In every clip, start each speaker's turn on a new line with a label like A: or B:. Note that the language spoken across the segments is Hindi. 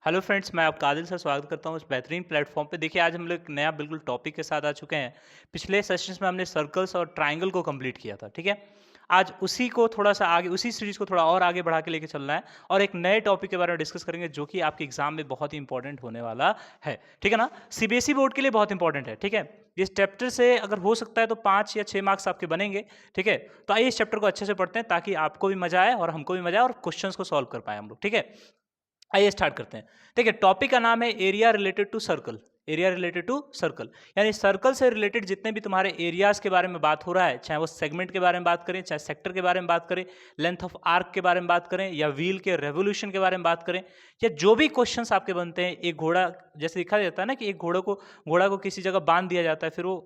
A: हेलो फ्रेंड्स, मैं आपका आदिल सर स्वागत करता हूँ इस बेहतरीन प्लेटफॉर्म पे। देखिए, आज हम लोग एक नया बिल्कुल टॉपिक के साथ आ चुके हैं। पिछले सेशंस में हमने सर्कल्स और ट्रायंगल को कंप्लीट किया था, ठीक है। आज उसी को थोड़ा सा आगे, उसी सीरीज को थोड़ा और आगे बढ़ा के लेके चलना है और एक नए टॉपिक के बारे में डिस्कस करेंगे जो कि आपके एग्जाम में बहुत ही इंपॉर्टेंट होने वाला है, ठीक है ना। सीबीएसई बोर्ड के लिए बहुत इंपॉर्टेंट है, ठीक है। इस चैप्टर से अगर हो सकता है तो 5 या 6 मार्क्स आपके बनेंगे, ठीक है। तो आइए इस चैप्टर को अच्छे से पढ़ते हैं ताकि आपको भी मजा आए और हमको भी मजा आए और क्वेश्चंस को सॉल्व कर पाए हम लोग, ठीक है। आइए स्टार्ट करते हैं। देखिए, टॉपिक का नाम है area related to circle. Area related to circle यानी सर्कल से रिलेटेड जितने भी तुम्हारे एरियाज के बारे में बात हो रहा है, चाहे वो सेगमेंट के बारे में बात करें, चाहे सेक्टर के बारे में बात करें, लेंथ ऑफ आर्क के बारे में बात करें, या व्हील के रेवोल्यूशन के बारे में बात करें, या जो भी क्वेश्चंस आपके बनते हैं। एक घोड़ा जैसे दिखा जाता है ना कि एक घोड़ा को किसी जगह बांध दिया जाता है, फिर वो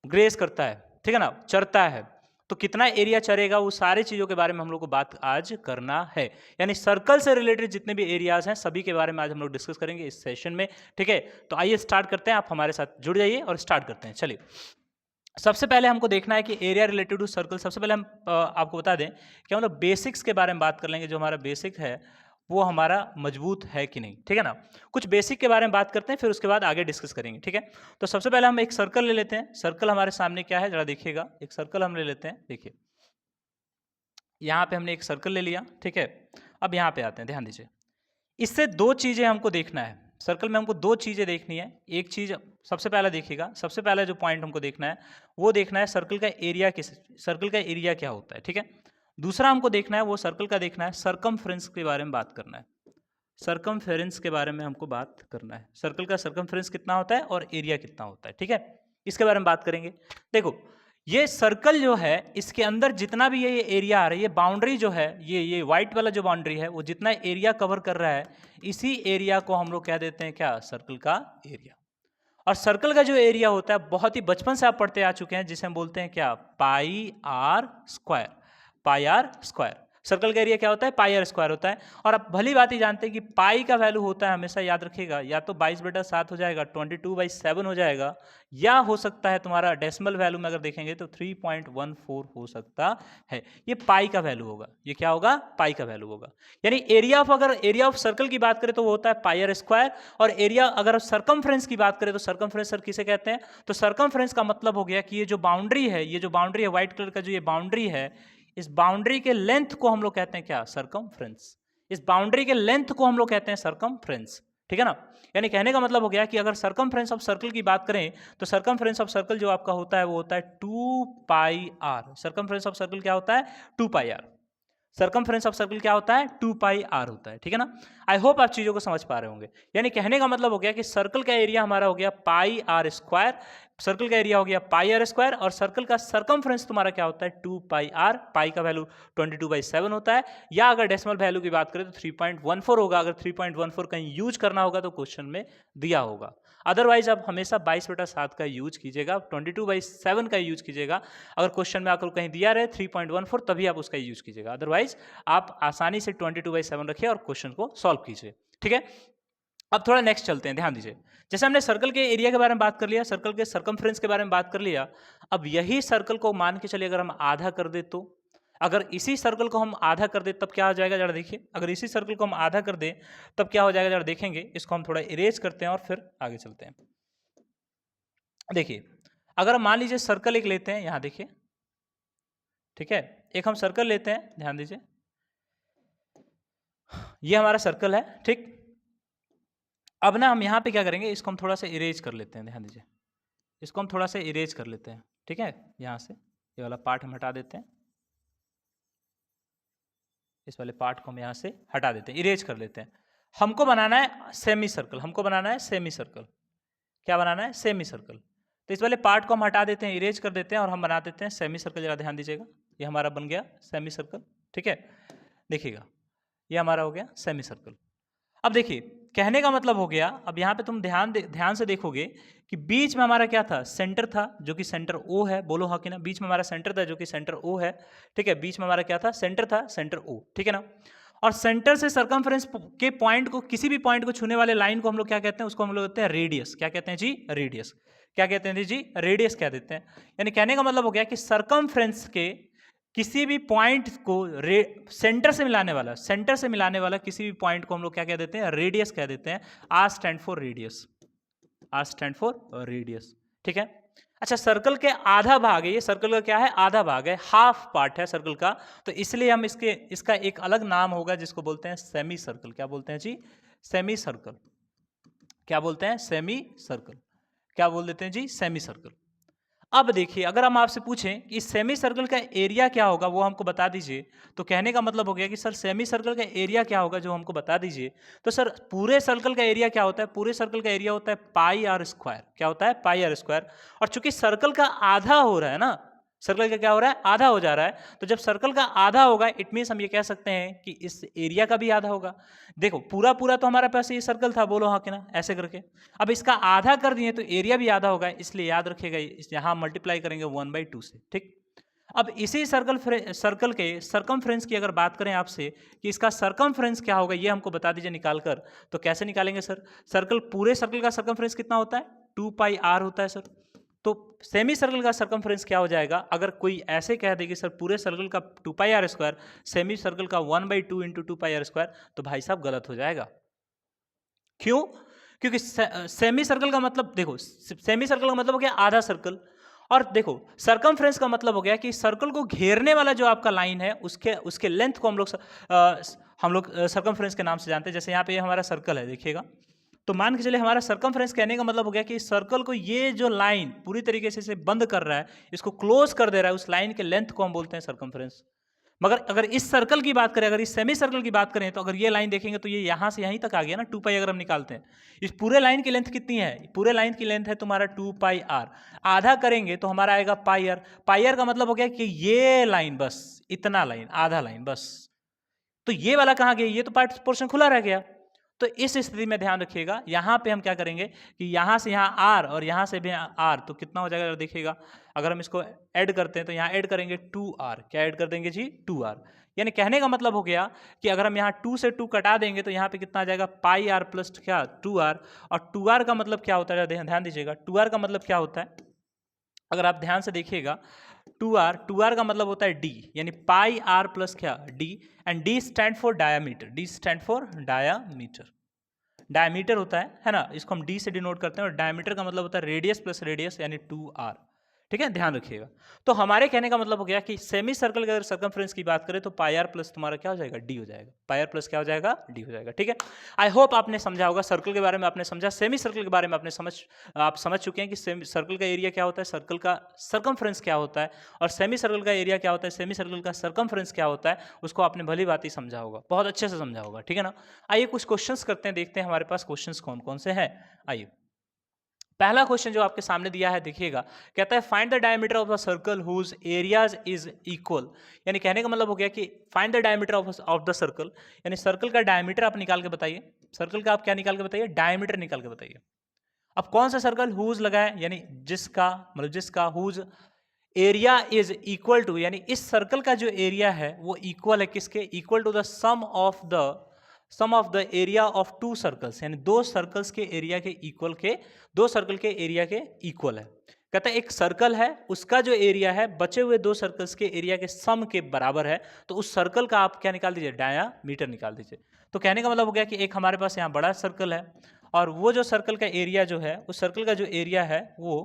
A: ग्रेस करता है, ठीक है ना, चरता है। तो कितना एरिया चरेगा, वो सारी चीजों के बारे में हम लोग को बात आज करना है। यानी सर्कल से रिलेटेड जितने भी एरियाज हैं सभी के बारे में आज हम लोग डिस्कस करेंगे इस सेशन में, ठीक है। तो आइए स्टार्ट करते हैं, आप हमारे साथ जुड़ जाइए और स्टार्ट करते हैं। चलिए, सबसे पहले हमको देखना है कि एरिया रिलेटेड टू सर्कल। सबसे पहले हम आपको बता दें कि हम लोग बेसिक्स के बारे में बात कर लेंगे। जो हमारा बेसिक है वो हमारा मजबूत है कि नहीं, ठीक है ना। कुछ बेसिक के बारे में बात करते हैं, फिर उसके बाद आगे डिस्कस करेंगे, ठीक है। तो सबसे पहले हम एक सर्कल ले लेते हैं। सर्कल हमारे सामने क्या है जरा देखिएगा। एक सर्कल हम ले लेते हैं। देखिए, यहाँ पे हमने एक सर्कल ले लिया, ठीक है। अब यहाँ पे आते हैं, ध्यान दीजिए। इससे दो चीजें हमको देखना है। सर्कल में हमको दो चीजें देखनी है। एक चीज सबसे पहला देखिएगा, सबसे पहला जो पॉइंट हमको देखना है वो देखना है सर्कल का एरिया सर्कल का एरिया क्या होता है, ठीक है। दूसरा हमको देखना है, वो सर्कल का देखना है सरकमफ्रेंस के बारे में बात करना है। सरकमफेरेंस के बारे में हमको बात करना है। सर्कल का सरकमफेरेंस कितना होता है और एरिया कितना होता है, ठीक है। इसके बारे में बात करेंगे। देखो, ये सर्कल जो है इसके अंदर जितना भी ये एरिया आ रहा है, ये बाउंड्री जो है, ये व्हाइट वाला जो बाउंड्री है, वो जितना एरिया कवर कर रहा है, इसी एरिया को हम लोग कह देते हैं क्या, सर्कल का एरिया। और सर्कल का जो एरिया होता है बहुत ही बचपन से आप पढ़ते आ चुके हैं, जिसे हम बोलते हैं क्या, pi r square. Pi r square. Circle का एरिया क्या होता है, पाई आर स्क्वायर होता है। और आप भली बात ही जानते हैं कि पाई का वैल्यू होता है, हमेशा याद रखिएगा, या तो 22/7 हो जाएगा, 22/7 हो जाएगा, या हो सकता है तुम्हारा डेसिमल वैल्यू में अगर देखेंगे तो 3.14 हो सकता है। ये पाई का वैल्यू होगा। ये क्या होगा, पाई का वैल्यू होगा। यानी एरिया ऑफ, अगर एरिया ऑफ सर्कल की बात करें तो वो होता है पाई आर स्क्वायर। और एरिया अगर सरकमफ्रेंस की बात करें तो सरकमफ्रेंस सर किसे कहते हैं, तो सरकमफ्रेंस का मतलब हो गया कि ये जो बाउंड्री है, ये जो बाउंड्री है व्हाइट कलर का, जो ये बाउंड्री है, इस बाउंड्री के लेंथ को हम लोग कहते हैं क्या, सरकमफ्रेंस। इस बाउंड्री के लेंथ को हम लोग कहते हैं सरकमफ्रेंस, ठीक है ना। यानी कहने का मतलब हो गया कि अगर सरकमफ्रेंस ऑफ सर्कल की बात करें तो सरकमफ्रेंस ऑफ सर्कल जो आपका होता है वो होता है 2πr। सरकमफ्रेंस ऑफ सर्कल क्या होता है, 2πr। सरकमफ्रेंस ऑफ सर्कल क्या होता है, 2πr होता है, ठीक है ना। आई होप आप चीजों को समझ पा रहे होंगे। यानी कहने का मतलब हो गया कि सर्कल का एरिया हमारा हो गया पाई आर स्क्वायर। सर्कल का एरिया हो गया पाई आर स्क्वायर, और सर्कल का सरकमफ्रेंस तुम्हारा क्या होता है, 2πr। पाई का वैल्यू 22/7 होता है, या अगर डेसिमल वैल्यू की बात करें तो 3.14 होगा। अगर 3.14 कहीं यूज करना होगा तो क्वेश्चन में दिया होगा। अदरवाइज आप हमेशा 22/7 का यूज कीजिएगा, 22/7 का यूज कीजिएगा। अगर क्वेश्चन में आपको कहीं दिया रहे 3.14 तभी आप उसका यूज कीजिएगा, अदरवाइज आप आसानी से 22/7 रखिए और क्वेश्चन को सॉल्व कीजिए, ठीक है। अब थोड़ा नेक्स्ट चलते हैं, ध्यान दीजिए। जैसे हमने सर्कल के एरिया के बारे में बात कर लिया, सर्कल के सरकमफ्रेंस के बारे में बात कर लिया। अब यही सर्कल को मान के चलिए अगर हम आधा कर दे तो, अगर इसी सर्कल को हम आधा कर दे तब क्या हो जाएगा जरा देखिए। अगर इसी सर्कल को हम आधा कर दे तब क्या हो जाएगा जरा देखेंगे। इसको हम थोड़ा इरेज करते हैं और फिर आगे चलते हैं। देखिए, अगर हम मान लीजिए सर्कल एक लेते हैं, यहां देखिए, ठीक है। एक हम सर्कल लेते हैं, ध्यान दीजिए, ये हमारा सर्कल है, ठीक। अब ना हम यहाँ पे क्या करेंगे, इसको हम थोड़ा सा इरेज कर लेते हैं, ध्यान दीजिए। इसको हम थोड़ा सा इरेज कर लेते हैं, ठीक है। यहाँ से ये वाला पार्ट हम हटा देते हैं, इस वाले पार्ट को हम यहाँ से हटा देते हैं, इरेज कर लेते हैं। हमको बनाना है सेमी सर्कल, हमको बनाना है सेमी सर्कल। क्या बनाना है, सेमी सर्कल। तो इस वाले पार्ट को हम हटा देते हैं, इरेज कर देते हैं, और हम बना देते हैं सेमी सर्कल। जरा ध्यान दीजिएगा, ये हमारा बन गया सेमी सर्कल, ठीक है। देखिएगा, ये हमारा हो गया सेमी सर्कल। अब देखिए, कहने का मतलब हो गया, अब यहाँ पे तुम ध्यान से देखोगे कि बीच में हमारा क्या था, सेंटर था, जो कि सेंटर ओ है। बोलो हाँ कि ना, बीच में हमारा सेंटर था जो कि सेंटर ओ है, ठीक है। बीच में हमारा क्या था, सेंटर था, सेंटर ओ, ठीक है ना। और सेंटर से सरकमफ्रेंस के पॉइंट को, किसी भी पॉइंट को छूने वाले लाइन को हम लोग क्या कहते हैं, उसको हम लोग कहते हैं रेडियस। क्या कहते हैं जी, रेडियस। क्या कहते हैं जी, रेडियस कह देते हैं। यानी कहने का मतलब हो गया कि सरकमफ्रेंस के किसी भी पॉइंट को सेंटर से मिलाने वाला, सेंटर से मिलाने वाला किसी भी पॉइंट को हम लोग क्या कह देते हैं, रेडियस कह देते हैं। R stand for radius, R stand for radius, ठीक है। अच्छा, सर्कल के आधा भाग है, ये सर्कल का क्या है, आधा भाग है, हाफ पार्ट है सर्कल का, तो इसलिए हम इसका एक अलग नाम होगा जिसको बोलते हैं सेमी सर्कल। क्या बोलते हैं जी, सेमी सर्कल। क्या बोलते हैं, सेमी सर्कल। क्या बोल देते हैं जी, सेमी सर्कल। अब देखिए, अगर हम आपसे पूछें कि सेमी सर्कल का एरिया क्या होगा, वो हमको बता दीजिए, तो कहने का मतलब हो गया कि सर सेमी सर्कल का एरिया क्या होगा, जो हमको बता दीजिए। तो सर पूरे सर्कल का एरिया क्या होता है, पूरे सर्कल का एरिया होता है पाई आर स्क्वायर। क्या होता है, पाई आर स्क्वायर। और चूंकि सर्कल का आधा हो रहा है ना, सर्कल का क्या हो रहा है, आधा हो जा रहा है, तो जब सर्कल का आधा होगा इट मीन्स हम ये कह सकते हैं कि इस एरिया का भी आधा होगा। देखो पूरा पूरा तो हमारे पास ये सर्कल था, बोलो हाँ कि ना, ऐसे करके। अब इसका आधा कर दिए तो एरिया भी आधा होगा, इसलिए याद रखिएगा यहाँ मल्टीप्लाई करेंगे 1/2 से, ठीक। अब इसी सर्कल के सरकमफ्रेंस की अगर बात करें आपसे कि इसका सरकमफ्रेंस क्या होगा, ये हमको बता दीजिए निकाल कर। तो कैसे निकालेंगे सर, पूरे सर्कल का सरकमफ्रेंस कितना होता है, 2πr होता है सर। तो सेमी सर्कल का सरकमफ्रेंस क्या हो जाएगा, अगर कोई ऐसे कह दे कि सर पूरे सर्कल का 2πr स्क्वायर, सेमी सर्कल का 1/2 इंटू 2πr स्क्वायर, तो भाई साहब गलत हो जाएगा। क्यों, क्योंकि सेमी सर्कल का मतलब, देखो सेमी सर्कल का मतलब हो गया आधा सर्कल, और देखो सरकमफ्रेंस का मतलब हो गया कि सर्कल को घेरने वाला जो आपका लाइन है उसके लेंथ को हम लोग सरकमफ्रेंस के नाम से जानते हैं। जैसे यहाँ पे हमारा सर्कल है, देखिएगा, तो मान के चले हमारा सरकमफ्रेंस कहने का मतलब हो गया कि सर्कल को ये जो लाइन पूरी तरीके से इसे बंद कर रहा है, इसको क्लोज कर दे रहा है, उस लाइन के लेंथ को हम बोलते हैं सरकमफ्रेंस। मगर अगर इस सर्कल की बात करें, अगर इस सेमी सर्कल की बात करें, तो अगर ये लाइन देखेंगे तो ये यहां से यहीं तक आ गया ना, 2π अगर हम निकालते हैं, इस पूरे लाइन की लेंथ कितनी है, पूरे लाइन की लेंथ है तुम्हारा 2πr, आधा करेंगे तो हमारा आएगा पाई आर का मतलब हो गया कि ये लाइन, बस इतना लाइन, आधा लाइन बस। तो ये वाला कहां गया, ये तो पार्ट पोर्शन खुला रह गया। तो इस स्थिति में ध्यान रखिएगा, यहां पे हम क्या करेंगे कि यहां से यहां आर और यहां से भी आर, तो कितना हो जाएगा देखिएगा, अगर हम इसको ऐड करते हैं तो यहां ऐड करेंगे 2r। क्या ऐड कर देंगे जी, 2r। यानी कहने का मतलब हो गया कि अगर हम यहाँ 2 से 2 कटा देंगे तो यहाँ पे कितना आ जाएगा, पाई आर प्लस क्या, 2r। और 2r का मतलब क्या होता है, ध्यान दीजिएगा, 2r का मतलब क्या होता है, अगर आप ध्यान से देखिएगा, 2r का मतलब होता है d, यानी पाई आर प्लस क्या, d, and d stand for diameter, d stand for diameter, diameter होता है ना, इसको हम d से डिनोट करते हैं, और डायमीटर का मतलब होता है रेडियस प्लस रेडियस, यानी 2r, ठीक है, ध्यान रखिएगा। तो हमारे कहने का मतलब हो गया कि सेमी सर्कल के अगर सरकमफ्रेंस की बात करें तो पाई आर प्लस तुम्हारा क्या हो जाएगा, डी हो जाएगा, पाई आर प्लस क्या हो जाएगा, डी हो जाएगा, ठीक है। आई होप आपने समझा होगा, सर्कल के बारे में आपने समझा, सेमी सर्कल के बारे में आप समझ चुके हैं कि सर्कल का एरिया क्या होता है, सर्कल का सरकमफ्रेंस क्या होता है, और सेमी सर्कल का एरिया क्या होता है, सेमी सर्कल का सरकमफ्रेंस क्या होता है, उसको आपने भली बात ही समझा होगा, बहुत अच्छे से समझा होगा, ठीक है ना। आइए कुछ क्वेश्चंस करते हैं, देखते हैं हमारे पास क्वेश्चंस कौन कौन से हैं। आइए, पहला क्वेश्चन जो आपके सामने दिया है, देखिएगा, कहता है find the diameter of a circle whose areas is equal. यानी कहने का मतलब हो गया कि find the diameter of the circle, यानी सर्कल का डायमीटर आप निकाल के बताइए, सर्कल का आप क्या निकाल के बताइए, डायमीटर निकाल के बताइए। अब कौन सा सर्कल, हुज लगा है, यानी जिसका whose area is equal to, यानी इस सर्कल का जो एरिया है वो इक्वल है किसके, equal to the sum of the area of two circles, यानी दो सर्कल्स के एरिया के इक्वल के, दो सर्कल के एरिया के इक्वल है। कहता है एक सर्कल है, उसका जो एरिया है बचे हुए दो सर्कल्स के एरिया के सम के बराबर है, तो उस सर्कल का आप क्या निकाल दीजिए, डायामीटर निकाल दीजिए। तो कहने का मतलब हो गया कि एक हमारे पास यहाँ बड़ा सर्कल है, और वो जो सर्कल का एरिया जो है, उस सर्कल का जो एरिया है वो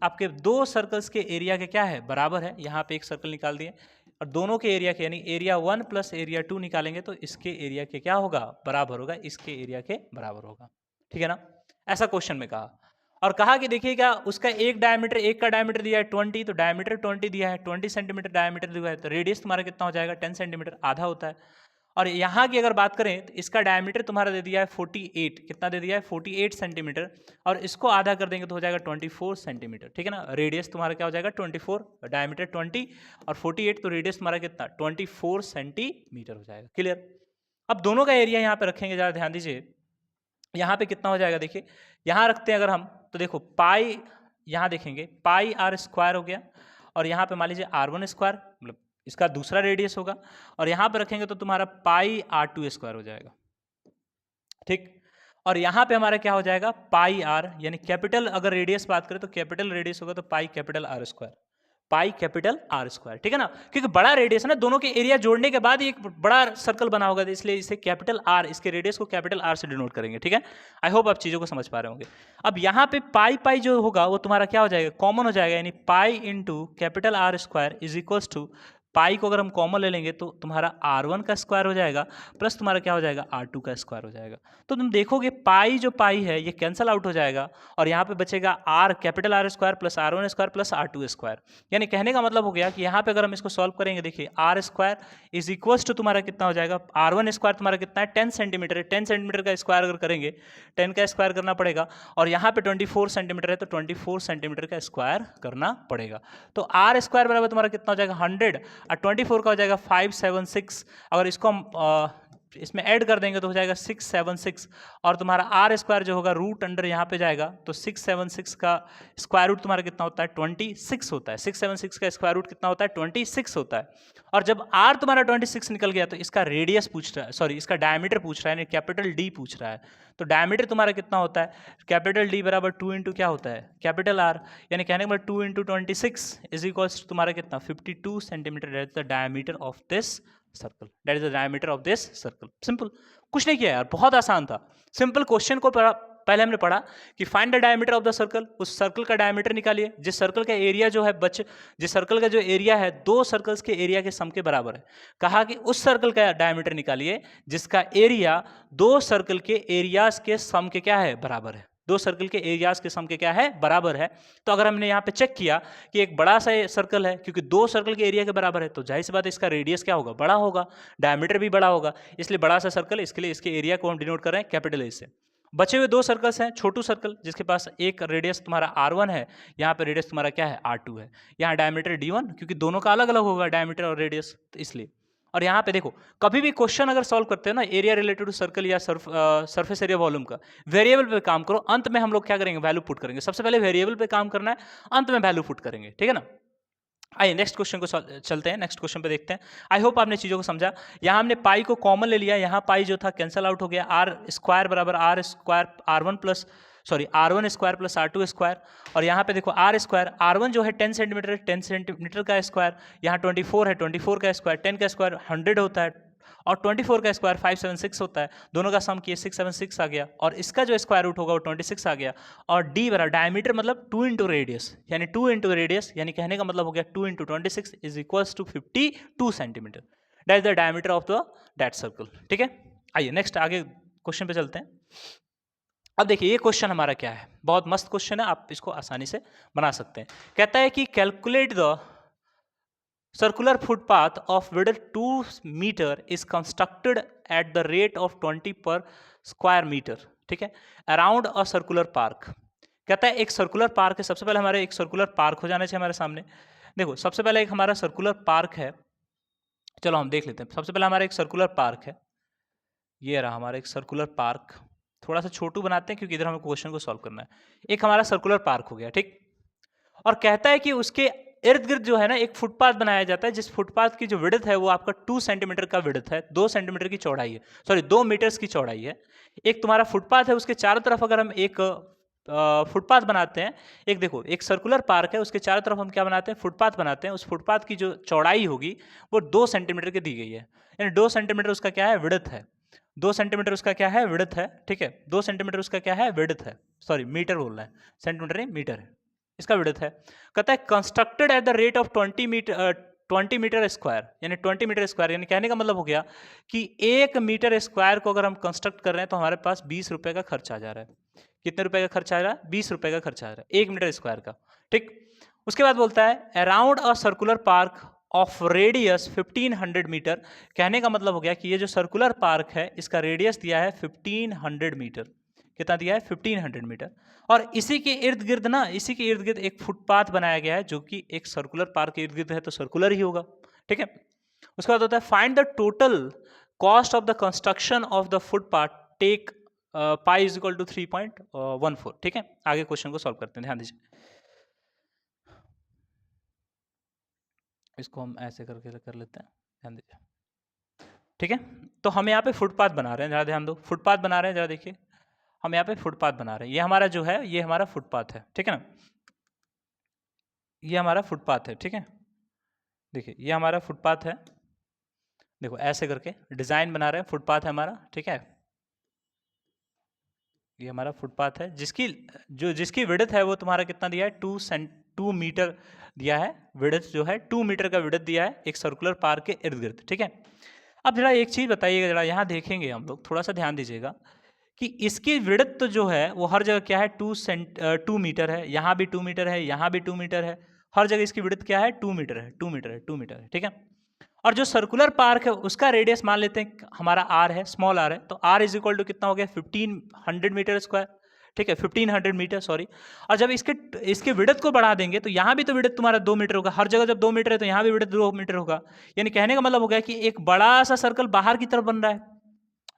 A: आपके दो सर्कल्स के एरिया के क्या है, बराबर है। यहाँ पे एक सर्कल निकाल दिए, और दोनों के एरिया के, यानी एरिया 1 प्लस एरिया 2 निकालेंगे तो इसके एरिया के क्या होगा, बराबर होगा, इसके एरिया के बराबर होगा, ठीक है ना। ऐसा क्वेश्चन में कहा, और कहा कि देखिएगा उसका एक का डायमीटर दिया है 20, तो डायमीटर 20 दिया है, 20 सेंटीमीटर डायमीटर दिया है, तो रेडियस तुम्हारा कितना हो जाएगा, 10 सेंटीमीटर, आधा होता है। और यहाँ की अगर बात करें तो इसका डायमीटर तुम्हारा दे दिया है 48, कितना दे दिया है, 48 सेंटीमीटर, और इसको आधा कर देंगे तो हो जाएगा 24 सेंटीमीटर, ठीक है ना। रेडियस तुम्हारा क्या हो जाएगा, 24, डायमीटर 20 और 48, तो रेडियस तुम्हारा कितना, 24 सेंटीमीटर हो जाएगा, क्लियर। अब दोनों का एरिया यहाँ पे रखेंगे, ज़रा ध्यान दीजिए, यहाँ पे कितना हो जाएगा, देखिए यहाँ रखते हैं अगर हम, तो देखो पाई, यहाँ देखेंगे पाई आर स्क्वायर हो गया, और यहाँ पे मान लीजिए R1 स्क्वायर, मतलब इसका दूसरा रेडियस होगा, और यहाँ पे रखेंगे तो तुम्हारा पाई R2 स्क्वायर हो जाएगा, ठीक। और यहाँ पे हमारा क्या हो जाएगा, पाई आर, यानी कैपिटल अगर रेडियस बात करें तो कैपिटल रेडियस होगा तो pi capital R square, pi capital R square, ठीक है ना, क्योंकि बड़ा रेडियस है ना, दोनों के एरिया जोड़ने के बाद एक बड़ा सर्कल बना होगा, इसलिए इसे कैपिटल आर, इसके रेडियस को कैपिटल आर से डिनोट करेंगे, ठीक है। आई होप आप चीजों को समझ पा रहे होंगे। अब यहाँ पे पाई पाई जो होगा वो तुम्हारा क्या हो जाएगा, कॉमन हो जाएगा, यानी pi into capital are square is equals to, pi को अगर हम कॉमन ले लेंगे तो तुम्हारा R1 का स्क्वायर हो जाएगा प्लस तुम्हारा क्या हो जाएगा, R2 का स्क्वायर हो जाएगा। तो तुम देखोगे पाई जो पाई है ये कैंसल आउट हो जाएगा और यहाँ पे बचेगा R capital R square plus R1 square plus R2 square. यानी कहने का मतलब हो गया कि यहाँ पे अगर हम इसको सॉल्व करेंगे, देखिए R square is equals to तुम्हारा कितना हो जाएगा, R1 स्क्वायर तुम्हारा कितना है 10 सेंटीमीटर है, 10 सेंटीमीटर का स्क्वायर अगर करेंगे 10 का स्क्वायर करना पड़ेगा, और यहाँ पे 24 सेंटीमीटर है तो 24 सेंटीमीटर का स्क्वायर करना पड़ेगा। तो R स्क्वायर बराबर तुम्हारा कितना हो जाएगा 100 और 24 का हो जाएगा 576, अगर इसको हम इसमें ऐड कर देंगे तो हो जाएगा 676, और तुम्हारा आर स्क्वायर जो होगा रूट अंडर यहाँ पे जाएगा तो 676 का स्क्वायर रूट तुम्हारा कितना होता है 26 होता है, 676 का स्क्वायर रूट कितना होता है 26 होता है। और जब आर तुम्हारा 26 निकल गया तो इसका रेडियस पूछ रहा है, सॉरी इसका डायमीटर पूछ रहा है, यानी कैपिटल डी पूछ रहा है। तो डायमीटर तुम्हारा कितना होता है, कैपिटल डी बराबर 2 इंटू क्या होता है कैपिटल आर, यानी कहने का 2 इंटू 26 इज इक्वल्स तुम्हारा कितना 52 centimetre, that is the diameter of this circle, that is the diameter of this circle. Simple, कुछ नहीं किया यार, बहुत आसान था। सिंपल क्वेश्चन को पहले हमने पढ़ा कि find the diameter of the circle, उस सर्कल का डायमीटर निकालिए, जिस सर्कल का एरिया जो है जिस सर्कल का जो एरिया है दो सर्कल्स के एरिया के सम के बराबर है। कहा कि उस सर्कल का डायमीटर निकालिए जिसका एरिया दो सर्कल के एरियाज के सम के क्या है बराबर है, दो सर्कल के एरियाज के सम के क्या है बराबर है। तो अगर हमने यहाँ पे चेक किया कि एक बड़ा सा सर्कल है, क्योंकि दो सर्कल के एरिया के बराबर है तो जाहिर सी बात है इसका रेडियस क्या होगा बड़ा होगा, डायमीटर भी बड़ा होगा, इसलिए बड़ा सा सर्कल, इसके लिए इसके एरिया को हम डिनोट कर रहे हैं कैपिटल ए से। बचे हुए दो सर्कल्स हैं, छोटू सर्कल जिसके पास एक रेडियस तुम्हारा R1 है, यहाँ पे रेडियस तुम्हारा क्या है R2 है, यहाँ डायमीटर D1, क्योंकि दोनों का अलग अलग होगा डायमीटर और रेडियस, तो इसलिए। और यहाँ पे देखो कभी भी क्वेश्चन अगर सॉल्व करते हैं ना एरिया रिलेटेड टू सर्कल या सरफेस एरिया वॉल्यूम का, वेरिएबल पे काम करो, अंत में हम लोग क्या करेंगे वैल्यू पुट करेंगे। सबसे पहले वेरिएबल पे काम करना है, अंत में वैल्यू पुट करेंगे, ठीक है ना। आइए नेक्स्ट क्वेश्चन को चलते हैं, नेक्स्ट क्वेश्चन पे देखते हैं। आई होप आपने चीज़ों को समझा। यहाँ हमने पाई को कॉमन ले लिया, यहाँ पाई जो था कैंसल आउट हो गया, आर स्क्वायर बराबर R square R1 plus R1 square plus R2 square, और यहाँ पे देखो आर स्क्वायर, R1 जो है 10 सेंटीमीटर है, 10 सेंटीमीटर का स्क्वायर, यहाँ 24 है 24 का स्क्वायर, 10 का स्क्वायर 100 होता है, और 24 का स्क्वायर 576 होता है, दोनों का सम किए 676 आ गया, और इसका जो स्क्वायर रूट होगा वो 26 आ गया, और डी बराबर डायमीटर मतलब 2 इंटू रेडियस, यानी 2 इंटू रेडियस, यानी कहने का मतलब हो गया 2 into 26 is equals to 52 centimetre, that is the diameter of the that circle, ठीक है। आइए नेक्स्ट आगे क्वेश्चन पे चलते हैं। अब देखिए ये क्वेश्चन हमारा क्या है, बहुत मस्त क्वेश्चन है, आप इसको आसानी से बना सकते हैं। कहता है कि calculate the circular footpath of width 2 meter is constructed at the rate of 20 per square meter, ठीक है, around a circular park। कहता है एक सर्कुलर पार्क है, सबसे पहले हमारे एक सर्कुलर पार्क हो जाना चाहिए हमारे सामने। देखो सबसे पहले एक हमारा सर्कुलर पार्क है, चलो हम देख लेते हैं। सबसे पहले हमारा एक सर्कुलर पार्क है, ये रहा हमारा एक सर्कुलर पार्क, थोड़ा सा छोटू बनाते हैं क्योंकि इधर हमें क्वेश्चन को सॉल्व करना है। एक हमारा सर्कुलर पार्क हो गया, ठीक, और कहता है कि उसके इर्द गिर्द जो है ना एक फुटपाथ बनाया जाता है, जिस फुटपाथ की जो विड्थ है वो आपका 2 सेंटीमीटर का विड्थ है, 2 सेंटीमीटर की चौड़ाई है, सॉरी 2 मीटर्स की चौड़ाई है। एक तुम्हारा फुटपाथ है, उसके चारों तरफ अगर हम एक फुटपाथ बनाते हैं, एक देखो एक सर्कुलर पार्क है, उसके चारों तरफ हम क्या बनाते हैं फुटपाथ बनाते हैं, उस फुटपाथ की जो चौड़ाई होगी वो 2 सेंटीमीटर की दी गई है, यानी 2 सेंटीमीटर उसका क्या है विड्थ है, 2 सेंटीमीटर उसका क्या है विड्थ है, ठीक है, 2 सेंटीमीटर उसका क्या है विड्थ है, सॉरी मीटर बोल रहे हैं, सेंटीमीटर नहीं मीटर है, इसका विड्थ है। कहता है constructed at the rate of 20 metre square, यानी 20 मीटर स्क्वायर, यानी कहने का मतलब हो गया कि 1 मीटर स्क्वायर को अगर हम कंस्ट्रक्ट कर रहे हैं तो हमारे पास 20 रुपए का खर्च आ जा रहा है। कितने रुपए का खर्च आ रहा है 20 रुपए का खर्च आ रहा है 1 मीटर स्क्वायर का, ठीक। उसके बाद बोलता है around a circular park of radius 1500 metre, कहने का मतलब हो गया कि ये जो सर्कुलर पार्क है इसका रेडियस दिया है 1500 मीटर, कितना दिया है 1500 मीटर, और इसी के इर्द गिर्द ना, इसी के इर्द गिर्द एक फुटपाथ बनाया गया है जो कि एक सर्कुलर पार्क के इर्द गिर्द है तो सर्कुलर ही होगा, ठीक है। उसके बाद होता है find the total cost of the construction of the footpath, take pi is equal to 3.14, ठीक है। आगे क्वेश्चन को सॉल्व करते हैं, ध्यान दीजिए, इसको हम ऐसे करके कर लेते हैं, ध्यान दीजिए, ठीक है। तो हम यहाँ पे फुटपाथ बना रहे हैं, जरा ध्यान दो, फुटपाथ बना रहे हैं, जरा देखिए हम यहाँ पे फुटपाथ बना रहे हैं, ये हमारा जो है ये हमारा फुटपाथ है, ठीक है ना। ये हमारा फुटपाथ है, ठीक है। देखिए ये हमारा फुटपाथ है, देखो ऐसे करके डिजाइन बना रहे हैं, फुटपाथ है हमारा, ठीक है। ये हमारा फुटपाथ है जिसकी विड्थ है वो तुम्हारा कितना दिया है, 2 मीटर दिया है। विड्थ जो है 2 मीटर का विड्थ दिया है एक सर्कुलर पार्क के इर्द गिर्द, ठीक है। अब जरा एक चीज बताइएगा, जरा यहाँ देखेंगे हम लोग, थोड़ा सा ध्यान दीजिएगा कि इसकी विड्थ तो जो है वो हर जगह क्या है, 2 मीटर है, यहाँ भी 2 मीटर है, यहाँ भी 2 मीटर है, हर जगह इसकी विड्थ क्या है, 2 मीटर है, 2 मीटर है, 2 मीटर है, ठीक है। और जो सर्कुलर पार्क है उसका रेडियस मान लेते हैं हमारा आर है, स्मॉल आर है, तो आर इज इक्वल टू कितना हो गया, 1500 मीटर स्क्वायर, ठीक है, 1500 मीटर, सॉरी। और जब इसके विड्थ को बढ़ा देंगे तो यहाँ भी तो विड्थ तुम्हारा 2 मीटर होगा, हर जगह जब 2 मीटर है तो यहाँ भी विड्थ 2 मीटर होगा। यानी कहने का मतलब हो गया कि एक बड़ा सा सर्कल बाहर की तरफ बन रहा है,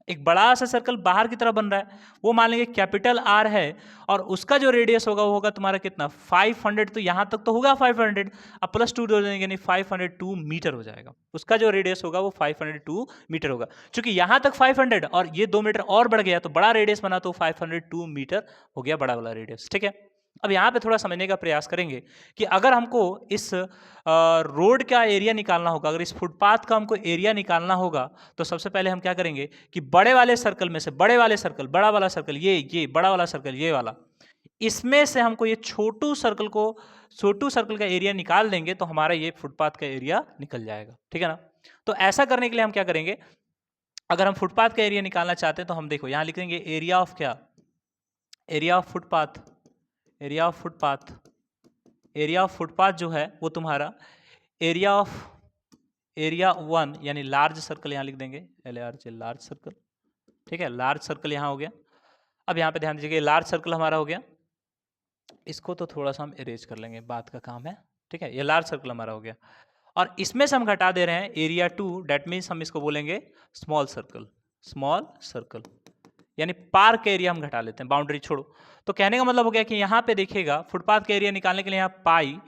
A: एक बड़ा सा सर्कल बाहर की तरफ बन रहा है, वो मान लेंगे कैपिटल आर है, और उसका जो रेडियस होगा वो होगा तुम्हारा कितना, 500, तो यहां तक तो होगा 500, अब +2 जोड़ देंगे, यानी 502 मीटर हो जाएगा। उसका जो रेडियस होगा वो 502 मीटर होगा। चूंकि यहां तक 500 और ये 2 मीटर और बढ़ गया तो बड़ा रेडियस बना, तो 502 मीटर हो गया बड़ा वाला रेडियस, ठीक है। अब यहाँ पे थोड़ा समझने का प्रयास करेंगे कि अगर हमको इस रोड का एरिया निकालना होगा, अगर इस फुटपाथ का हमको एरिया निकालना होगा, तो सबसे पहले हम क्या करेंगे कि बड़े वाले सर्कल में से, बड़े वाले सर्कल, बड़ा वाला सर्कल, ये बड़ा वाला सर्कल, ये वाला, इसमें से हमको ये छोटू सर्कल का एरिया निकाल देंगे तो हमारा ये फुटपाथ का एरिया निकल जाएगा, ठीक है ना। तो ऐसा करने के लिए हम क्या करेंगे, अगर हम फुटपाथ का एरिया निकालना चाहते हैं तो हम देखो यहां लिख देंगे एरिया ऑफ क्या, area of footpath, area of footpath, area of footpath जो है वो तुम्हारा एरिया 1 यानी लार्ज सर्कल यहां लिख देंगे, LARJ, लार्ज सर्कल, ठीक है, लार्ज सर्कल यहां हो गया। अब यहां पे ध्यान दीजिए लार्ज सर्कल हमारा हो गया, इसको तो थोड़ा सा हम इरेज कर लेंगे, बात का काम है, ठीक है। ये लार्ज सर्कल हमारा हो गया, और इसमें से हम घटा दे रहे हैं एरिया 2, डेट मीन्स हम इसको बोलेंगे स्मॉल सर्कल, स्मॉल सर्कल, यानी पार्क का एरिया हम घटा लेते हैं, बाउंड्री छोड़ो। तो कहने का मतलब हो गया कि यहाँ पे देखिएगा फुटपाथ का एरिया निकालने के लिए यहाँ पाई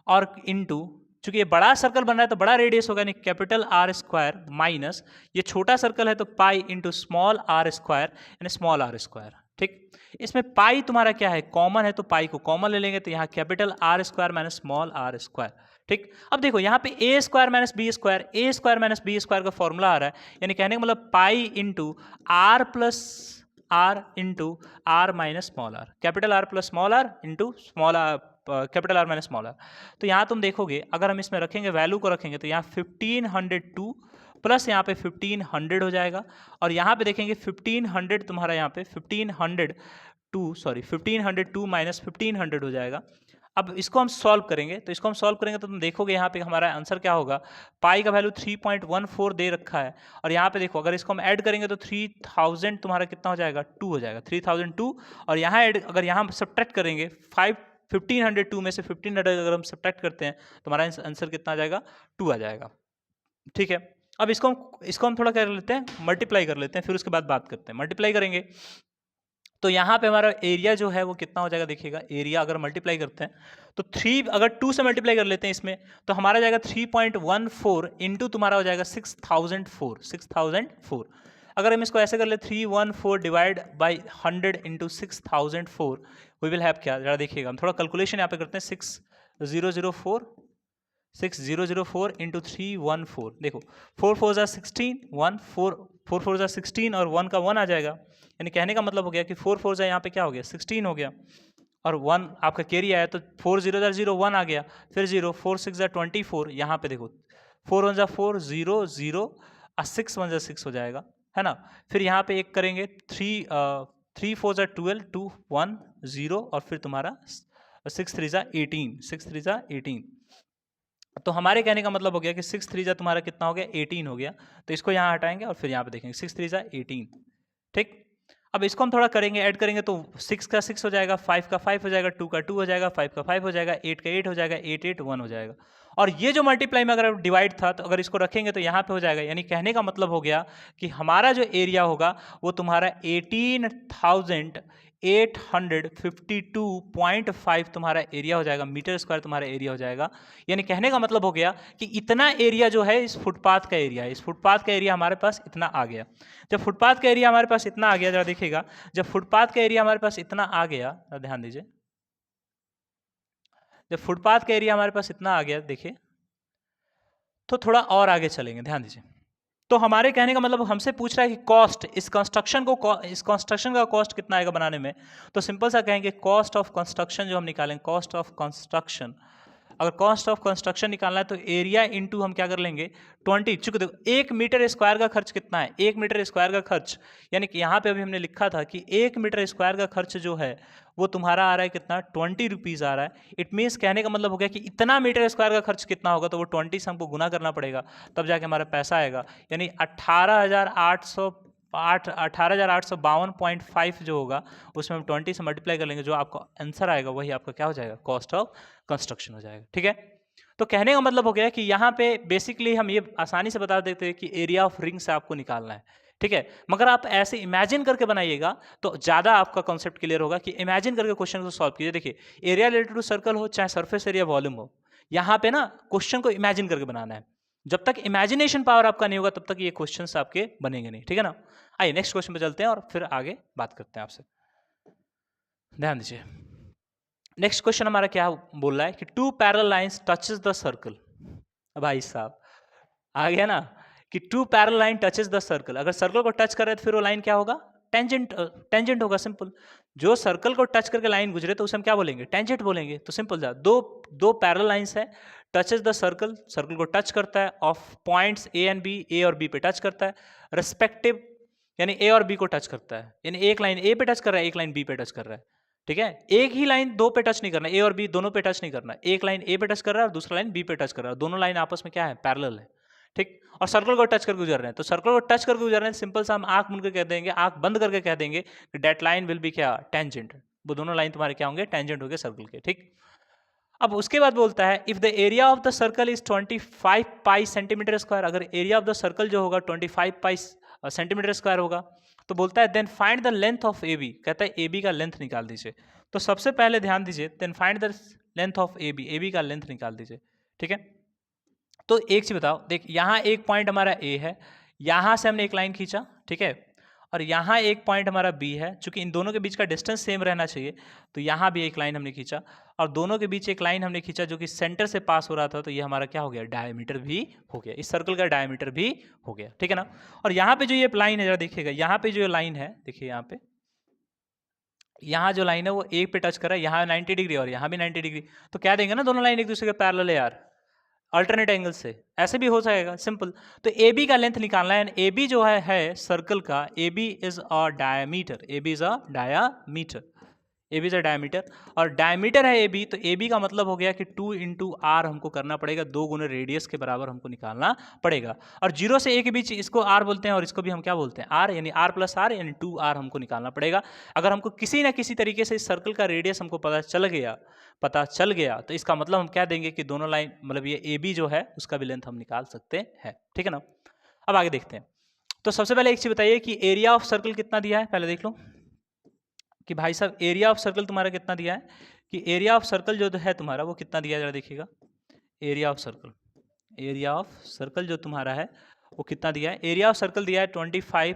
A: और इनटू, चूंकि ये बड़ा सर्कल बन रहा है तो बड़ा रेडियस होगा, यानी कैपिटल आर स्क्वायर माइनस ये छोटा सर्कल है तो pi into small R square, यानी स्मॉल आर स्क्वायर, ठीक। इसमें पाई तुम्हारा क्या है, कॉमन है, तो पाई को कॉमन ले लेंगे, तो यहाँ capital are square minus small R square, ठीक। अब देखो यहाँ पे A square minus B square का फॉर्मूला आ रहा है, यानी कहने का मतलब pi into R plus R into R minus small R, capital R plus small R into small R, capital R minus small R. तो यहाँ तुम देखोगे अगर हम इसमें रखेंगे वैल्यू को रखेंगे तो यहाँ 1502 प्लस यहाँ पे 1500 हो जाएगा, और यहाँ पे देखेंगे 1500 तुम्हारा यहाँ पे 1502 माइनस 1500 हो जाएगा। अब इसको हम सॉल्व करेंगे, तो इसको हम सॉल्व करेंगे तो तुम देखोगे यहाँ पे हमारा आंसर क्या होगा, पाई का वैल्यू 3.14 दे रखा है, और यहाँ पे देखो अगर इसको हम ऐड करेंगे तो 3000 तुम्हारा कितना हो जाएगा, 2 हो जाएगा, 3002, और यहाँ अगर यहाँ सब्ट्रैक्ट करेंगे 1502 में से 1500 अगर हम सब्ट्रैक्ट करते हैं तो हमारा आंसर कितना आ जाएगा, 2 आ जाएगा, ठीक है। अब इसको हम थोड़ा कर लेते हैं, मल्टीप्लाई कर लेते हैं, फिर उसके बाद बात करते हैं। मल्टीप्लाई करेंगे तो यहाँ पे हमारा एरिया जो है वो कितना हो जाएगा, देखिएगा एरिया अगर मल्टीप्लाई करते हैं तो 3, अगर 2 से मल्टीप्लाई कर लेते हैं इसमें तो हमारा जाएगा 3.14 इंटू तुम्हारा हो जाएगा 6004। अगर हम इसको ऐसे कर ले 314 divide by 100 into 6004, we will have क्या, जरा देखिएगा हम थोड़ा कैलकुलेशन यहाँ पे करते हैं, 6004 इंटू 314, देखो 4 4 16, 4 4 16 और 1 का 1 आ जाएगा, यानी कहने का मतलब हो गया कि 4 4 यहाँ पे क्या हो गया, 16 हो गया, और 1 आपका कैरी आया तो 4 0 0 1 आ गया, फिर 0 4 6 24, यहाँ पे देखो 4 1 4 0 0 और 6 1 6 हो जाएगा, है ना। फिर यहाँ पे एक करेंगे 3 4 12 2 1 0 और फिर तुम्हारा 6 3 18, तो हमारे कहने का मतलब हो गया कि 6 3 तुम्हारा कितना हो गया, 18 हो गया। तो इसको यहाँ हटाएंगे और फिर यहाँ पे देखेंगे 6 3 18, ठीक। अब इसको हम थोड़ा करेंगे, ऐड करेंगे तो 6 का 6 हो जाएगा, 5 का 5 हो जाएगा, 2 का 2 हो जाएगा, 5 का 5 हो जाएगा, 8 का 8 हो जाएगा, 8 8 1 हो जाएगा। और ये जो मल्टीप्लाई में अगर डिवाइड था तो अगर इसको रखेंगे तो यहाँ पे हो जाएगा, यानी कहने का मतलब हो गया कि हमारा जो एरिया होगा वो तुम्हारा 18,852.5 तुम्हारा एरिया हो जाएगा, मीटर स्क्वायर तुम्हारा एरिया हो जाएगा। यानी कहने का मतलब हो गया कि इतना एरिया जो है इस फुटपाथ का एरिया है, इस फुटपाथ का एरिया हमारे पास इतना आ गया। जब फुटपाथ का एरिया हमारे पास इतना आ गया, जरा देखिएगा, जब फुटपाथ का एरिया हमारे पास इतना आ गया, ध्यान दीजिए, जब फुटपाथ का एरिया हमारे पास इतना आ गया देखिए, तो थोड़ा और आगे चलेंगे, ध्यान दीजिए। तो हमारे कहने का मतलब हमसे पूछ रहा है कि कॉस्ट, इस कंस्ट्रक्शन का कॉस्ट कितना आएगा बनाने में। तो सिंपल सा कहेंगे कॉस्ट ऑफ कंस्ट्रक्शन जो हम निकालेंगे, कॉस्ट ऑफ कंस्ट्रक्शन, अगर कॉस्ट ऑफ कंस्ट्रक्शन निकालना है तो एरिया इंटू हम क्या कर लेंगे 20। चूंकि देखो 1 मीटर स्क्वायर का खर्च कितना है, 1 मीटर स्क्वायर का खर्च, यानी कि यहाँ पे अभी हमने लिखा था कि 1 मीटर स्क्वायर का खर्च जो है वो तुम्हारा आ रहा है कितना, 20 रुपीज़ आ रहा है। इट मीन्स कहने का मतलब हो गया कि इतना मीटर स्क्वायर का खर्च कितना होगा, तो वो 20 से हमको गुना करना पड़ेगा, तब जाके हमारा पैसा आएगा। यानी 18,852.5 जो होगा उसमें हम 20 से मल्टीप्लाई कर लेंगे, जो आपका आंसर आएगा वही आपका क्या हो जाएगा, कॉस्ट ऑफ कंस्ट्रक्शन हो जाएगा। ठीक है, तो कहने का मतलब हो गया कि यहाँ पे बेसिकली हम ये आसानी से बता देते हैं कि एरिया ऑफ रिंग से आपको निकालना है। ठीक है, मगर आप ऐसे इमेजिन करके बनाइएगा तो ज़्यादा आपका कॉन्सेप्ट क्लियर होगा कि इमेजिन करके क्वेश्चन को सॉल्व कीजिए। देखिए एरिया रिलेटेड टू सर्कल हो चाहे सरफेस एरिया वॉल्यूम हो, यहाँ पे ना क्वेश्चन को इमेजिन करके बनाना है। जब तक इमेजिनेशन पावर आपका नहीं होगा तब तक ये क्वेश्चन आपके बनेंगे नहीं। ठीक है ना, आइए नेक्स्ट क्वेश्चन पे चलते हैं और फिर आगे बात करते हैं आपसे। ध्यान दीजिए, नेक्स्ट क्वेश्चन हमारा क्या बोल रहा है कि two parallel lines touches the circle. भाई साहब आ गया ना कि two parallel line touches the circle. अगर सर्कल को टच कर रहे हैं तो फिर वो लाइन क्या होगा, टेंजेंट, टेंजेंट होगा। सिंपल, जो सर्कल को टच करके लाइन गुजरे तो उसे हम क्या बोलेंगे, टेंजेंट बोलेंगे। तो सिंपल जा, दो दो पैरेलल लाइंस है, टचेस द सर्कल, सर्कल को टच करता है, of points A and B, A और बी पे टच करता है रिस्पेक्टिव, यानी ए और बी को टच करता है, यानी एक लाइन ए पे टच कर रहा है, एक लाइन बी पे टच कर रहा है। ठीक है, एक ही लाइन दो पे टच नहीं करना, ए और बी दोनों पे टच नहीं करना, एक लाइन ए पे टच कर रहा है और दूसरा लाइन बी पे टच कर रहा है, दोनों लाइन आपस में क्या है, पैरेलल है। ठीक, और सर्कल को टच करके गुजर रहे हैं, तो सर्कल को टच करके गुजर रहे हैं, सिंपल सा हम आंख मूंद के कह देंगे, आंख बंद करके कह देंगे कि डेट लाइन विल बी क्या, टेंजेंट। वो दोनों लाइन तुम्हारे क्या होंगे, टेंजेंट होंगे सर्कल के। ठीक, अब उसके बाद बोलता है if the area of the circle is 25 pi centimetre square, अगर एरिया ऑफ द सर्कल जो होगा 25 पाई सेंटीमीटर स्क्वायर होगा, तो बोलता है then find the length of A B, कहता है ए बी का लेंथ निकाल दीजिए। तो सबसे पहले ध्यान दीजिए, then find the length of A B का लेंथ निकाल दीजिए। ठीक है, तो एक चीज बताओ, देख यहाँ एक पॉइंट हमारा ए है, यहाँ से हमने एक लाइन खींचा, ठीक है, और यहाँ एक पॉइंट हमारा बी है, चूंकि इन दोनों के बीच का डिस्टेंस सेम रहना चाहिए तो यहाँ भी एक लाइन हमने खींचा, और दोनों के बीच एक लाइन हमने खींचा जो कि सेंटर से पास हो रहा था, तो ये हमारा क्या हो गया, डायमीटर भी हो गया, इस सर्कल का डायमीटर भी हो गया। ठीक है ना, और यहाँ पे जो ये लाइन है जरा देखिएगा, यहाँ पे जो लाइन है देखिए, यहाँ पे यहाँ जो लाइन है वो एक पे टच कर रहा है, यहाँ 90 डिग्री और यहाँ भी 90 डिग्री, तो क्या देंगे ना, दोनों लाइन एक दूसरे के पैरेलल है यार, अल्टरनेट एंगल से, ऐसे भी हो जाएगा सिंपल। तो ए बी का लेंथ निकालना है, ए बी जो है सर्कल का, A B is a diameter, A B is a diameter, A B is a diameter, और डायमीटर है ए बी, तो ए बी का मतलब हो गया कि 2 इंटू आर हमको करना पड़ेगा, 2 गुने रेडियस के बराबर हमको निकालना पड़ेगा। और 0 से ए के बीच इसको आर बोलते हैं और इसको भी हम क्या बोलते हैं, आर, यानी आर प्लस आर यानी 2 आर हमको निकालना पड़ेगा। अगर हमको किसी ना किसी तरीके से इस सर्कल का रेडियस हमको पता चल गया तो इसका मतलब हम क्या देंगे कि दोनों लाइन, मतलब ये ए बी जो है उसका भी लेंथ हम निकाल सकते हैं। ठीक है ना, अब आगे देखते हैं। तो सबसे पहले एक चीज बताइए कि एरिया ऑफ सर्कल कितना दिया है, पहले देख लो कि भाई साहब एरिया ऑफ सर्कल तुम्हारा कितना दिया है, कि एरिया ऑफ सर्कल जो है तुम्हारा वो कितना दिया है, जरा देखिएगा, area of circle, area of circle जो तुम्हारा है वो कितना दिया है, एरिया ऑफ सर्कल दिया है 25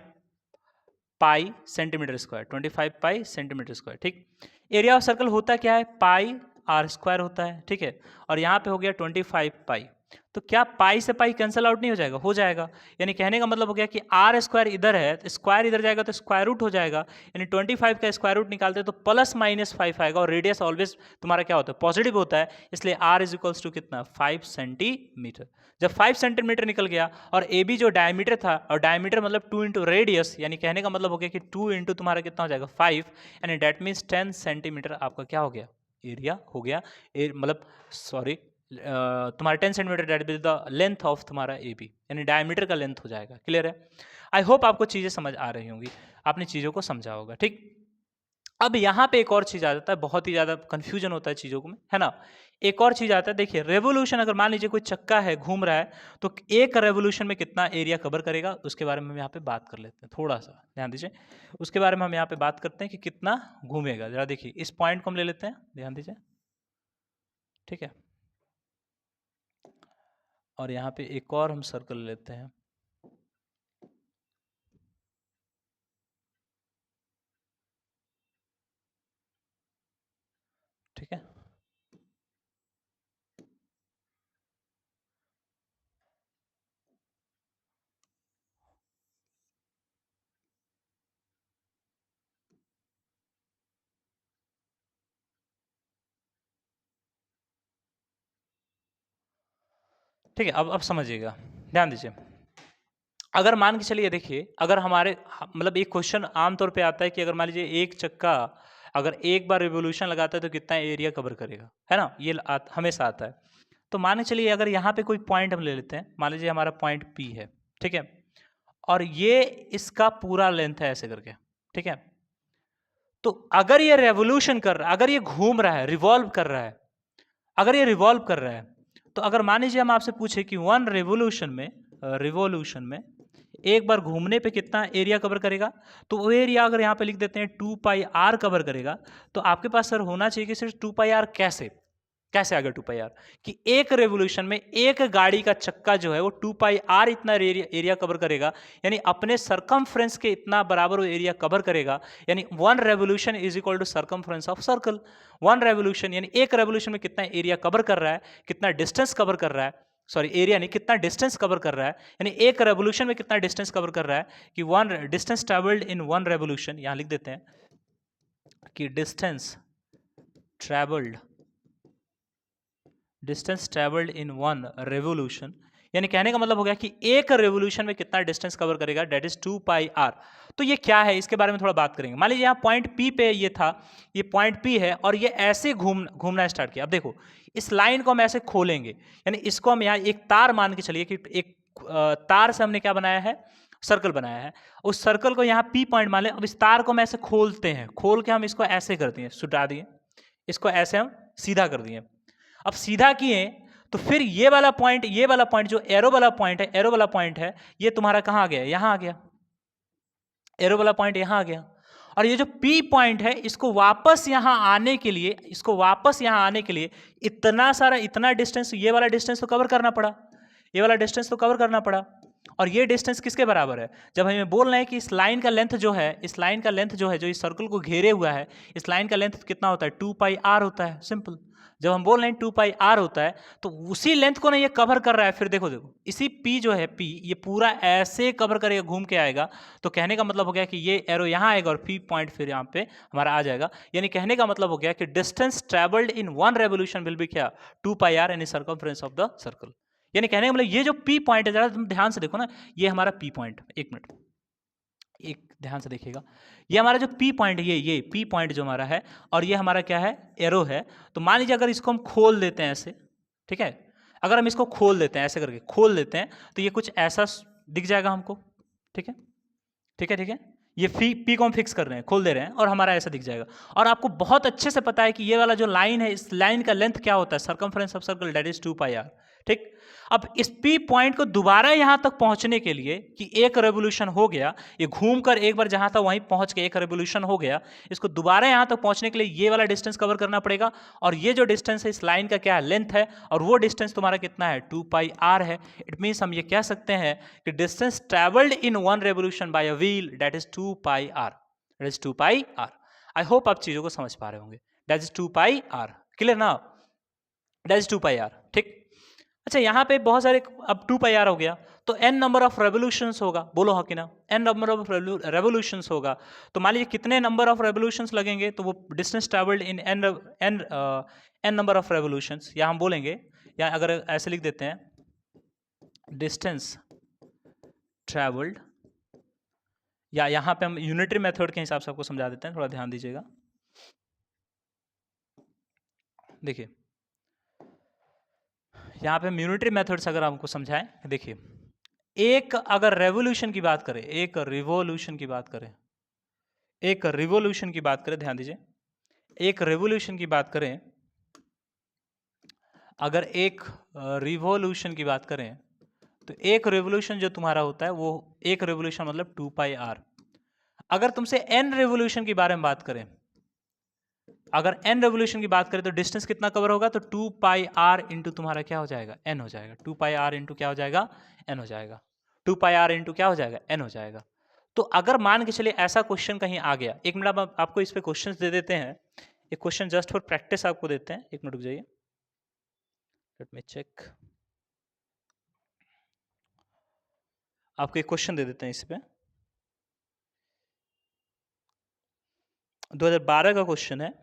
A: पाई सेंटीमीटर स्क्वायर, 25 पाई सेंटीमीटर स्क्वायर। ठीक, एरिया ऑफ सर्कल होता क्या है, पाई आर स्क्वायर होता है। ठीक है, और यहाँ पे हो गया 25 पाई, तो क्या पाई से पाई कैंसिल आउट नहीं हो जाएगा, हो जाएगा, यानी कहने का मतलब हो गया कि आर स्क्वायर इधर है तो स्क्वायर इधर जाएगा तो स्क्वायर रूट हो जाएगा, यानी 25 का स्क्वायर रूट निकालते हैं तो प्लस माइनस 5 आएगा, और रेडियस ऑलवेज तुम्हारा क्या होता है, पॉजिटिव होता है, इसलिए आर इज इक्वल्स टू कितना, 5 सेंटीमीटर। जब 5 सेंटीमीटर निकल गया और ए बी जो डायमीटर था, और डायमीटर मतलब 2 इंटू रेडियस, यानी कहने का मतलब हो गया कि 2 इंटू तुम्हारा कितना हो जाएगा 5, यानी डेट मीन्स 10 सेंटीमीटर आपका क्या हो गया, एरिया हो गया, मतलब सॉरी तुम्हारा 10 centimetre that is the length of तुम्हारा ए बी, यानी डायमीटर का लेंथ हो जाएगा। क्लियर है, आई होप आपको चीज़ें समझ आ रही होंगी, आपने चीज़ों को समझा होगा। ठीक, अब यहाँ पे एक और चीज़ आ जाता है, बहुत ही ज़्यादा कंफ्यूजन होता है चीज़ों में, है ना। एक और चीज़ आता है, देखिए रेवोल्यूशन, अगर मान लीजिए कोई चक्का है घूम रहा है तो एक रेवोल्यूशन में कितना एरिया कवर करेगा, उसके बारे में हम यहाँ पे बात कर लेते हैं, थोड़ा सा ध्यान दीजिए, उसके बारे में हम यहाँ पे बात करते हैं कि कितना घूमेगा। जरा देखिए इस पॉइंट को हम ले लेते हैं, ध्यान दीजिए, ठीक है, और यहाँ पे एक और हम सर्कल लेते हैं, ठीक है, ठीक है, अब समझिएगा, ध्यान दीजिए। अगर मान के चलिए, देखिए, अगर हमारे मतलब एक क्वेश्चन आमतौर पे आता है कि अगर मान लीजिए एक चक्का अगर एक बार रिवोल्यूशन लगाता है तो कितना एरिया कवर करेगा, है ना? ये हमेशा आता है। तो मान के चलिए अगर यहाँ पे कोई पॉइंट हम ले लेते हैं, मान लीजिए हमारा पॉइंट पी है, ठीक है? और ये इसका पूरा लेंथ है ऐसे करके, ठीक है? तो अगर ये रेवोल्यूशन कर रहा है, अगर ये घूम रहा है, रिवॉल्व कर रहा है, अगर ये रिवॉल्व कर रहा है, तो अगर मान लीजिए हम आपसे पूछे कि वन रिवोल्यूशन में एक बार घूमने पे कितना एरिया कवर करेगा, तो वो एरिया अगर यहाँ पे लिख देते हैं 2πr कवर करेगा, तो आपके पास सर होना चाहिए कि सिर्फ 2πr कैसे कैसे आ गया 2πr, कि एक रेवोल्यूशन में एक गाड़ी का चक्का जो है वो 2πr इतना एरिया कवर करेगा, यानी अपने सरकमफ्रेंस के इतना बराबर वो एरिया कवर करेगा, यानी one revolution is equal to circumference of circle. One revolution यानी एक रेवोल्यूशन में कितना एरिया कवर कर रहा है, कितना डिस्टेंस कवर कर रहा है, सॉरी एरिया नहीं, कितना डिस्टेंस कवर कर रहा है, यानी एक रेवोल्यूशन में कितना डिस्टेंस कवर कर रहा है, कि one distance travelled in one revolution, यहां लिख देते हैं कि distance travelled in one revolution, यानी कहने का मतलब हो गया कि एक रेवोल्यूशन में कितना डिस्टेंस कवर करेगा, डेट इज 2πr। तो ये क्या है, इसके बारे में थोड़ा बात करेंगे। मान लीजिए यहाँ पॉइंट पी पे ये था, ये पॉइंट पी है और ये ऐसे घूमना स्टार्ट किया। अब देखो इस लाइन को हम ऐसे खोलेंगे, यानी इसको हम यहाँ एक तार मान के चलिए कि एक तार से हमने क्या बनाया है, सर्कल बनाया है। उस सर्कल को यहाँ पी पॉइंट मान लें। अब इस तार को हम ऐसे खोलते हैं, खोल के हम इसको ऐसे कर दिए, सुटा दिए, इसको ऐसे हम सीधा कर दिए। अब सीधा किए तो फिर ये वाला पॉइंट जो एरो वाला पॉइंट है, ये तुम्हारा कहां आ गया, यहां आ गया, एरो वाला पॉइंट यहां आ गया। और ये जो पी पॉइंट है, इसको वापस यहां आने के लिए इतना डिस्टेंस, ये वाला डिस्टेंस तो कवर करना पड़ा, ये वाला डिस्टेंस तो कवर करना पड़ा। और ये डिस्टेंस किसके बराबर है, जब हमें बोल रहे हैं कि इस लाइन का लेंथ जो है, जो इस सर्कल को घेरे हुआ है, इस लाइन का लेंथ कितना होता है, 2πr होता है, सिंपल। जब हम बोल रहे हैं 2πr होता है, तो उसी लेंथ को ना ये कवर कर रहा है। फिर देखो इसी p जो है, p ये पूरा ऐसे कवर करेगा, घूम के आएगा। तो कहने का मतलब हो गया कि ये एरो यहां आएगा और p पॉइंट फिर यहाँ पे हमारा आ जाएगा। यानी कहने का मतलब हो गया कि distance travelled in one revolution will be क्या, 2πr यानी सर्कमफ्रेंस ऑफ द सर्कल। यानी कहने का मतलब ये जो पी पॉइंट है, जरा तुम ध्यान से देखो ना, ये हमारा पी पॉइंट, एक मिनट, एक ध्यान से देखिएगा, ये हमारा जो पी पॉइंट है, ये पी पॉइंट जो हमारा है, और ये हमारा क्या है, एरो है। तो मान लीजिए अगर इसको हम खोल देते हैं ऐसे, ठीक है, अगर हम इसको खोल देते हैं ऐसे करके, खोल देते हैं, तो ये कुछ ऐसा दिख जाएगा हमको, ठीक है, ठीक है, ठीक है। ये पी को हम फिक्स कर रहे हैं, खोल दे रहे हैं, और हमारा ऐसा दिख जाएगा। और आपको बहुत अच्छे से पता है कि ये वाला जो लाइन है, इस लाइन का लेंथ क्या होता है, circumference of circle, that is 2πr, ठीक। अब इस पी पॉइंट को दोबारा यहां तक पहुंचने के लिए, कि एक रेवोल्यूशन हो गया, ये घूमकर एक बार जहां था वहीं पहुंच के एक रेवोल्यूशन हो गया, इसको दोबारा यहां तक पहुंचने के लिए ये वाला डिस्टेंस कवर करना पड़ेगा। और ये जो डिस्टेंस है इस लाइन का क्या है, लेंथ है, और वो डिस्टेंस तुम्हारा कितना है, 2πr है। इट मीन्स हम ये कह सकते हैं कि distance travelled in one revolution by a wheel, that is 2πr, that is 2πr। I hope आप चीजों को समझ पा रहे होंगे, दैट इज 2πr, क्लियर ना, दैट इज 2πr, ठीक। अच्छा, यहाँ पे बहुत सारे, अब 2πr हो गया, तो n नंबर ऑफ रेवोल्यूशंस होगा, बोलो हाँ कि ना, n नंबर ऑफ रेवोल्यूशंस होगा। तो मान लीजिए कितने नंबर ऑफ रेवोल्यूशंस लगेंगे, तो वो distance travelled in n number of revolutions, या हम बोलेंगे, या अगर ऐसे लिख देते हैं, डिस्टेंस ट्रेवल्ड, या यहाँ पे हम यूनिटरी मेथड के हिसाब से आपको समझा देते हैं, थोड़ा ध्यान दीजिएगा। देखिए यहाँ पे हम यूनिटरी मेथड्स अगर आपको समझाएं, देखिए एक अगर रेवोल्यूशन की बात करें, एक रिवोल्यूशन की बात करें, ध्यान दीजिए, एक रेवोल्यूशन की बात करें, अगर एक रिवोल्यूशन की बात करें, तो एक रेवोल्यूशन जो तुम्हारा होता है, वो एक रेवोल्यूशन मतलब 2πr। अगर तुमसे n रेवोल्यूशन के बारे में बात करें, अगर n रेवोल्यूशन की बात करें, तो डिस्टेंस कितना कवर होगा, तो 2πr इंटू तुम्हारा क्या हो जाएगा, n हो जाएगा। 2πr इंटू क्या हो जाएगा, n हो जाएगा। 2πr इंटू क्या हो जाएगा, n हो जाएगा। तो अगर मान के चलिए ऐसा क्वेश्चन कहीं आ गया, एक मिनट हम आपको इस पे क्वेश्चंस दे देते हैं, एक क्वेश्चन जस्ट फॉर प्रैक्टिस आपको देते हैं, एक मिनट रुक जाइए, लेट मी चेक, आपको एक क्वेश्चन दे देते हैं इस पे, 2012 का क्वेश्चन है,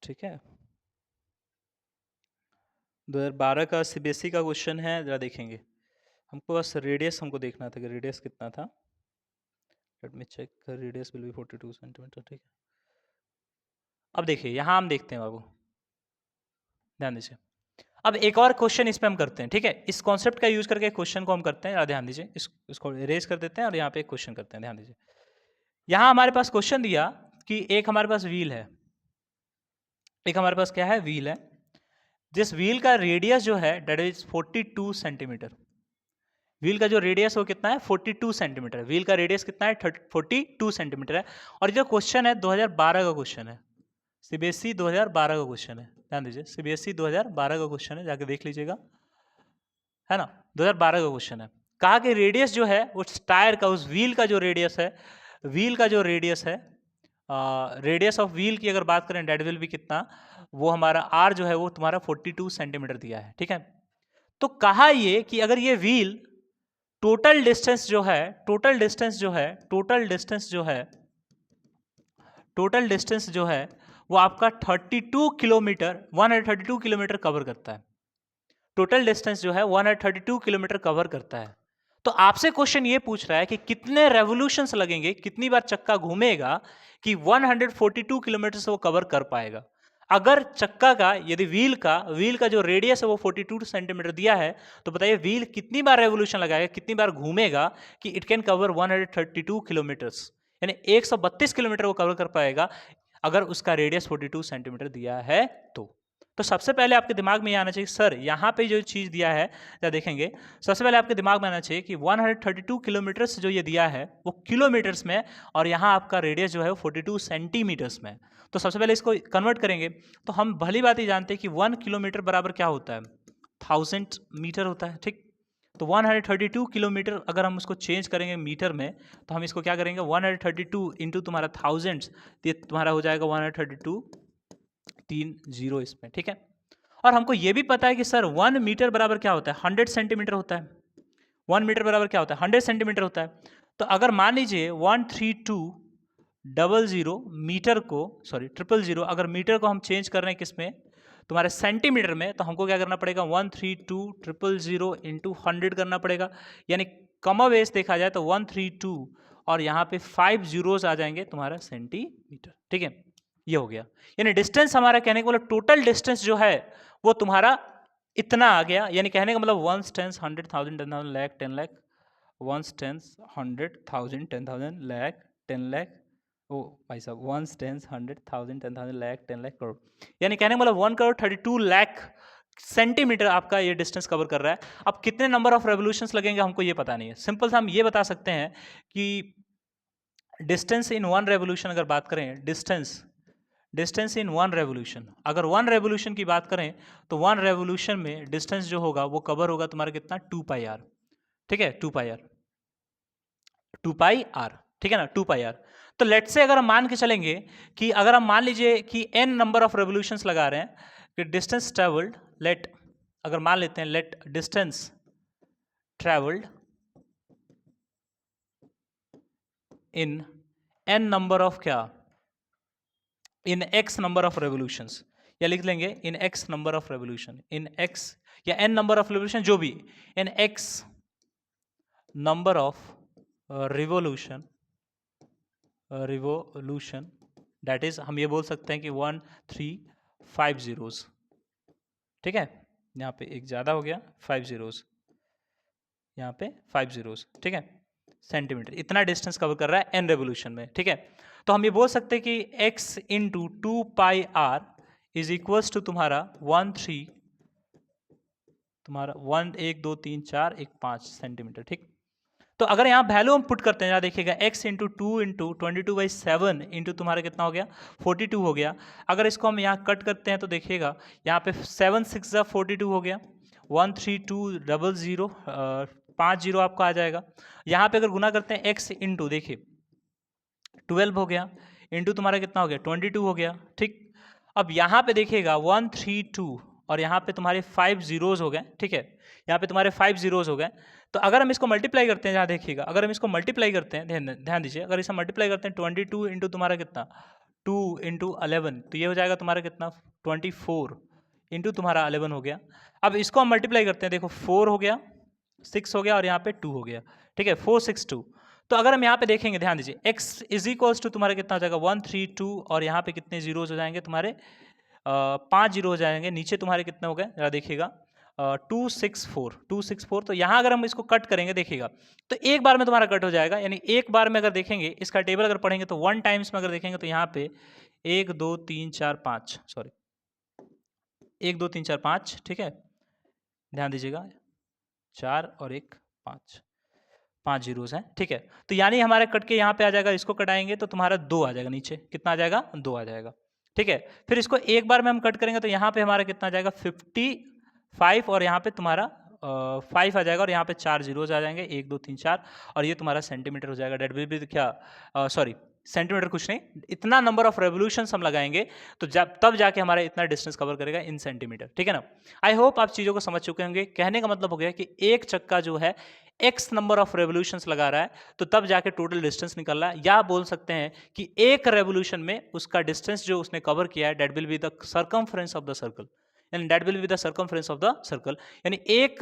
A: ठीक है। 2012 का सीबीएसई का क्वेश्चन है, जरा देखेंगे। हमको बस रेडियस हमको देखना था कि रेडियस कितना था। Let me check, radius will be 42 centimetre, ठीक है। अब देखिए यहाँ हम देखते हैं बाबू, ध्यान दीजिए। अब एक और क्वेश्चन इस पे हम करते हैं, ठीक है। इस कॉन्सेप्ट का यूज करके क्वेश्चन को हम करते हैं, ध्यान दीजिए। इसको इरेज कर देते हैं और यहाँ पे एक क्वेश्चन करते हैं, ध्यान दीजिए। यहाँ हमारे पास क्वेश्चन दिया कि एक हमारे पास व्हील है, एक हमारे पास क्या है, व्हील है। जिस व्हील का रेडियस जो है डेट इज 42 सेंटीमीटर। व्हील का जो रेडियस वो कितना है, 42 सेंटीमीटर। व्हील का रेडियस कितना है, 42 सेंटीमीटर है। और जो क्वेश्चन है 2012 का क्वेश्चन है, सीबीएसई 2012 का क्वेश्चन है, ध्यान दीजिए। सीबीएसई 2012 का क्वेश्चन है, जाके देख लीजिएगा, है ना। 2012 का क्वेश्चन है। कहा कि रेडियस जो है उस टायर का, उस व्हील का जो रेडियस है, व्हील का जो रेडियस है, रेडियस ऑफ व्हील की अगर बात करें डेट विल भी कितना, वो हमारा आर जो है वो तुम्हारा 42 सेंटीमीटर दिया है, ठीक है। तो कहा ये कि अगर ये व्हील टोटल डिस्टेंस जो है, टोटल डिस्टेंस जो है, टोटल डिस्टेंस जो है, टोटल डिस्टेंस जो है वो आपका 32 किलोमीटर, 132 किलोमीटर कवर करता है। टोटल डिस्टेंस जो है 132 किलोमीटर कवर करता है। तो आपसे क्वेश्चन ये पूछ रहा है कि कितने रेवोल्यूशंस लगेंगे, कितनी बार चक्का घूमेगा कि 142 किलोमीटर से वो कवर कर पाएगा। अगर चक्का का, यदि व्हील का जो रेडियस है वो 42 सेंटीमीटर दिया है, तो बताइए व्हील कितनी बार रेवोल्यूशन लगाएगा, कितनी बार घूमेगा कि इट कैन कवर 132 किलोमीटर्स, यानी 132 किलोमीटर वो कवर कर पाएगा अगर उसका रेडियस 42 सेंटीमीटर दिया है। तो सबसे पहले आपके दिमाग में ये आना चाहिए, सर यहाँ पे जो चीज़ दिया है, या देखेंगे, सबसे पहले आपके दिमाग में आना चाहिए कि 132 किलोमीटर्स जो ये दिया है वो किलोमीटर्स में, और यहाँ आपका रेडियस जो है वो 42 सेंटीमीटर्स में। तो सबसे पहले इसको कन्वर्ट करेंगे। तो हम भली बात ही जानते हैं कि 1 किलोमीटर बराबर क्या होता है, 1000 मीटर होता है, ठीक। तो 132 किलोमीटर अगर हम उसको चेंज करेंगे मीटर में, तो हम इसको क्या करेंगे, 132 इंटू तुम्हारा 1000, ये तुम्हारा हो जाएगा 132, 3 जीरो इसमें, ठीक है। और हमको ये भी पता है कि सर 1 मीटर बराबर क्या होता है, 100 सेंटीमीटर होता है। 1 मीटर बराबर क्या होता है, 100 सेंटीमीटर होता है। तो अगर मान लीजिए 13200 मीटर को, सॉरी 000, अगर मीटर को हम चेंज कर रहे हैं किसमें, तुम्हारे सेंटीमीटर में, तो हमको क्या करना पड़ेगा, 13200 इंटू 100 करना पड़ेगा। यानी कमोबेश देखा जाए तो 132 और यहाँ पे 5 जीरोस आ जाएंगे तुम्हारा सेंटीमीटर, ठीक है। ये हो गया, यानी डिस्टेंस हमारा, कहने का मतलब टोटल डिस्टेंस जो है वो तुम्हारा इतना आ गया। यानी कहने का मतलब 1 10 100 1000 10,000 लाख 10 लाख, 1 10 100 1000 10,000 लाख 10 लाख, ओ भाई साहब 1 10 100 1000 10,000 लाख 10 लाख करोड़। यानी कहने का मतलब 1 करोड़ 32 लाख सेंटीमीटर आपका ये डिस्टेंस कवर कर रहा है। अब कितने नंबर ऑफ रेवोल्यूशंस लगेंगे हमको ये पता नहीं है। सिंपल सा हम ये बता सकते हैं कि डिस्टेंस इन 1 रेवोल्यूशन अगर बात करें, डिस्टेंस इन 1 रेवोल्यूशन, अगर 1 रेवोल्यूशन की बात करें तो 1 रेवोल्यूशन में डिस्टेंस जो होगा वो कवर होगा तुम्हारा कितना, 2 पाई आर, ठीक है। 2 पाई आर, ठीक है ना, 2 पाई आर। तो लेट से अगर हम मान के चलेंगे कि अगर हम मान लीजिए कि n नंबर ऑफ रेवोल्यूशंस लगा रहे हैं कि डिस्टेंस ट्रेवल्ड, लेट अगर मान लेते हैं, let distance travelled in n number of क्या, in x number of revolutions, या लिख लेंगे in x number of revolution, in x या n नंबर ऑफ रेवोल्यूशन, जो भी, in x number of revolution, that is हम ये बोल सकते हैं कि 1 3 5 जीरोस, ठीक है। यहाँ पे एक ज़्यादा हो गया, 5 जीरोस, यहाँ पे 5 जीरोस, ठीक है। सेंटीमीटर इतना डिस्टेंस कवर कर रहा है n रेवोल्यूशन में, ठीक है। तो हम ये बोल सकते हैं कि x into 2 pi R is equals to तुम्हारा 1 3, तुम्हारा 1 1 2 3 4 1 5 सेंटीमीटर, ठीक। तो अगर यहाँ वैल्यू हम पुट करते हैं, यहाँ देखिएगा x इंटू 2 इंटू 22/7 इंटू तुम्हारा कितना हो गया, 42 हो गया। अगर इसको हम यहाँ कट करते हैं तो देखिएगा यहाँ पे 7 6 42 हो गया, 13200 5 जीरो आपका आ जाएगा। यहाँ पे अगर गुना करते हैं x इंटू, देखिए 12 हो गया, इंटू तुम्हारा कितना हो गया, 22 हो गया, ठीक। अब यहाँ पे देखिएगा 132 और यहाँ पे तुम्हारे 5 जीरोज हो गए, ठीक है। यहाँ पे तुम्हारे 5 जीरोज हो गए। तो अगर हम इसको मल्टीप्लाई करते हैं, यहाँ देखिएगा अगर हम इसको मल्टीप्लाई करते हैं, ध्यान दीजिए, अगर इसे मल्टीप्लाई करते हैं 22 इंटू तुम्हारा कितना, 2 इंटू 11, तो ये हो जाएगा तुम्हारा कितना, 24 इंटू तुम्हारा 11 हो गया। अब इसको हम मल्टीप्लाई करते हैं, देखो 4 हो गया, 6 हो गया और यहाँ पे 2 हो गया, ठीक है, 4 6 2। तो अगर हम यहाँ पे देखेंगे, ध्यान दीजिए, x इज इक्वल्स टू तुम्हारा कितना हो जाएगा 1 3 2 और यहाँ पे कितने जीरोज हो जाएंगे तुम्हारे 5 जीरो हो जाएंगे। नीचे तुम्हारे कितने हो गए जरा देखिएगा 264। तो यहाँ अगर हम इसको कट करेंगे देखिएगा तो एक बार में तुम्हारा कट हो जाएगा, यानी एक बार में अगर देखेंगे इसका टेबल अगर पढ़ेंगे तो 1 टाइम्स में अगर देखेंगे तो यहाँ पे 1 2 3 4 5 सॉरी 1 2 3 4 5, ठीक है, ध्यान दीजिएगा 4 और 1 5 जीरोस हैं, ठीक है। तो यानी हमारे कट के यहाँ पे आ जाएगा, इसको कटाएंगे तो तुम्हारा 2 आ जाएगा, नीचे कितना आ जाएगा 2 आ जाएगा, ठीक है। फिर इसको एक बार में हम कट करेंगे तो यहाँ पे हमारा कितना आ जाएगा 55 और यहाँ पे तुम्हारा 5 आ जाएगा और यहाँ पे 4 जीरोज आ जाएंगे 1 2 3 4 और ये तुम्हारा सेंटीमीटर हो जाएगा। डेट विल बी क्या सॉरी सेंटीमीटर कुछ नहीं, इतना नंबर ऑफ रेवोल्यूशंस हम लगाएंगे तो जब तब जाके हमारा इतना डिस्टेंस कवर करेगा इन सेंटीमीटर, ठीक है ना। आई होप आप चीज़ों को समझ चुके होंगे। कहने का मतलब हो गया कि एक चक्का जो है x नंबर ऑफ रेवोल्यूशंस लगा रहा है तो तब जाके टोटल डिस्टेंस निकल रहा है, या बोल सकते हैं कि एक रेवोल्यूशन में उसका डिस्टेंस जो उसने कवर किया है that will be the circumference of the circle, यानी that will be the circumference of the circle, यानी एक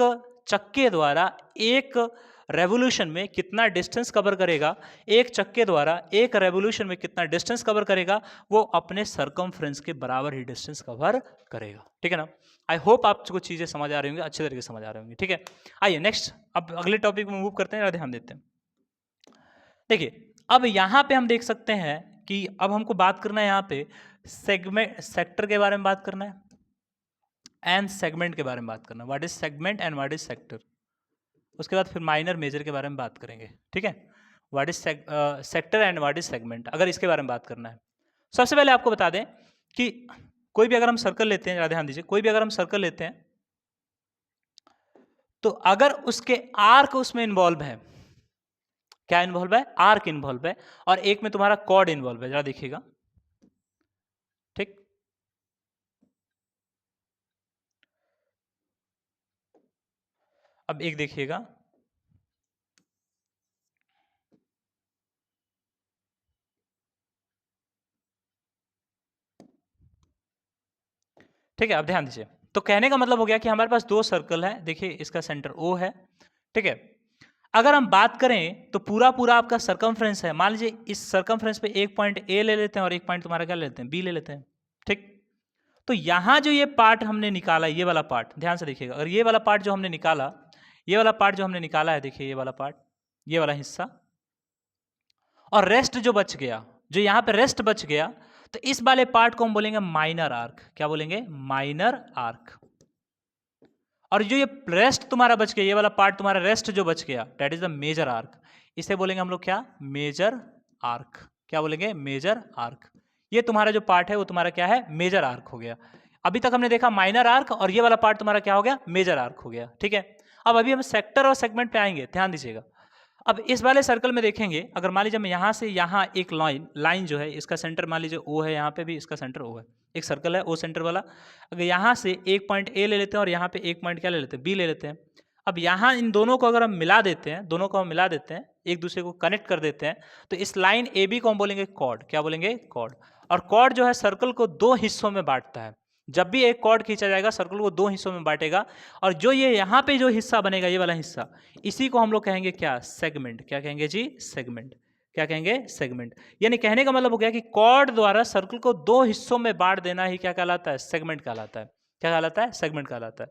A: चक्के द्वारा एक रेवोल्यूशन में कितना डिस्टेंस कवर करेगा, एक चक्के द्वारा एक रेवोल्यूशन में कितना डिस्टेंस कवर करेगा वो अपने सर्कमफ्रेंस के बराबर ही डिस्टेंस कवर करेगा, ठीक है ना। आई होप आपको चीजें समझ आ रही होंगी, अच्छे तरीके से समझ आ रही होंगी, ठीक है। आइए नेक्स्ट, अब अगले टॉपिक में मूव करते हैं, ध्यान देते हैं। देखिए अब यहां पे हम देख सकते हैं कि अब हमको बात करना है यहाँ पे सेगमेंट सेक्टर के बारे में बात करना है एंड सेगमेंट के बारे में बात करना है, what is segment and what is sector. उसके बाद फिर माइनर मेजर के बारे में बात करेंगे, ठीक है, what is sector and what is segment, अगर इसके बारे में बात करना है। सबसे पहले आपको बता दें कि कोई भी अगर हम सर्कल लेते हैं, जरा ध्यान दीजिए, कोई भी अगर हम सर्कल लेते हैं तो अगर उसके आर्क उसमें इन्वॉल्व है, क्या इन्वॉल्व है, आर्क इन्वॉल्व है, और एक में तुम्हारा कॉर्ड इन्वॉल्व है, जरा देखिएगा, ठीक। अब एक देखिएगा, ठीक है। अब ध्यान दीजिए, तो कहने का मतलब हो गया कि हमारे पास दो सर्कल है, देखिए इसका सेंटर O है, ठीक है। अगर हम बात करें तो पूरा पूरा आपका सर्कमफ्रेंस है, मान लीजिए इस सर्कमफ्रेंस पे एक पॉइंट A ले लेते हैं और एक पॉइंट तुम्हारा क्या ले लेते हैं B ले लेते हैं, ठीक। तो यहां जो ये पार्ट हमने निकाला, ये वाला पार्ट ध्यान से देखिएगा, अगर ये वाला पार्ट जो हमने निकाला, ये वाला पार्ट जो हमने निकाला है, देखिए ये वाला पार्ट, ये वाला हिस्सा, और रेस्ट जो बच गया, जो यहां पे रेस्ट बच गया, तो इस वाले पार्ट को हम बोलेंगे माइनर आर्क, क्या बोलेंगे, माइनर आर्क। और जो ये रेस्ट तुम्हारा बच गया, ये वाला पार्ट तुम्हारा रेस्ट जो बच गया, that is the major arc, इसे बोलेंगे हम लोग क्या, मेजर आर्क, क्या बोलेंगे, मेजर आर्क। ये तुम्हारा जो पार्ट है वो तुम्हारा क्या है, मेजर आर्क हो गया। अभी तक हमने देखा माइनर आर्क, और ये वाला पार्ट तुम्हारा क्या हो गया, मेजर आर्क हो गया, ठीक है। अब अभी हम सेक्टर और सेगमेंट पे आएंगे, ध्यान दीजिएगा। अब इस वाले सर्कल में देखेंगे, अगर मान लीजिए हम यहाँ से यहाँ एक लाइन जो है, इसका सेंटर मान लीजिए O है, यहाँ पे भी इसका सेंटर O है, एक सर्कल है O सेंटर वाला। अगर यहाँ से एक पॉइंट A ले लेते हैं और यहाँ पे एक पॉइंट क्या ले लेते हैं, B ले लेते हैं। अब यहाँ इन दोनों को अगर हम मिला देते हैं, दोनों को हम मिला देते हैं, एक दूसरे को कनेक्ट कर देते हैं, तो इस लाइन AB को हम बोलेंगे कॉर्ड, क्या बोलेंगे, कॉर्ड। और कॉर्ड जो है सर्कल को दो हिस्सों में बांटता है, जब भी एक कॉर्ड खींचा जाएगा सर्कल को दो हिस्सों में बांटेगा, और जो ये यहाँ पे जो हिस्सा बनेगा, ये वाला हिस्सा, इसी को हम लोग कहेंगे क्या, सेगमेंट, क्या कहेंगे जी, सेगमेंट, क्या कहेंगे, सेगमेंट। यानी कहने का मतलब हो गया कि कॉर्ड द्वारा सर्कल को दो हिस्सों में बांट देना ही क्या कहलाता है, सेगमेंट कहलाता है, क्या कहलाता है, सेगमेंट कहलाता है,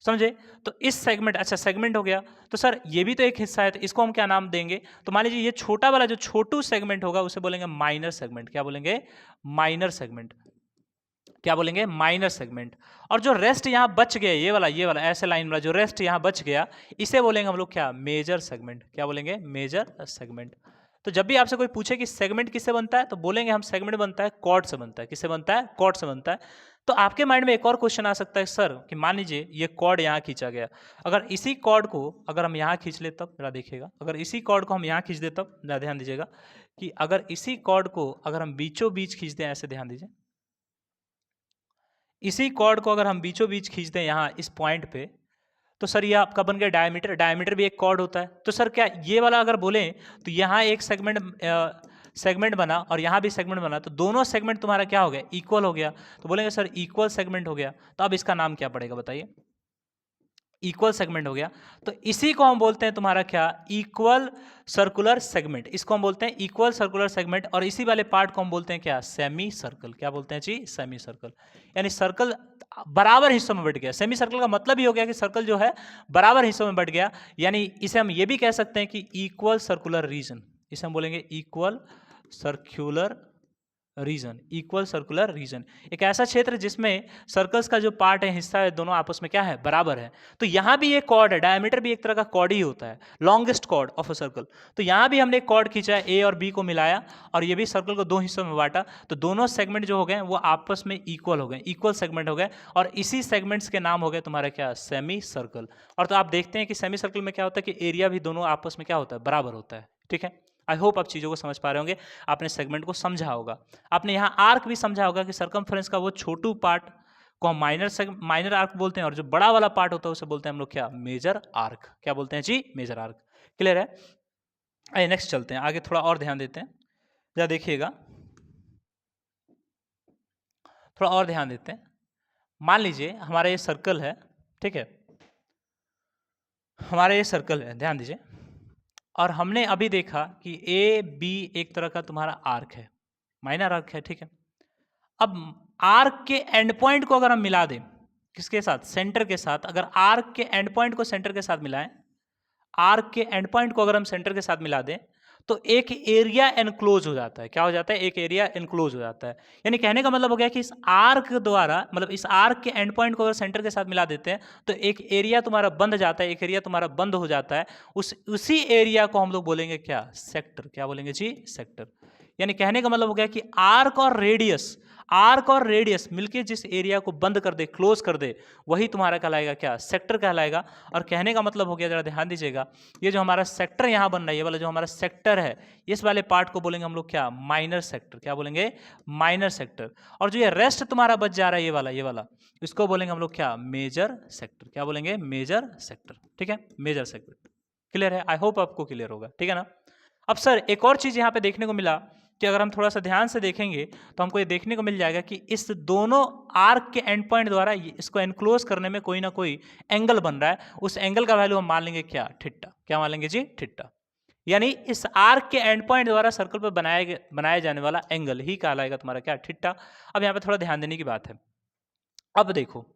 A: समझे। तो इस सेगमेंट, अच्छा सेगमेंट हो गया, तो सर ये भी तो एक हिस्सा है, तो इसको हम क्या नाम देंगे, तो मान लीजिए ये छोटा वाला जो छोटू सेगमेंट होगा उसे बोलेंगे माइनर सेगमेंट, क्या बोलेंगे, माइनर सेगमेंट, क्या बोलेंगे, माइनर सेगमेंट। और जो रेस्ट यहाँ बच गया, ये वाला ऐसे लाइन वाला जो रेस्ट यहाँ बच गया, इसे बोलेंगे हम लोग क्या, मेजर सेगमेंट, क्या बोलेंगे, मेजर सेगमेंट। तो जब भी आपसे कोई पूछे कि सेगमेंट किससे बनता है, तो बोलेंगे हम सेगमेंट बनता है कॉर्ड से बनता है, किससे बनता है, कॉर्ड से बनता है। तो आपके माइंड में एक और क्वेश्चन आ सकता है सर, कि मान लीजिए ये कॉर्ड यहाँ खींचा गया, अगर इसी कॉर्ड को अगर हम यहाँ खींच ले तब, जरा देखिएगा, अगर इसी कॉर्ड को हम यहाँ खींच दे तब, जरा ध्यान दीजिएगा कि अगर इसी कॉर्ड को अगर हम बीचों बीच खींच दें, ऐसे ध्यान दीजिए, इसी कॉर्ड को अगर हम बीचों बीच खींच दें यहाँ इस पॉइंट पे, तो सर ये आपका बन गया डायमीटर, डायमीटर भी एक कॉर्ड होता है। तो सर क्या ये वाला अगर बोलें तो यहाँ एक सेगमेंट सेगमेंट बना और यहाँ भी सेगमेंट बना, तो दोनों सेगमेंट तुम्हारा क्या हो गया, इक्वल हो गया। तो बोलेंगे सर इक्वल सेगमेंट हो गया, तो अब इसका नाम क्या पड़ेगा बताइए, इक्वल सेगमेंट हो गया। तो इसी को हम बोलते हैं तुम्हारा क्या, इक्वल सर्कुलर सेगमेंट। इसको हम बोलते हैं इक्वल सर्कुलर सेगमेंट, और इसी वाले पार्ट को हम बोलते हैं क्या, सेमी सर्कल। क्या बोलते हैं जी, सेमी सर्कल। यानी सर्कल बराबर हिस्सों में बट गया। सेमी सर्कल का मतलब ही हो गया कि सर्कल जो है बराबर हिस्सों में बट गया। यानी इसे हम ये भी कह सकते हैं कि इक्वल सर्कुलर रीजन, इसे हम बोलेंगे equal circular region, equal circular region. एक ऐसा क्षेत्र जिसमें सर्कल्स का जो पार्ट है, हिस्सा है, दोनों आपस में क्या है, बराबर है। तो यहां भी एक कॉर्ड है, डायमीटर भी एक तरह का कॉर्ड ही होता है, longest chord of a circle. तो यहां भी हमने एक कॉर्ड खींचा है, ए और बी को मिलाया और ये भी सर्कल को दो हिस्सों में बांटा, तो दोनों सेगमेंट जो हो गए वो आपस में इक्वल हो गए, इक्वल सेगमेंट हो गए, और इसी सेगमेंट्स के नाम हो गए तुम्हारा क्या, सेमी सर्कल। और तो आप देखते हैं कि सेमी सर्कल में क्या होता है कि एरिया भी दोनों आपस में क्या होता है, बराबर होता है। ठीक है, आई होप आप चीज़ों को समझ पा रहे होंगे, आपने सेगमेंट को समझा होगा। आपने यहाँ आर्क भी समझा होगा कि सर्कमफ्रेंस का वो छोटू पार्ट को हम माइनर आर्क बोलते हैं, और जो बड़ा वाला पार्ट होता है उसे बोलते हैं हम लोग क्या, मेजर आर्क। क्या बोलते हैं जी, मेजर आर्क। क्लियर है? आइए नेक्स्ट चलते हैं आगे, थोड़ा और ध्यान देते हैं, जरा देखिएगा, थोड़ा और ध्यान देते हैं। मान लीजिए हमारा ये सर्कल है, ठीक है, हमारा ये सर्कल है, ध्यान दीजिए, और हमने अभी देखा कि ए बी एक तरह का तुम्हारा आर्क है, माइनर आर्क है। ठीक है, अब आर्क के एंड पॉइंट को अगर हम मिला दें, किसके साथ, सेंटर के साथ, अगर आर्क के एंड पॉइंट को सेंटर के साथ मिलाएं, आर्क के एंड पॉइंट को अगर हम सेंटर के साथ मिला दें, तो एक एरिया एनक्लोज हो जाता है। क्या हो जाता है, एक एरिया एनक्लोज हो जाता है। यानी कहने का मतलब हो गया कि इस आर्क द्वारा, मतलब इस आर्क के एंड पॉइंट को अगर सेंटर के साथ मिला देते हैं तो एक एरिया तुम्हारा बंद जाता है, एक एरिया तुम्हारा बंद हो जाता है। उसी एरिया को हम लोग बोलेंगे क्या, सेक्टर। क्या बोलेंगे जी, सेक्टर। यानी कहने का मतलब हो गया कि आर्क और रेडियस मिलके जिस एरिया को बंद कर दे, क्लोज कर दे, वही तुम्हारा कहलाएगा क्या, सेक्टर कहलाएगा। और कहने का मतलब हो गया, जरा ध्यान दीजिएगा, ये जो हमारा सेक्टर यहां बन रहा है, ये वाला जो हमारा सेक्टर है, इस वाले पार्ट को बोलेंगे हम लोग क्या, माइनर सेक्टर। क्या बोलेंगे, माइनर सेक्टर। और जो ये रेस्ट तुम्हारा बच जा रहा है, ये वाला इसको बोलेंगे हम लोग क्या, मेजर सेक्टर। क्या बोलेंगे, मेजर सेक्टर। ठीक है, मेजर सेक्टर। क्लियर है? आई होप आपको क्लियर होगा। ठीक है ना? अब सर एक और चीज यहां पे देखने को मिला कि अगर हम थोड़ा सा ध्यान से देखेंगे तो हमको ये देखने को मिल जाएगा कि इस दोनों आर्क के एंड पॉइंट द्वारा इसको एनक्लोज करने में कोई ना कोई एंगल बन रहा है। उस एंगल का वैल्यू हम मान लेंगे क्या, थीटा। क्या मान लेंगे जी, थीटा। यानी इस आर्क के एंड पॉइंट द्वारा सर्कल पर बनाया जाने वाला एंगल ही कहलाएगा तुम्हारा क्या, थीटा। अब यहाँ पे थोड़ा ध्यान देने की बात है। अब देखो,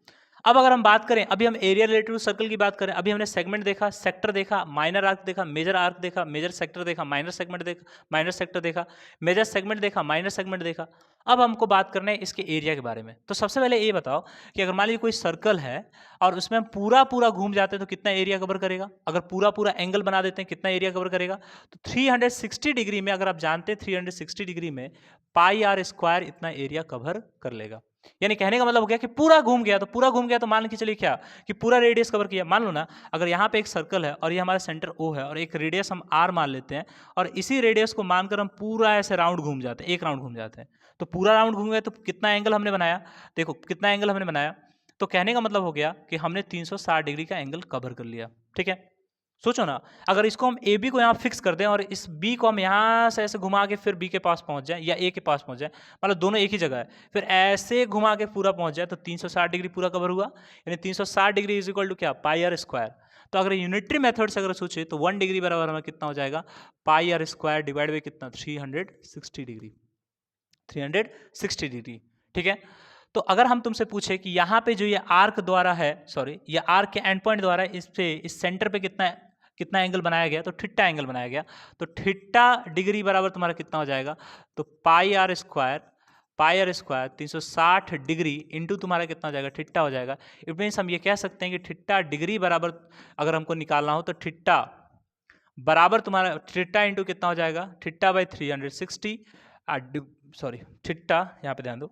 A: अब अगर हम बात करें, अभी हम एरिया रिलेटेड टू सर्कल की बात करें, अभी हमने सेगमेंट देखा, सेक्टर देखा, माइनर आर्क देखा, मेजर आर्क देखा, मेजर सेक्टर देखा, माइनर सेगमेंट देखा, माइनर सेक्टर देखा, मेजर सेगमेंट देखा, माइनर सेगमेंट देखा। अब हमको बात करना है इसके एरिया के बारे में। तो सबसे पहले ये बताओ कि अगर मान लीजिए कोई सर्कल है और उसमें हम पूरा पूरा घूम जाते हैं तो कितना एरिया कवर करेगा? अगर पूरा पूरा एंगल बना देते हैं कितना एरिया कवर करेगा? तो 360 डिग्री में, अगर आप जानते हैं 360 डिग्री में पाई आर स्क्वायर इतना एरिया कवर कर लेगा। यानी कहने का मतलब हो गया कि पूरा घूम गया, तो पूरा घूम गया तो मान के चलिए क्या, कि पूरा रेडियस कवर किया। मान लो ना, अगर यहाँ पे एक सर्कल है और ये हमारा सेंटर ओ है और एक रेडियस हम आर मान लेते हैं, और इसी रेडियस को मानकर हम पूरा ऐसे राउंड घूम जाते हैं, एक राउंड घूम जाते हैं, तो पूरा राउंड घूम गए तो कितना एंगल हमने बनाया? देखो कितना एंगल हमने बनाया। तो कहने का मतलब हो गया कि हमने 360 डिग्री का एंगल कवर कर लिया। ठीक है, सोचो ना, अगर इसको हम ए बी को यहाँ फिक्स कर दें और इस बी को हम यहाँ से ऐसे घुमा के फिर बी के पास पहुँच जाए या ए के पास पहुँच जाए, मतलब दोनों एक ही जगह है, फिर ऐसे घुमा के पूरा पहुँच जाए, तो 360 डिग्री पूरा कवर हुआ। यानी 360 डिग्री इज इक्वल टू क्या, पाई आर स्क्वायर। तो अगर यूनिटरी मेथड से अगर सोचे तो 1 डिग्री बराबर हमें कितना हो जाएगा, पाई आर स्क्वायर डिवाइड बाई कितना, 360 डिग्री। 360 डिग्री। ठीक है, तो अगर हम तुमसे पूछे कि यहाँ पे जो ये आर्क द्वारा है, सॉरी ये आर्क के एंड पॉइंट द्वारा इस सेंटर पे कितना एंगल बनाया गया, तो थीटा एंगल बनाया गया, तो थीटा डिग्री बराबर तुम्हारा कितना हो जाएगा, तो पाई आर स्क्वायर 360 डिग्री इंटू तुम्हारा कितना हो जाएगा, थीटा हो जाएगा। इट मीन्स हम ये कह सकते हैं कि थीटा डिग्री बराबर अगर हमको निकालना हो तो थीटा बराबर तुम्हारा थीटा इंटू कितना हो जाएगा, थीटा बाई 360, सॉरी थीटा, यहाँ पे ध्यान दो,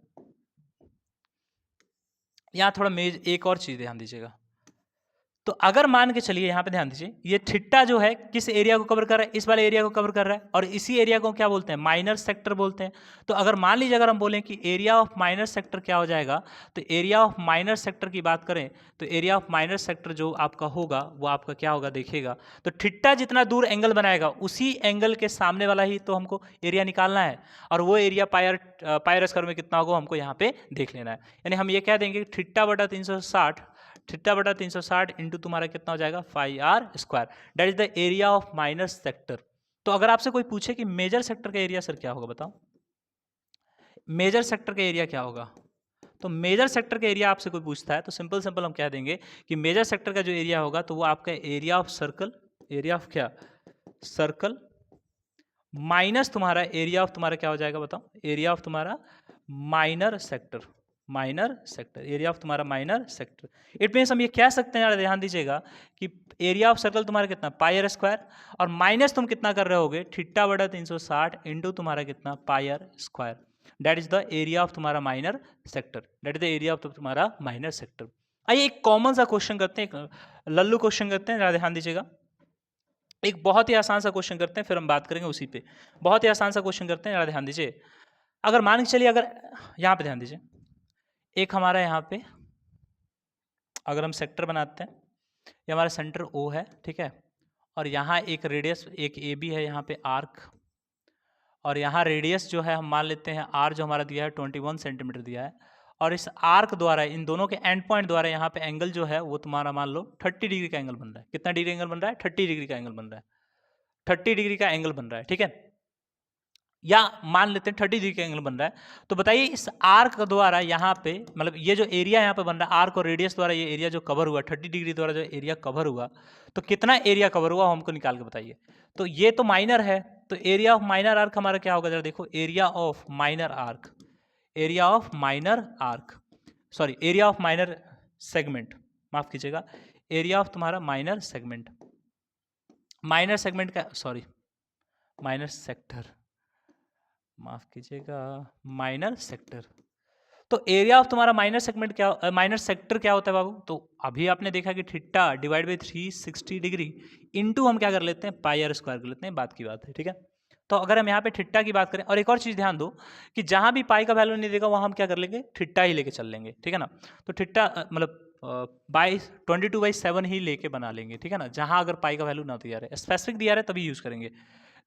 A: यहाँ थोड़ा एक और चीज ध्यान दीजिएगा, तो अगर मान के चलिए, यहाँ पे ध्यान दीजिए, ये थीटा जो है किस एरिया को कवर कर रहा है, इस वाले एरिया को कवर कर रहा है, और इसी एरिया को क्या बोलते हैं, माइनर सेक्टर बोलते हैं। तो अगर मान लीजिए अगर हम बोलें कि एरिया ऑफ माइनर सेक्टर क्या हो जाएगा, तो एरिया ऑफ माइनर सेक्टर की बात करें तो एरिया ऑफ माइनर सेक्टर जो आपका होगा वो आपका क्या होगा, देखिएगा तो थीटा जितना दूर एंगल बनाएगा उसी एंगल के सामने वाला ही तो हमको एरिया निकालना है, और वो एरिया पायर स्क्वायर में कितना होगा हमको यहाँ पे देख लेना है। यानी हम ये कह देंगे थीटा बटा 360, थीटा बटा 360 इंटू तुम्हारा कितना हो जाएगा, 5r square, that is the area of minor sector. तो अगर आपसे कोई पूछे कि मेजर सेक्टर का एरिया सर क्या होगा, बताओ मेजर सेक्टर का एरिया क्या होगा, तो मेजर सेक्टर का एरिया आपसे कोई पूछता है तो सिंपल सिंपल हम कह देंगे कि मेजर सेक्टर का जो एरिया होगा तो वो आपका area of circle, area of क्या, सर्कल, माइनस तुम्हारा एरिया ऑफ तुम्हारा क्या हो जाएगा, बताओ एरिया ऑफ तुम्हारा minor sector, minor sector, area of तुम्हारा माइनर सेक्टर। इट मीन्स हम ये कह सकते हैं, ध्यान दीजिएगा कि एरिया ऑफ सर्कल तुम्हारा कितना, पाई स्क्वायर, और माइनस तुम कितना कर रहे होगे, थीटा बटा 360 इंटू तुम्हारा कितना, pi square, that is the area of तुम्हारा minor sector, that is the area of तुम्हारा माइनर सेक्टर। आइए एक कॉमन सा क्वेश्चन करते हैं, एक लल्लू क्वेश्चन करते हैं, जरा ध्यान दीजिएगा। एक बहुत ही आसान सा क्वेश्चन करते हैं, फिर हम बात करेंगे उसी पे। बहुत ही आसान सा क्वेश्चन करते हैं, जरा ध्यान दीजिए। अगर मान के चलिए, अगर यहाँ पे ध्यान दीजिए, एक हमारा यहाँ पे अगर हम सेक्टर बनाते हैं, ये हमारा सेंटर O है, ठीक है, और यहाँ एक रेडियस, एक AB है, यहाँ पे आर्क, और यहाँ रेडियस जो है हम मान लेते हैं R जो हमारा दिया है 21 सेंटीमीटर दिया है, और इस आर्क द्वारा, इन दोनों के एंड पॉइंट द्वारा यहाँ पे एंगल जो है वो तुम्हारा मान लो 30 डिग्री का एंगल बन रहा है। कितना डिग्री एंगल बन रहा है, 30 डिग्री का एंगल बन रहा है, 30 डिग्री का एंगल बन रहा है, ठीक है, या मान लेते हैं 30 डिग्री का एंगल बन रहा है। तो बताइए इस आर्क द्वारा यहाँ पे, मतलब ये जो एरिया यहाँ पे बन रहा है आर्क और रेडियस द्वारा, ये एरिया जो कवर हुआ 30 डिग्री द्वारा जो एरिया कवर हुआ, तो कितना एरिया कवर हुआ हमको निकाल के बताइए। तो ये तो माइनर है, तो एरिया ऑफ माइनर आर्क हमारा क्या होगा, जरा देखो, area of minor arc, area of minor arc, sorry area of minor segment, माफ कीजिएगा, एरिया ऑफ तुम्हारा माइनर सेगमेंट, माइनर सेगमेंट का, सॉरी माइनर सेक्टर, माफ कीजिएगा, माइनर सेक्टर। तो एरिया ऑफ तुम्हारा माइनर सेगमेंट क्या, माइनर सेक्टर क्या होता है बाबू, तो अभी आपने देखा कि theta divide by 360 degree into हम क्या कर लेते हैं, पाई आर स्क्वायर कर लेते हैं, बात की बात है, ठीक है। तो अगर हम यहाँ पे थीटा की बात करें, और एक और चीज ध्यान दो कि जहां भी पाई का वैल्यू नहीं देगा वहां हम क्या कर लेंगे, थीटा ही लेके चल लेंगे, ठीक है ना। तो थीटा मतलब बाई 22/7 ही लेके बना लेंगे, ठीक है ना, जहां अगर पाई का वैल्यू ना दिया रहे, स्पेसिफिक दिया रहे तभी यूज करेंगे,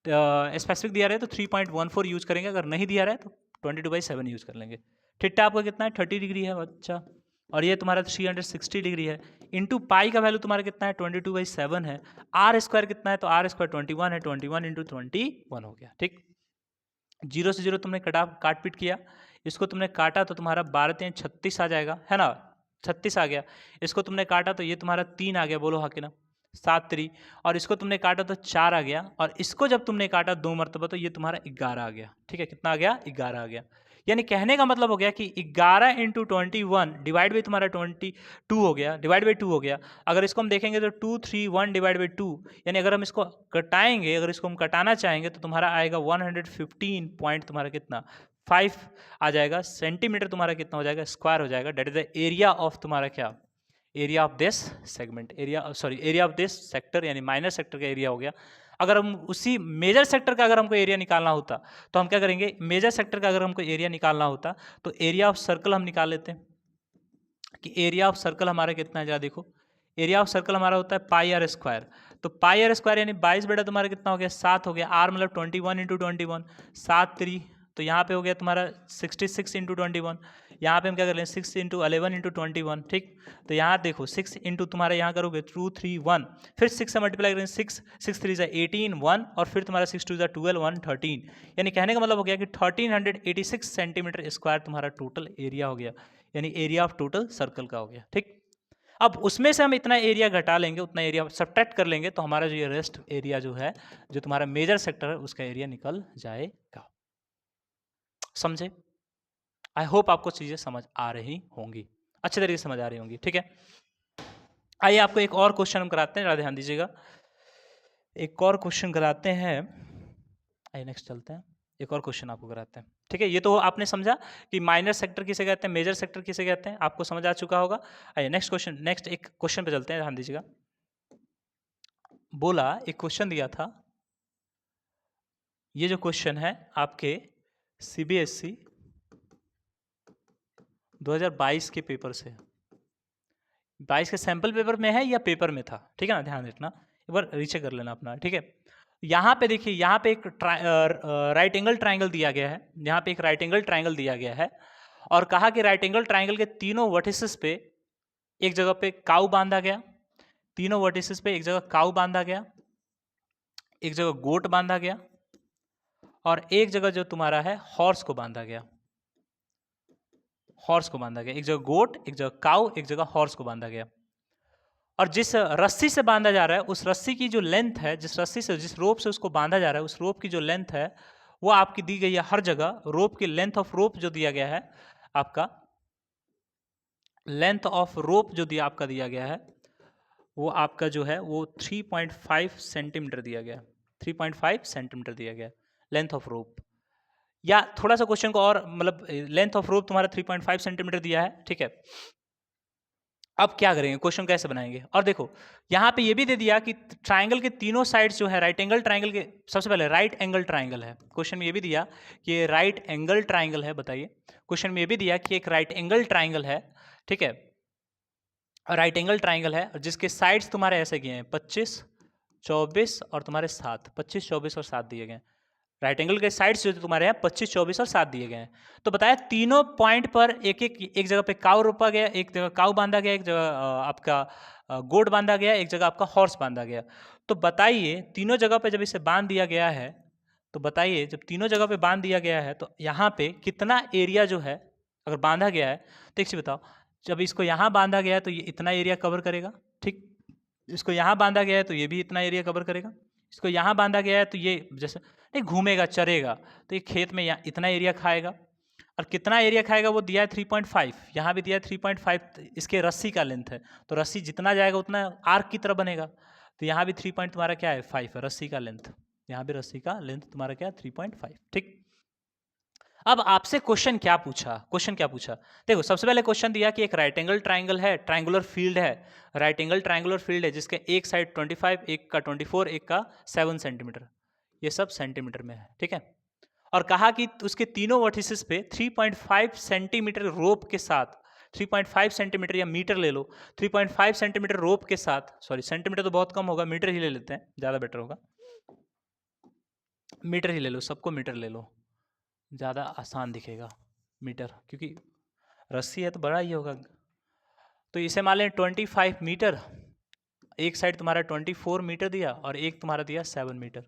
A: स्पेसिफिक दिया रहे तो 3.14 यूज करेंगे, अगर नहीं दिया रहे तो 22/7 यूज कर लेंगे। थीटा आपका कितना है, 30 डिग्री है बच्चा, और ये तुम्हारा 360 डिग्री है, इंटू पाई का वैल्यू तुम्हारा कितना है, 22/7 है, आर स्क्वायर कितना है, तो आर स्क्वायर 21 है, 21 इंटू 21 हो गया, ठीक। 0 से 0 तुमने काट पीट किया, इसको तुमने काटा तो तुम्हारा 12×3 = 36 आ जाएगा, है ना, 36 आ गया। इसको तुमने काटा तो ये तुम्हारा 3 आ गया, बोलो हाँ कि ना, 7×3, और इसको तुमने काटा तो 4 आ गया, और इसको जब तुमने काटा 2 मरतबा तो ये तुम्हारा 11 आ गया, ठीक है, कितना आ गया, 11 आ गया। यानी कहने का मतलब हो गया कि 11 इंटू 21 डिवाइड बाई तुम्हारा 22 हो गया, डिवाइड बाई 2 हो गया। अगर इसको हम देखेंगे तो 231 डिवाइड बाई 2, यानी अगर हम इसको कटाएंगे, अगर इसको हम कटाना चाहेंगे तो तुम्हारा आएगा 115 पॉइंट तुम्हारा कितना, 5 आ जाएगा, सेंटीमीटर तुम्हारा कितना हो जाएगा, स्क्वायर हो जाएगा, that is the area of तुम्हारा क्या, area of this segment, area sorry area of this sector, यानी माइनर सेक्टर का एरिया हो गया। अगर हम उसी मेजर सेक्टर का अगर हमको एरिया निकालना होता तो हम क्या करेंगे, मेजर सेक्टर का अगर हमको एरिया निकालना होता तो एरिया ऑफ सर्कल हम निकाल लेते हैं, कि एरिया ऑफ सर्कल हमारा कितना है, जरा देखो, एरिया ऑफ सर्कल हमारा होता है पाई आर स्क्वायर, तो पाई आर स्क्वायर यानी 22 बेटा तुम्हारा कितना हो गया, 7 हो गया, आर मतलब 21 इंटू 21, 7×3, तो यहाँ पे हो गया तुम्हारा 66 इंटू 21, यहाँ पे हम क्या कर लें 6 इंटू 11 इंटू 21, ठीक। तो यहाँ देखो 6 इंटू तुम्हारा यहाँ करोगे 2 3 1, फिर 6 से मल्टीप्लाई करेंगे 6 6 3 = 18 1, और फिर तुम्हारा 6 2 = 12 1 13, यानी कहने का मतलब हो गया कि 1386 सेंटीमीटर स्क्वायर तुम्हारा टोटल एरिया हो गया, यानी एरिया ऑफ टोटल सर्कल का हो गया, ठीक। अब उसमें से हम इतना एरिया घटा लेंगे, उतना एरिया सब्ट्रैक्ट कर लेंगे, तो हमारा जो ये रेस्ट एरिया जो है, जो तुम्हारा मेजर सेक्टर है, उसका एरिया निकल जाएगा। समझे? आई होप आपको चीजें समझ आ रही होंगी, अच्छे तरीके से समझ आ रही होंगी, ठीक है। आइए आपको एक और क्वेश्चन हम कराते हैं, ध्यान दीजिएगा, एक और क्वेश्चन कराते हैं, आइए नेक्स्ट चलते हैं, एक और क्वेश्चन आपको कराते हैं। ठीक है, ये तो आपने समझा कि माइनर सेक्टर किसे कहते हैं, मेजर सेक्टर किसे कहते हैं, आपको समझ आ चुका होगा। आइए नेक्स्ट क्वेश्चन, नेक्स्ट एक क्वेश्चन पे चलते हैं, ध्यान दीजिएगा। बोला, एक क्वेश्चन दिया था, ये जो क्वेश्चन है आपके सीबीएसई 2022 के पेपर से, 22 के सैंपल पेपर में है या पेपर में था, ठीक है ना, ध्यान रखना, एक बार रीचेक कर लेना अपना, ठीक है। यहाँ पे देखिए, यहाँ पे एक राइट एंगल ट्राइंगल दिया गया है, यहाँ पे एक राइट एंगल ट्राइंगल दिया गया है और कहा कि राइट एंगल ट्राइंगल के तीनों वर्टिसेस पे एक जगह पे काऊ बांधा गया, तीनों वर्टिसेस पे एक जगह काऊ बांधा गया, एक जगह गोट बांधा गया और एक जगह जो तुम्हारा है हॉर्स को बांधा गया, हॉर्स को बांधा गया, एक जगह गोट, एक जगह काऊ, एक जगह हॉर्स को बांधा गया। और जिस रस्सी से बांधा जा रहा है उस रस्सी की जो लेंथ है, जिस रस्सी से, जिस रोप से उसको बांधा जा रहा है, उस रोप की जो लेंथ है वो आपकी दी गई है हर जगह। रोप की लेंथ ऑफ रोप जो दिया गया है आपका, लेंथ ऑफ रोप जो दिया आपका दिया गया है वो आपका जो है वो 3.5 सेंटीमीटर दिया गया, 3.5 सेंटीमीटर दिया गया लेंथ ऑफ रोप। या थोड़ा सा क्वेश्चन को और, मतलब लेंथ ऑफ रोप तुम्हारा 3.5 सेंटीमीटर दिया है, ठीक है। अब क्या करेंगे, क्वेश्चन कैसे बनाएंगे, और देखो यहाँ पे ये भी दे दिया कि ट्राइंगल के तीनों साइड्स जो है, राइट एंगल ट्राइंगल के, सबसे पहले राइट एंगल ट्राइंगल है, क्वेश्चन में ये भी दिया कि ये राइट एंगल ट्राइंगल है, बताइए, क्वेश्चन में ये भी दिया कि एक राइट एंगल ट्राइंगल है, ठीक है, राइट एंगल ट्राइंगल है जिसके साइड्स तुम्हारे ऐसे किए हैं 25, 24 और तुम्हारे 7, 25, 24 और 7 दिए गए। राइट एंगल के साइड्स जो तुम्हारे हैं 25, 24 और 7 दिए गए हैं। तो बताया तीनों पॉइंट पर एक जगह पे काऊ रोपा गया, एक जगह काऊ बांधा गया, एक जगह आपका गोट बांधा गया, एक जगह आपका हॉर्स बांधा गया। तो बताइए तीनों जगह पे जब इसे बांध दिया गया है, तो बताइए जब तीनों जगह पे बांध दिया गया है तो यहाँ पे कितना एरिया जो है अगर बांधा गया है, तो एक चीज बताओ, जब इसको यहाँ बांधा गया है तो ये इतना एरिया कवर करेगा, ठीक, इसको यहाँ बांधा गया है तो ये भी इतना एरिया कवर करेगा, इसको यहाँ बांधा गया है तो ये जैसे नहीं घूमेगा, चरेगा, तो ये खेत में यहाँ इतना एरिया खाएगा, और कितना एरिया खाएगा वो दिया है 3.5, यहाँ भी दिया है 3.5, इसके रस्सी का लेंथ है, तो रस्सी जितना जाएगा उतना आर्क की तरह बनेगा, तो यहाँ भी 3 पॉइंट तुम्हारा क्या है 5 है रस्सी का लेंथ, यहाँ भी रस्सी का लेंथ तुम्हारा क्या है 3.5, ठीक। अब आपसे क्वेश्चन क्या पूछा, क्वेश्चन क्या पूछा, देखो सबसे पहले क्वेश्चन दिया कि एक राइट एंगल ट्राइंगल है, ट्राइंगुलर फील्ड है, राइट एंगल ट्राइंगुलर फील्ड है जिसके एक साइड 25, एक का 24, एक का 7 सेंटीमीटर, ये सब सेंटीमीटर में है, ठीक है। और कहा कि उसके तीनों वर्टिसेस पे 3.5 सेंटीमीटर रोप के साथ, 3.5 सेंटीमीटर या मीटर ले लो, 3.5 सेंटीमीटर रोप के साथ, सॉरी सेंटीमीटर तो बहुत कम होगा, मीटर ही ले लेते हैं, ज़्यादा बेटर होगा, मीटर ही ले लो, सबको मीटर ले लो, ज़्यादा आसान दिखेगा मीटर, क्योंकि रस्सी है तो बड़ा ही होगा। तो इसे मान लें 25 मीटर, एक साइड तुम्हारा 24 मीटर दिया और एक तुम्हारा दिया 7 मीटर,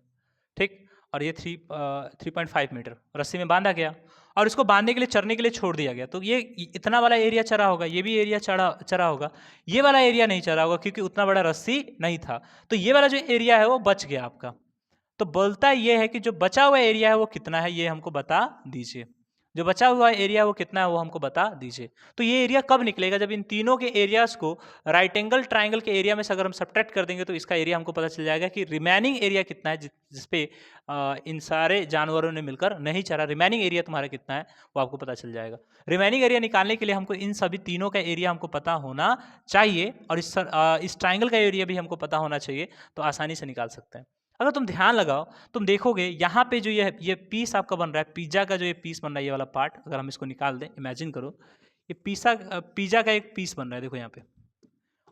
A: ठीक, और ये 3.5 मीटर रस्सी में बांधा गया और इसको बांधने के लिए, चरने के लिए छोड़ दिया गया, तो ये इतना वाला एरिया चरा होगा, ये भी एरिया चरा होगा, ये वाला एरिया नहीं चरा होगा क्योंकि उतना बड़ा रस्सी नहीं था, तो ये वाला जो एरिया है वो बच गया आपका। तो बोलता ये है कि जो बचा हुआ एरिया है वो कितना है, ये हमको बता दीजिए, जो बचा हुआ एरिया है वो कितना है वो हमको बता दीजिए। तो ये एरिया कब निकलेगा, जब इन तीनों के एरियाज को राइट एंगल ट्राइंगल के एरिया में से अगर हम सब्ट्रैक्ट कर देंगे तो इसका एरिया हमको पता चल जाएगा कि रिमेनिंग एरिया कितना है जिसपे इन सारे जानवरों ने मिलकर नहीं चरा, रिमेनिंग एरिया तुम्हारा कितना है वो आपको पता चल जाएगा। रिमेनिंग एरिया निकालने के लिए हमको इन सभी तीनों का एरिया हमको पता होना चाहिए और इस ट्राइंगल का एरिया भी हमको पता होना चाहिए, तो आसानी से निकाल सकते हैं। अगर तुम ध्यान लगाओ, तुम देखोगे यहाँ पे जो ये पीस आपका बन रहा है, पिज्जा का जो ये पीस बन रहा है, ये वाला पार्ट अगर हम इसको निकाल दें, इमेजिन करो ये पिज्जा का एक पीस बन रहा है, देखो यहाँ पे,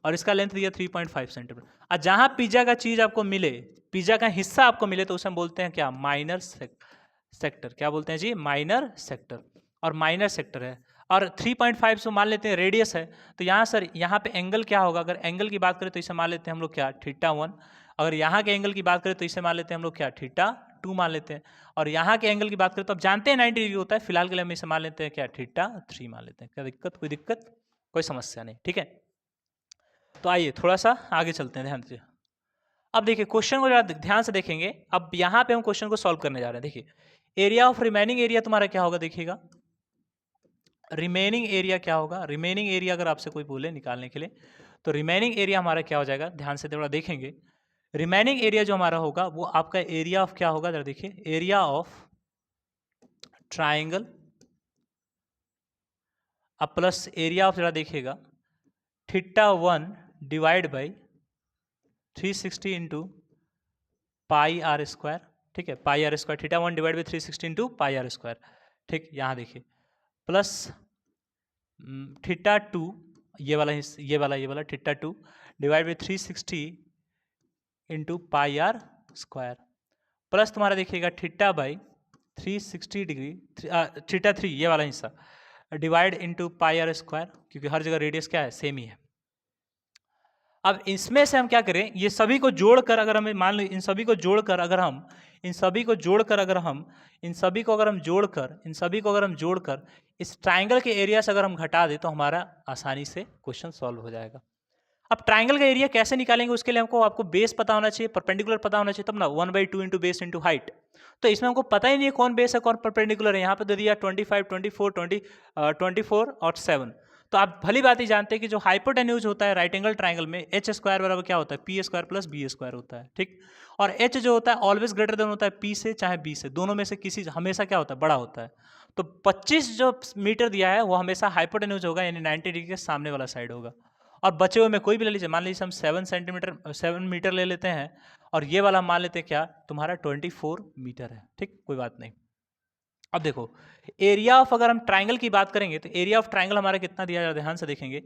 A: और इसका लेंथ दिया 3.5 सेंटीमीटर। और जहाँ पिज्जा का चीज़ आपको मिले, पिज्जा का हिस्सा आपको मिले, तो उसे हम बोलते हैं क्या, माइनर सेक्टर, क्या बोलते हैं जी, माइनर सेक्टर, और माइनर सेक्टर है। और 3.5 से मान लेते हैं रेडियस है, तो यहाँ सर यहाँ पे एंगल क्या होगा, अगर एंगल की बात करें तो इसे मान लेते हैं हम लोग क्या, θ1, अगर यहाँ के एंगल की बात करें तो इसे मान लेते हैं हम लोग क्या, θ2 मान लेते हैं, और यहाँ के एंगल की बात करें तो अब जानते हैं 90 डिग्री होता है, फिलहाल के लिए हम इसे मान लेते हैं क्या, θ3 मान लेते हैं। क्या दिक्कत, कोई दिक्कत, कोई समस्या नहीं, ठीक है। तो आइए थोड़ा सा आगे चलते हैं, ध्यान दीजिए। अब देखिए क्वेश्चन को जरा ध्यान से देखेंगे, अब यहाँ पे हम क्वेश्चन को सॉल्व करने जा रहे हैं। देखिए एरिया ऑफ रिमेनिंग एरिया तुम्हारा क्या होगा, देखिएगा रिमेनिंग एरिया क्या होगा, रिमेनिंग एरिया अगर आपसे कोई बोले निकालने के लिए, तो रिमेनिंग एरिया हमारा क्या हो जाएगा, ध्यान से थोड़ा देखेंगे। रिमेनिंग एरिया जो हमारा होगा वो आपका एरिया ऑफ क्या होगा, जरा देखिए, एरिया ऑफ ट्राइंगल, अब प्लस एरिया ऑफ, जरा देखिएगा, theta 1 divide by 360 into pi r square, ठीक है, pi r square, theta 1 divide by 360 into pi r square, ठीक, यहाँ देखिए, प्लस थीटा 2, ये वाला theta 2 divide by 360 into pi r square, plus तुम्हारा देखिएगा थीटा बाई 360 डिग्री, थीटा 3 ये वाला हिस्सा divide into pi r square, क्योंकि हर जगह रेडियस क्या है, सेम ही है। अब इसमें से हम क्या करें, ये सभी को जोड़कर, अगर हमें मान लो इन सभी को जोड़कर अगर हम इन सभी को जोड़कर अगर हम इन सभी को अगर हम जोड़कर इन सभी को अगर हम जोड़कर इस ट्राइंगल के एरिया से अगर हम घटा दें तो हमारा आसानी से क्वेश्चन सॉल्व हो जाएगा। अब ट्राइंगल का एरिया कैसे निकालेंगे, उसके लिए हमको आपको बेस पता होना चाहिए, परपेंडिकुलर पता होना चाहिए, तब ना 1/2 इंटू बेस इंटू हाइट। तो इसमें हमको पता ही नहीं है कौन बेस है कौन परपेंडिकुलर है। यहाँ पे दे दिया 25, 24, 24 और 7। तो आप भली बात ही जानते हैं कि जो हाइपोटेन्यूज होता है राइट एंगल ट्राइंगल में एच स्क्वायर बराबर क्या होता है, p square plus b square होता है, ठीक। और एच जो होता है ऑलवेज ग्रेटर देन होता है पी से चाहे बी से, दोनों में से किसी हमेशा क्या होता है, बड़ा होता है। तो 25 जो मीटर दिया है वो हमेशा हाइपोटेन्यूज होगा, यानी 90 डिग्री के सामने वाला साइड होगा। और बचे हुए में कोई भी ले लीजिए, मान लीजिए हम 7 मीटर ले लेते हैं, और ये वाला मान लेते हैं क्या, तुम्हारा 24 मीटर है, ठीक, कोई बात नहीं। अब देखो एरिया ऑफ, अगर हम ट्राइंगल की बात करेंगे तो एरिया ऑफ ट्राइंगल हमारा कितना दिया है, ध्यान से देखेंगे।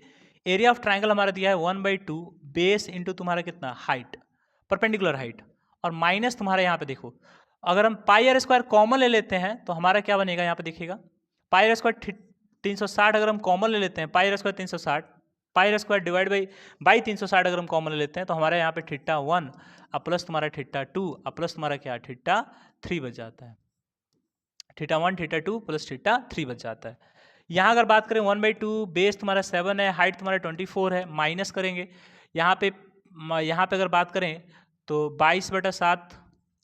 A: एरिया ऑफ ट्राइंगल हमारा दिया है 1/2 बेस इंटू तुम्हारा कितना हाइट, परपेंडिकुलर हाइट, और माइनस तुम्हारा यहाँ पे देखो, अगर हम पाई आर स्क्वायर कॉमन ले लेते हैं तो हमारा क्या बनेगा, यहाँ पे देखिएगा, पाई आर स्क्वायर 360 अगर हम कॉमन ले लेते हैं, pi r square 360, pi r square divide by 360 अगर हम कॉमन ले लेते हैं तो हमारे यहाँ पे थीटा 1 अब प्लस तुम्हारा थीटा 2 अब प्लस तुम्हारा क्या थीटा 3 बच जाता है। थीटा 1 थीटा 2 प्लस थीटा 3 बच जाता है। यहाँ अगर बात करें 1/2 बेस तुम्हारा 7 है, हाइट तुम्हारा 24 है, माइनस करेंगे यहाँ पे अगर बात करें तो 22/7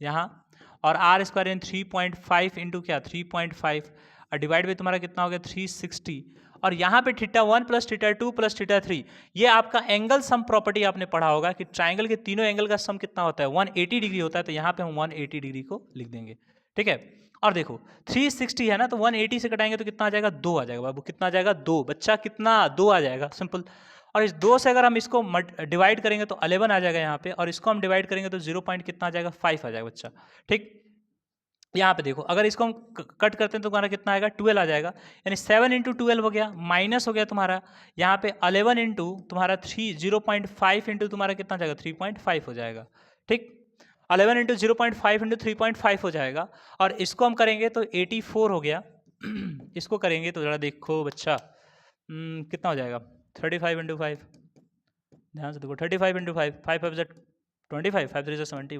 A: यहाँ, और आर स्क्वायर इन 3.5 इंटू क्या 3.5 और डिवाइड बाई तुम्हारा कितना हो गया 360, और यहाँ पे theta 1 plus theta 2 plus theta 3, ये आपका एंगल सम प्रॉपर्टी आपने पढ़ा होगा कि ट्राइंगल के तीनों एंगल का सम कितना होता है 180 डिग्री होता है, तो यहाँ पे हम 180 डिग्री को लिख देंगे, ठीक है। और देखो 360 है ना, तो 180 से कटाएंगे तो कितना आ जाएगा, 2 आ जाएगा बाबू, कितना आ जाएगा 2, बच्चा कितना 2 आ जाएगा, सिंपल। और इस 2 से अगर हम इसको डिवाइड करेंगे तो 11 आ जाएगा यहाँ पे, और इसको हम डिवाइड करेंगे तो 0 पॉइंट कितना आ जाएगा 5 आ जाएगा बच्चा, ठीक। यहाँ पे देखो अगर इसको हम कट करते हैं तो तुम्हारा कितना आएगा 12 आ जाएगा, यानी 7 इंटू 12 हो गया, माइनस हो गया तुम्हारा यहाँ पे 11 इंटू तुम्हारा 0.5 इंटू तुम्हारा कितना जाएगा 3.5 हो जाएगा, ठीक। 11 इंटू 0.5 इंटू 3.5 हो जाएगा, और इसको हम करेंगे तो 84 हो गया। इसको करेंगे तो जरा देखो बच्चा, कितना हो जाएगा 35 इंटू 5, ध्यान से देखो 35 इंटू 5, 5 5 25, 5 3 70,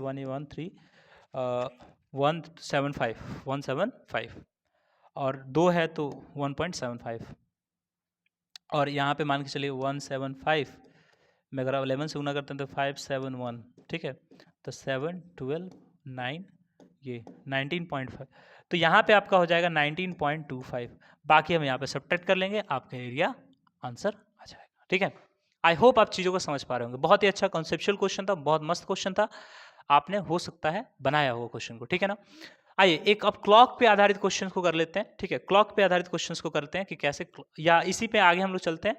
A: 1 175 और 2 है तो 1.75, और यहाँ पे मान के चलिए 175 में अगर 11 से गुना करते हैं तो 571, ठीक है, तो 7 12 9 ये 19.5, तो यहाँ पे आपका हो जाएगा 19.25, बाकी हम यहाँ पे सब्ट्रैक्ट कर लेंगे, आपका एरिया आंसर आ जाएगा, ठीक है। आई होप आप चीज़ों को समझ पा रहे होंगे, बहुत ही अच्छा कॉन्सेप्चुअल क्वेश्चन था, बहुत मस्त क्वेश्चन था, आपने हो सकता है बनाया हुआ क्वेश्चन को, ठीक है ना। आइए एक अब क्लॉक पे आधारित क्वेश्चन को कर लेते हैं, ठीक है, क्लॉक पे आधारित क्वेश्चंस को करते हैं कि कैसे, या इसी पे आगे हम लोग चलते हैं,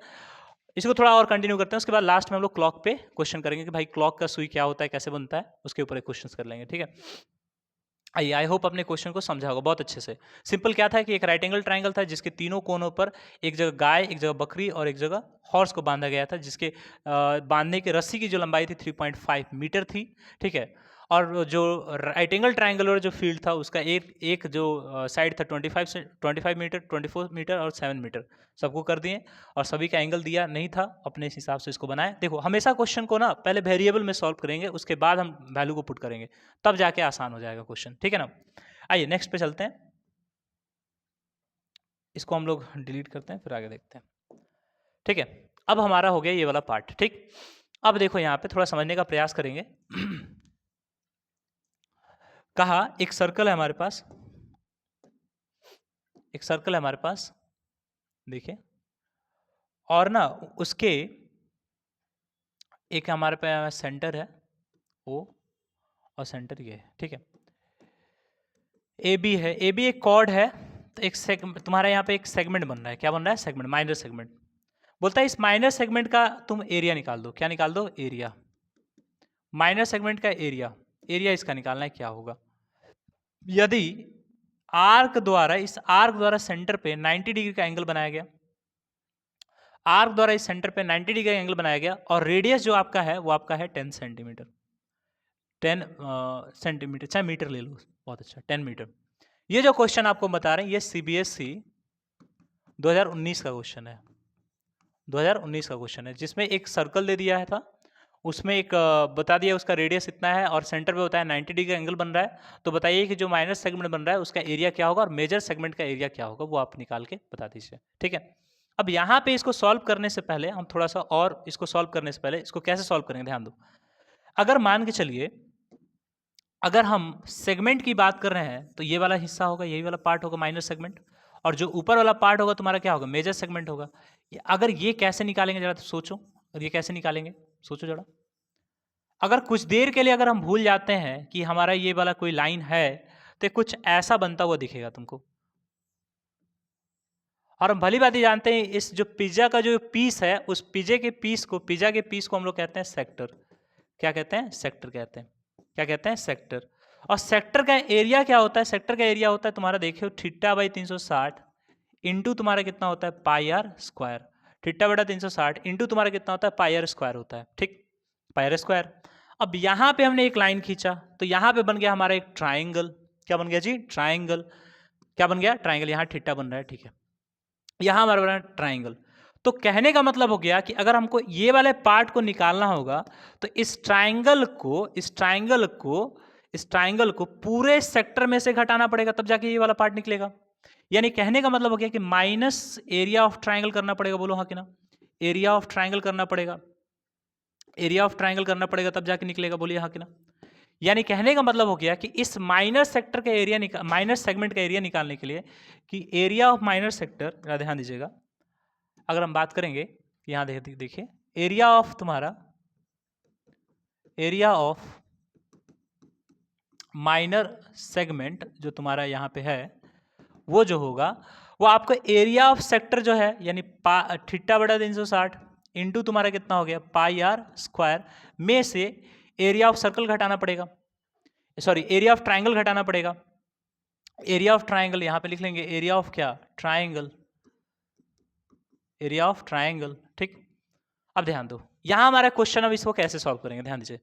A: इसको थोड़ा और कंटिन्यू करते हैं, उसके बाद लास्ट में हम लोग क्लॉक पे क्वेश्चन करेंगे कि भाई क्लॉक का सुई क्या होता है, कैसे बनता है, उसके ऊपर एक क्वेश्चन कर लेंगे, ठीक है। आइए आई होप अपने क्वेश्चन को समझा होगा बहुत अच्छे से। सिंपल क्या था कि एक राइट एंगल ट्राइंगल था जिसके तीनों कोनों पर एक जगह गाय, एक जगह बकरी और एक जगह हॉर्स को बांधा गया था, जिसके बांधने की रस्सी की जो लंबाई थी 3.5 मीटर थी, ठीक है। और जो राइट एंगल ट्राइंगुलर जो फील्ड था उसका एक जो साइड था 25 मीटर, 24 मीटर और 7 मीटर सबको कर दिए, और सभी का एंगल दिया नहीं था, अपने हिसाब से इसको बनाए। देखो हमेशा क्वेश्चन को ना पहले वेरिएबल में सॉल्व करेंगे, उसके बाद हम वैल्यू को पुट करेंगे, तब जाके आसान हो जाएगा क्वेश्चन, ठीक है ना। आइए नेक्स्ट पे चलते हैं, इसको हम लोग डिलीट करते हैं फिर आगे देखते हैं, ठीक है। अब हमारा हो गया ये वाला पार्ट, ठीक। अब देखो यहाँ पे थोड़ा समझने का प्रयास करेंगे। कहा एक सर्कल है हमारे पास, एक सर्कल है हमारे पास, देखिए, और ना उसके एक हमारे पास सेंटर है ओ, और सेंटर ये है, ठीक है। ए बी है, ए बी एक कॉर्ड है, तो एक तुम्हारा यहाँ पे एक सेगमेंट बन रहा है, क्या बन रहा है? Segment, minor segment. बोलता है इस माइनर सेगमेंट का तुम एरिया निकाल दो। क्या निकाल दो? एरिया। माइनर सेगमेंट का एरिया, एरिया इसका निकालना है, क्या होगा? यदि आर्क द्वारा, इस आर्क द्वारा सेंटर पे 90 डिग्री का एंगल बनाया गया, आर्क द्वारा इस सेंटर पे 90 डिग्री का एंगल बनाया गया और रेडियस जो आपका है वो आपका है 10 सेंटीमीटर, 10 सेंटीमीटर, चाहे मीटर ले लो, बहुत अच्छा, 10 मीटर। ये जो क्वेश्चन आपको बता रहे हैं ये सीबीएसई 2019 का क्वेश्चन है, 2019 का क्वेश्चन है, जिसमें एक सर्कल दे दिया है था, उसमें एक बता दिया उसका रेडियस इतना है और सेंटर पे होता है 90 डिग्री का एंगल बन रहा है। तो बताइए कि जो माइनर सेगमेंट बन रहा है उसका एरिया क्या होगा और मेजर सेगमेंट का एरिया क्या होगा, वो आप निकाल के बता दीजिए। ठीक है, अब यहाँ पे इसको सॉल्व करने से पहले हम थोड़ा सा और, इसको सॉल्व करने से पहले इसको कैसे सॉल्व करेंगे ध्यान दो। अगर मान के चलिए, अगर हम सेगमेंट की बात कर रहे हैं तो ये वाला हिस्सा होगा, यही वाला पार्ट होगा माइनर सेगमेंट, और जो ऊपर वाला पार्ट होगा तुम्हारा क्या होगा? मेजर सेगमेंट होगा। अगर ये कैसे निकालेंगे जरा तो सोचो, और ये कैसे निकालेंगे सोचो जरा। अगर कुछ देर के लिए अगर हम भूल जाते हैं कि हमारा ये वाला कोई लाइन है तो कुछ ऐसा बनता हुआ दिखेगा तुमको, और हम भली बात जानते हैं इस जो पिज्जा का जो पीस है, उस पिज्जा के पीस को हम लोग कहते हैं सेक्टर। क्या कहते हैं? सेक्टर कहते हैं। क्या कहते हैं? सेक्टर। और सेक्टर का एरिया क्या होता है? सेक्टर का एरिया होता है तुम्हारा, देखियो थीटा बाई 360 इंटू तुम्हारा कितना होता है? Pi r square. थीटा बटा 360 इंटू तुम्हारा कितना होता है? पाई आर स्क्वायर होता है। ठीक, पाई आर स्क्वायर। अब यहाँ पे हमने एक लाइन खींचा तो यहाँ पे बन गया हमारा एक ट्राइंगल। क्या बन गया जी? ट्राइंगल। क्या बन गया? ट्राइंगल। यहाँ थीटा बन रहा है, ठीक है, यहाँ हमारा बना ट्राइंगल। तो कहने का मतलब हो गया कि अगर हमको ये वाले पार्ट को निकालना होगा तो इस ट्राइंगल को पूरे सेक्टर में से घटाना पड़ेगा, तब जाके ये वाला पार्ट निकलेगा। यानी कहने का मतलब हो गया कि माइनस एरिया ऑफ ट्राइंगल करना पड़ेगा। बोलो हाँ कि ना? एरिया ऑफ ट्राइंगल करना पड़ेगा, एरिया ऑफ ट्राइंगल करना पड़ेगा, तब जाके निकलेगा। बोलिए हाँ कि ना? यानी कहने का मतलब हो गया कि इस माइनर सेक्टर का एरिया, माइनर सेगमेंट का एरिया निकालने के लिए, कि एरिया ऑफ माइनर सेक्टर, ध्यान दीजिएगा, अगर हम बात करेंगे यहां देखिए एरिया ऑफ तुम्हारा, एरिया ऑफ माइनर सेगमेंट जो तुम्हारा यहां पे है, वो जो होगा वो आपको एरिया ऑफ सेक्टर जो है, यानी थीटा बटा 360 इंटू तुम्हारा कितना हो गया? पाई आर स्क्वायर, में से एरिया ऑफ सर्कल घटाना पड़ेगा, सॉरी एरिया ऑफ ट्राइंगल घटाना पड़ेगा। एरिया ऑफ ट्राइंगल यहां पे लिख लेंगे, एरिया ऑफ क्या? Triangle, area of triangle. ठीक, अब ध्यान दो यहां हमारा क्वेश्चन, अब इसको कैसे सॉल्व करेंगे ध्यान दीजिए।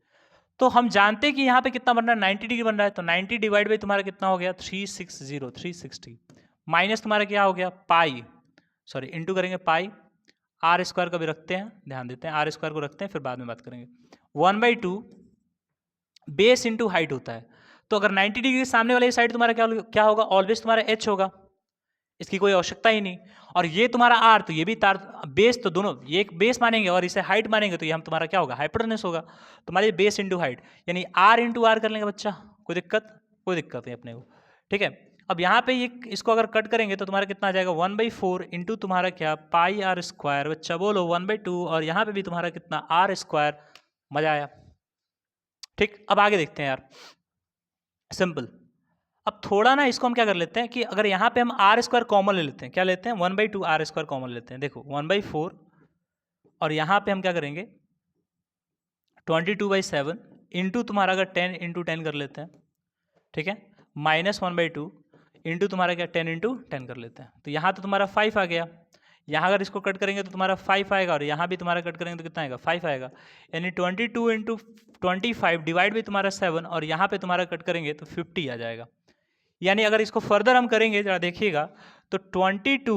A: तो हम जानते हैं कि यहाँ पे कितना बन रहा है? 90 डिग्री बन रहा है, तो 90 डिवाइड बाई तुम्हारा कितना हो गया? 360 माइनस तुम्हारा क्या हो गया? पाई, सॉरी इंटू करेंगे पाई, आर स्क्वायर का भी रखते हैं, ध्यान देते हैं, आर स्क्वायर को रखते हैं, फिर बाद में बात करेंगे। 1/2 बेस इंटू हाइट होता है, तो अगर 90 डिग्री सामने वाली साइड तुम्हारा क्या होगा? ऑलवेज तुम्हारा एच होगा, इसकी कोई आवश्यकता ही नहीं। और ये तुम्हारा आर, तो ये भी तार बेस, तो दोनों ये एक बेस मानेंगे और इसे हाइट मानेंगे, तो ये हम तुम्हारा क्या होगा? हाइपोटेनस होगा। तुम्हारे बेस इंटू हाइट, यानी आर इंटू आर कर लेंगे बच्चा, कोई दिक्कत? कोई दिक्कत नहीं अपने को, ठीक है। अब यहाँ पे ये इसको अगर कट करेंगे तो तुम्हारा कितना आ जाएगा? 1/4 इंटू तुम्हारा क्या? Pi r square. बच्चा बोलो 1/2, और यहाँ पे भी तुम्हारा कितना? R square. मजा आया? ठीक, अब आगे देखते हैं यार, सिंपल। अब थोड़ा ना इसको हम क्या कर लेते हैं कि अगर यहाँ पे हम आर स्क्वायर कॉमन ले लेते हैं, क्या लेते हैं? 1/2 आर स्क्वायर कॉमन लेते हैं। देखो 1/4, और यहाँ पे हम क्या करेंगे? 22/7 इंटू तुम्हारा अगर 10 इंटू 10 कर लेते हैं, ठीक है, माइनस 1/2 इंटू तुम्हारा क्या? 10 इंटू 10 कर लेते हैं, तो यहाँ तो तुम्हारा 5 आ गया। यहाँ अगर इसको कट करेंगे तो तुम्हारा 5 आएगा, और यहाँ भी तुम्हारा कट करेंगे तो कितना आएगा? 5 आएगा। यानी 22 इंटू 25 डिवाइड भी तुम्हारा 7, और यहाँ पे तुम्हारा कट करेंगे तो 50 आ जाएगा। यानी अगर इसको फर्दर हम करेंगे, जरा देखिएगा, तो 22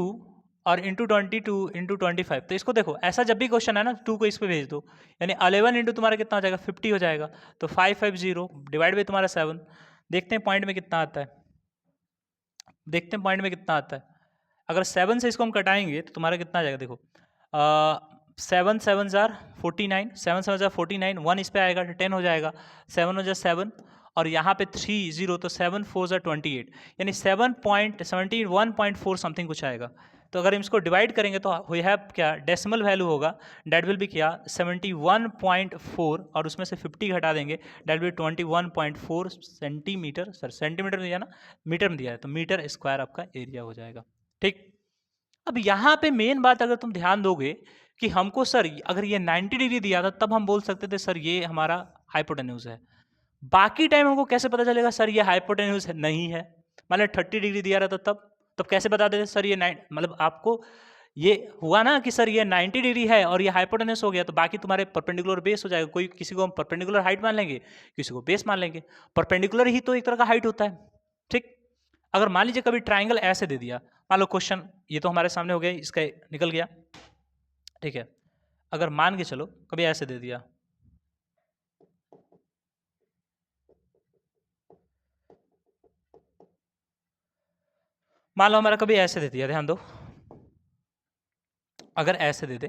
A: और इंटू 22 इंटू 25, तो इसको देखो, ऐसा जब भी क्वेश्चन है ना, 2 को इस पे भेज दो, यानी 11 इंटू तुम्हारा कितना हो जाएगा? 50 हो जाएगा। तो 550 डिवाइड बाई तुम्हारा 7, देखते हैं पॉइंट में कितना आता है, देखते हैं पॉइंट में कितना आता है। अगर 7 से इसको हम कटाएंगे तो तुम्हारा कितना आ जाएगा? देखो 7 7 जार 49, 7 7 जार 49, 1 इस पे आएगा तो 10 हो जाएगा, 7 हो जाए 7, और यहाँ पे 3 0, तो 7 4 28, यानी 7.71.4 समथिंग कुछ आएगा। तो अगर हम इसको डिवाइड करेंगे तो वी हैव क्या, डेसिमल वैल्यू होगा, डेट विल बी क्या 71.4, और उसमें से 50 घटा देंगे, that will 21.4 centimetre, sir centimetre दिया ना, मीटर में दिया है, तो मीटर स्क्वायर आपका एरिया हो जाएगा। ठीक, अब यहाँ पे मेन बात अगर तुम ध्यान दोगे कि हमको सर अगर ये 90 डिग्री दिया था तब हम बोल सकते थे सर ये हमारा हाइपोटेन्यूज है। बाकी टाइम हमको कैसे पता चलेगा सर ये हाइपोटेन्यूज नहीं है? मतलब 30 डिग्री दिया रहता तब कैसे बता देते सर ये मतलब आपको ये हुआ ना कि सर ये 90 डिग्री है और ये हाइपोटेन्यूज हो गया, तो बाकी तुम्हारे परपेंडिकुलर बेस हो जाएगा। कोई किसी को हम परपेंडिकुलर हाइट मान लेंगे, किसी को बेस मान लेंगे। परपेंडिकुलर ही तो एक तरह का हाइट होता है। ठीक, अगर मान लीजिए कभी ट्राइंगल ऐसे दे दिया, मान लो क्वेश्चन ये तो हमारे सामने हो गया, इसका निकल गया, ठीक है। अगर मान के चलो कभी ऐसे दे दिया, मान लो हमारा कभी ऐसे दे दिया, ध्यान दो, अगर ऐसे दे दे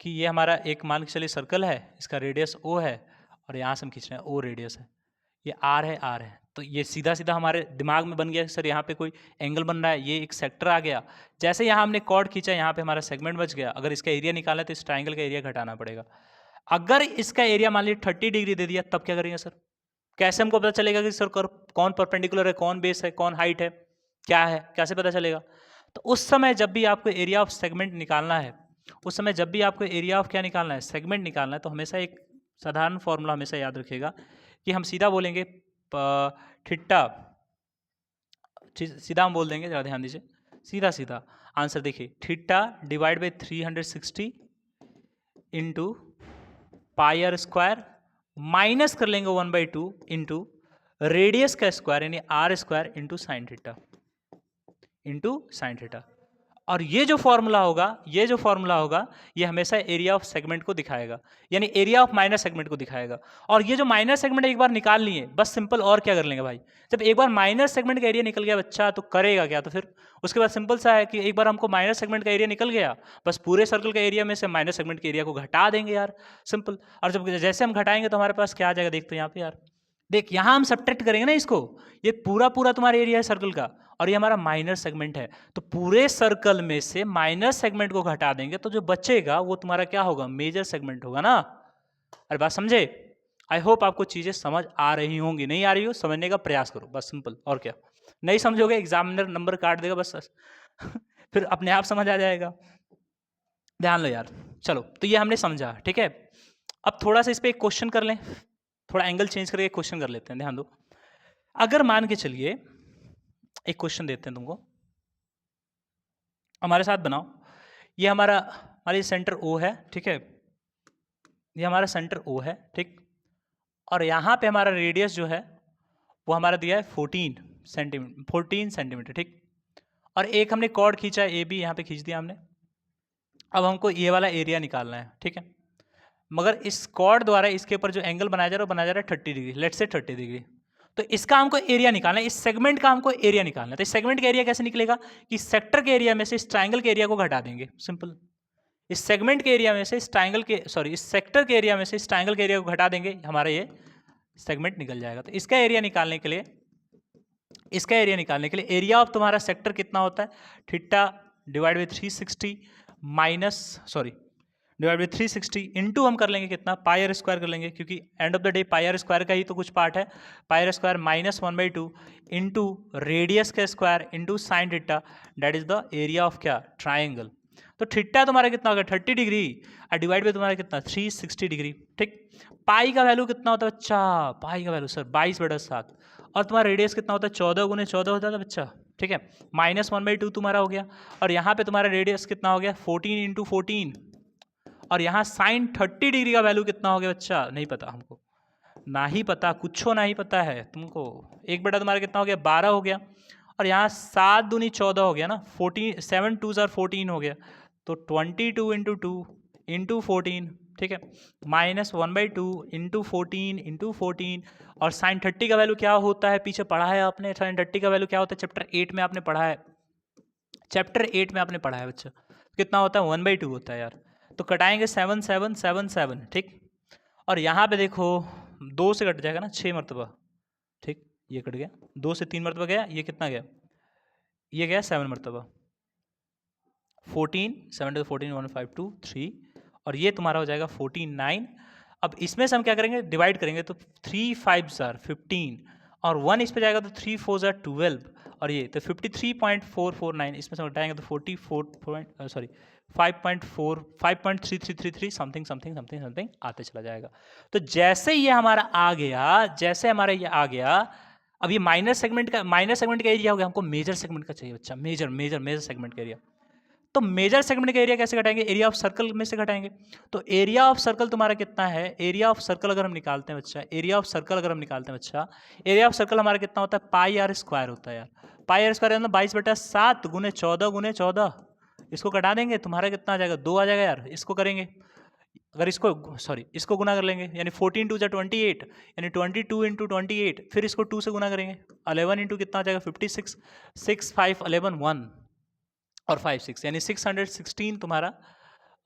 A: कि ये हमारा एक मान के चलिए सर्कल है, इसका रेडियस ओ है और यहाँ से हम खींच रहे हैं ओ रेडियस है, ये आर है, आर है, तो ये सीधा सीधा हमारे दिमाग में बन गया सर यहाँ पे कोई एंगल बन रहा है, ये एक सेक्टर आ गया। जैसे यहाँ हमने कॉर्ड खींचा, यहाँ पे हमारा सेगमेंट बच गया। अगर इसका एरिया निकाला तो इस ट्राइंगल का एरिया घटाना पड़ेगा। अगर इसका एरिया मान लीजिए 30 डिग्री दे दिया, तब क्या करेंगे सर? कैसे हमको पता चलेगा कि सर कौन परपेंडिकुलर है, कौन बेस है, कौन हाइट है, क्या है, कैसे पता चलेगा? तो उस समय जब भी आपको एरिया ऑफ सेगमेंट निकालना है, उस समय जब भी आपको एरिया ऑफ क्या निकालना है, सेगमेंट निकालना है, तो हमेशा एक साधारण फॉर्मूला हमेशा याद रखिएगा कि हम सीधा बोलेंगे थीटा, सीधा हम बोल देंगे, जरा ध्यान दीजिए, सीधा सीधा आंसर देखिए, theta divide by 360 into pi r square, minus कर लेंगे 1/2 इंटू रेडियस का स्क्वायर यानी r square into sine theta, और ये जो फॉर्मूला होगा, ये हमेशा एरिया ऑफ सेगमेंट को दिखाएगा, यानी एरिया ऑफ माइनर सेगमेंट को दिखाएगा। और ये जो माइनर सेगमेंट एक बार निकाल लिए, बस सिंपल, और क्या कर लेंगे भाई, जब एक बार माइनर सेगमेंट का एरिया निकल गया बच्चा, तो करेगा क्या? तो फिर उसके बाद सिंपल सा है कि एक बार हमको माइनर सेगमेंट का एरिया निकल गया, बस पूरे सर्कल का एरिया में से माइनर सेगमेंट के एरिया को घटा देंगे यार, सिंपल। और जब जैसे हम घटाएंगे तो हमारे पास क्या आ जाएगा, देखते हैं यहाँ पे यार, देख यहाँ हम सब्ट्रैक्ट करेंगे ना इसको, ये पूरा तुम्हारा एरिया है सर्कल का और ये हमारा माइनर सेगमेंट है, तो पूरे सर्कल में से माइनर सेगमेंट को घटा देंगे तो जो बचेगा वो तुम्हारा क्या होगा, मेजर सेगमेंट होगा ना। अरे बात समझे? आई होप आपको चीजें समझ आ रही होंगी, नहीं आ रही हो समझने का प्रयास करो, बस सिंपल, और क्या। नहीं समझोगे एग्जामिनर नंबर काट देगा बस फिर अपने आप समझ आ जाएगा। ध्यान लो यार, चलो तो ये हमने समझा, ठीक है। अब थोड़ा सा इस पर एक क्वेश्चन कर लें, थोड़ा एंगल चेंज करके एक क्वेश्चन कर लेते हैं, ध्यान दो। अगर मान के चलिए एक क्वेश्चन देते हैं तुमको, हमारे साथ बनाओ, ये हमारे सेंटर ओ है, ठीक है, ये हमारा सेंटर ओ है, ठीक, और यहाँ पे हमारा रेडियस जो है वो हमारा दिया है 14 सेंटीमीटर, ठीक, और एक हमने कॉर्ड खींचा है ए बी, यहाँ पे खींच दिया हमने। अब हमको ये वाला एरिया निकालना है, ठीक है, मगर इस कॉर्ड द्वारा इसके ऊपर जो एंगल बनाया जा रहा है वो बनाया जा रहा है 30 डिग्री, लेट्स से 30 डिग्री। तो इसका हमको एरिया निकालना है, इस सेगमेंट का हमको एरिया निकालना है। तो इस सेगमेंट का एरिया कैसे निकलेगा कि सेक्टर के एरिया में से इस ट्राइंगल के एरिया को घटा देंगे, सिंपल। इस सेगमेंट के एरिया में से इस ट्राइंगल के इस सेक्टर के एरिया में से इस ट्राइंगल के एरिया को घटा देंगे, हमारा ये सेगमेंट निकल जाएगा। तो इसका एरिया निकालने के लिए एरिया ऑफ तुम्हारा सेक्टर कितना होता है, theta divide by 360 divide by 360 into हम कर लेंगे कितना, पाई आर स्क्वायर कर लेंगे, क्योंकि end of the day pi r square का ही तो कुछ पार्ट है, pi r square minus 1/2 into radius का square into sine theta, that is the area of क्या, ट्राइंगल। तो थीटा तुम्हारा कितना होगा 30 डिग्री और डिवाइड बाई तुम्हारा कितना 360 डिग्री, ठीक। पाई का वैल्यू कितना होता है बच्चा, पाई का वैल्यू सर 22/7, और तुम्हारा रेडियस कितना होता है 14 × 14 होता है बच्चा, ठीक है, माइनस 1/2 तुम्हारा हो गया, और यहाँ पे तुम्हारा रेडियस कितना हो गया 14 × 14, और यहाँ साइन 30 डिग्री का वैल्यू कितना हो गया बच्चा, नहीं पता हमको, ना ही पता, कुछ नहीं पता है तुमको। 1/, तुम्हारा कितना हो गया 12 हो गया, और यहाँ 7 दूनी 14 हो गया ना, 7 2s are 14 हो गया, तो 22 × 2 × 14, ठीक है, माइनस 1/2 इंटू 14 और साइन 30 का वैल्यू क्या होता है, पीछे पढ़ा है आपने, साइन 30 का वैल्यू क्या होता है, चैप्टर 8 में आपने पढ़ा है, बच्चा, कितना होता है 1/2 होता है यार। तो कटाएंगे 7 7 7 7, ठीक, और यहाँ पे देखो 2 से कट जाएगा ना 6 मरतबा, ठीक, ये कट गया, 2 से 3 मरतबा गया, ये कितना गया, ये गया 7 मरतबा, 14, 7 to 14 1 5 2 3, और ये तुम्हारा हो जाएगा 49। अब इसमें से हम क्या करेंगे, डिवाइड करेंगे, तो 3 5 जार 15 और 1 इस पे जाएगा तो 3 4 जार 12, और ये तो 53.449, इसमें से घटाएंगे तो 5.3333 समथिंग समथिंग समथिंग समथिंग आते चला जाएगा। तो जैसे ये हमारा आ गया, जैसे हमारा ये आ गया, अब ये माइनर सेगमेंट का एरिया हो गया, हमको मेजर सेगमेंट का चाहिए बच्चा, मेजर सेगमेंट का एरिया। तो मेजर सेगमेंट का एरिया कैसे घटाएंगे, एरिया ऑफ सर्कल में से घटाएंगे। तो एरिया ऑफ सर्कल तुम्हारा कितना है, एरिया ऑफ सर्कल अगर हम निकालते हैं बच्चा, एरिया ऑफ सर्कल हमारा कितना होता है, पाई आर स्क्वायर होता है यार। पाई आर स्क्वायर मतलब 22/7 गुने 14 इसको कटा देंगे, तुम्हारा कितना आ जाएगा, 2 आ जाएगा यार। इसको करेंगे, अगर इसको गुना कर लेंगे, यानी 14 2 28, यानी 22 × 28, फिर इसको 2 से गुना करेंगे, 11 इंटू कितना आ जाएगा 56, 6 5 11 1 और 5 6, यानी 616 तुम्हारा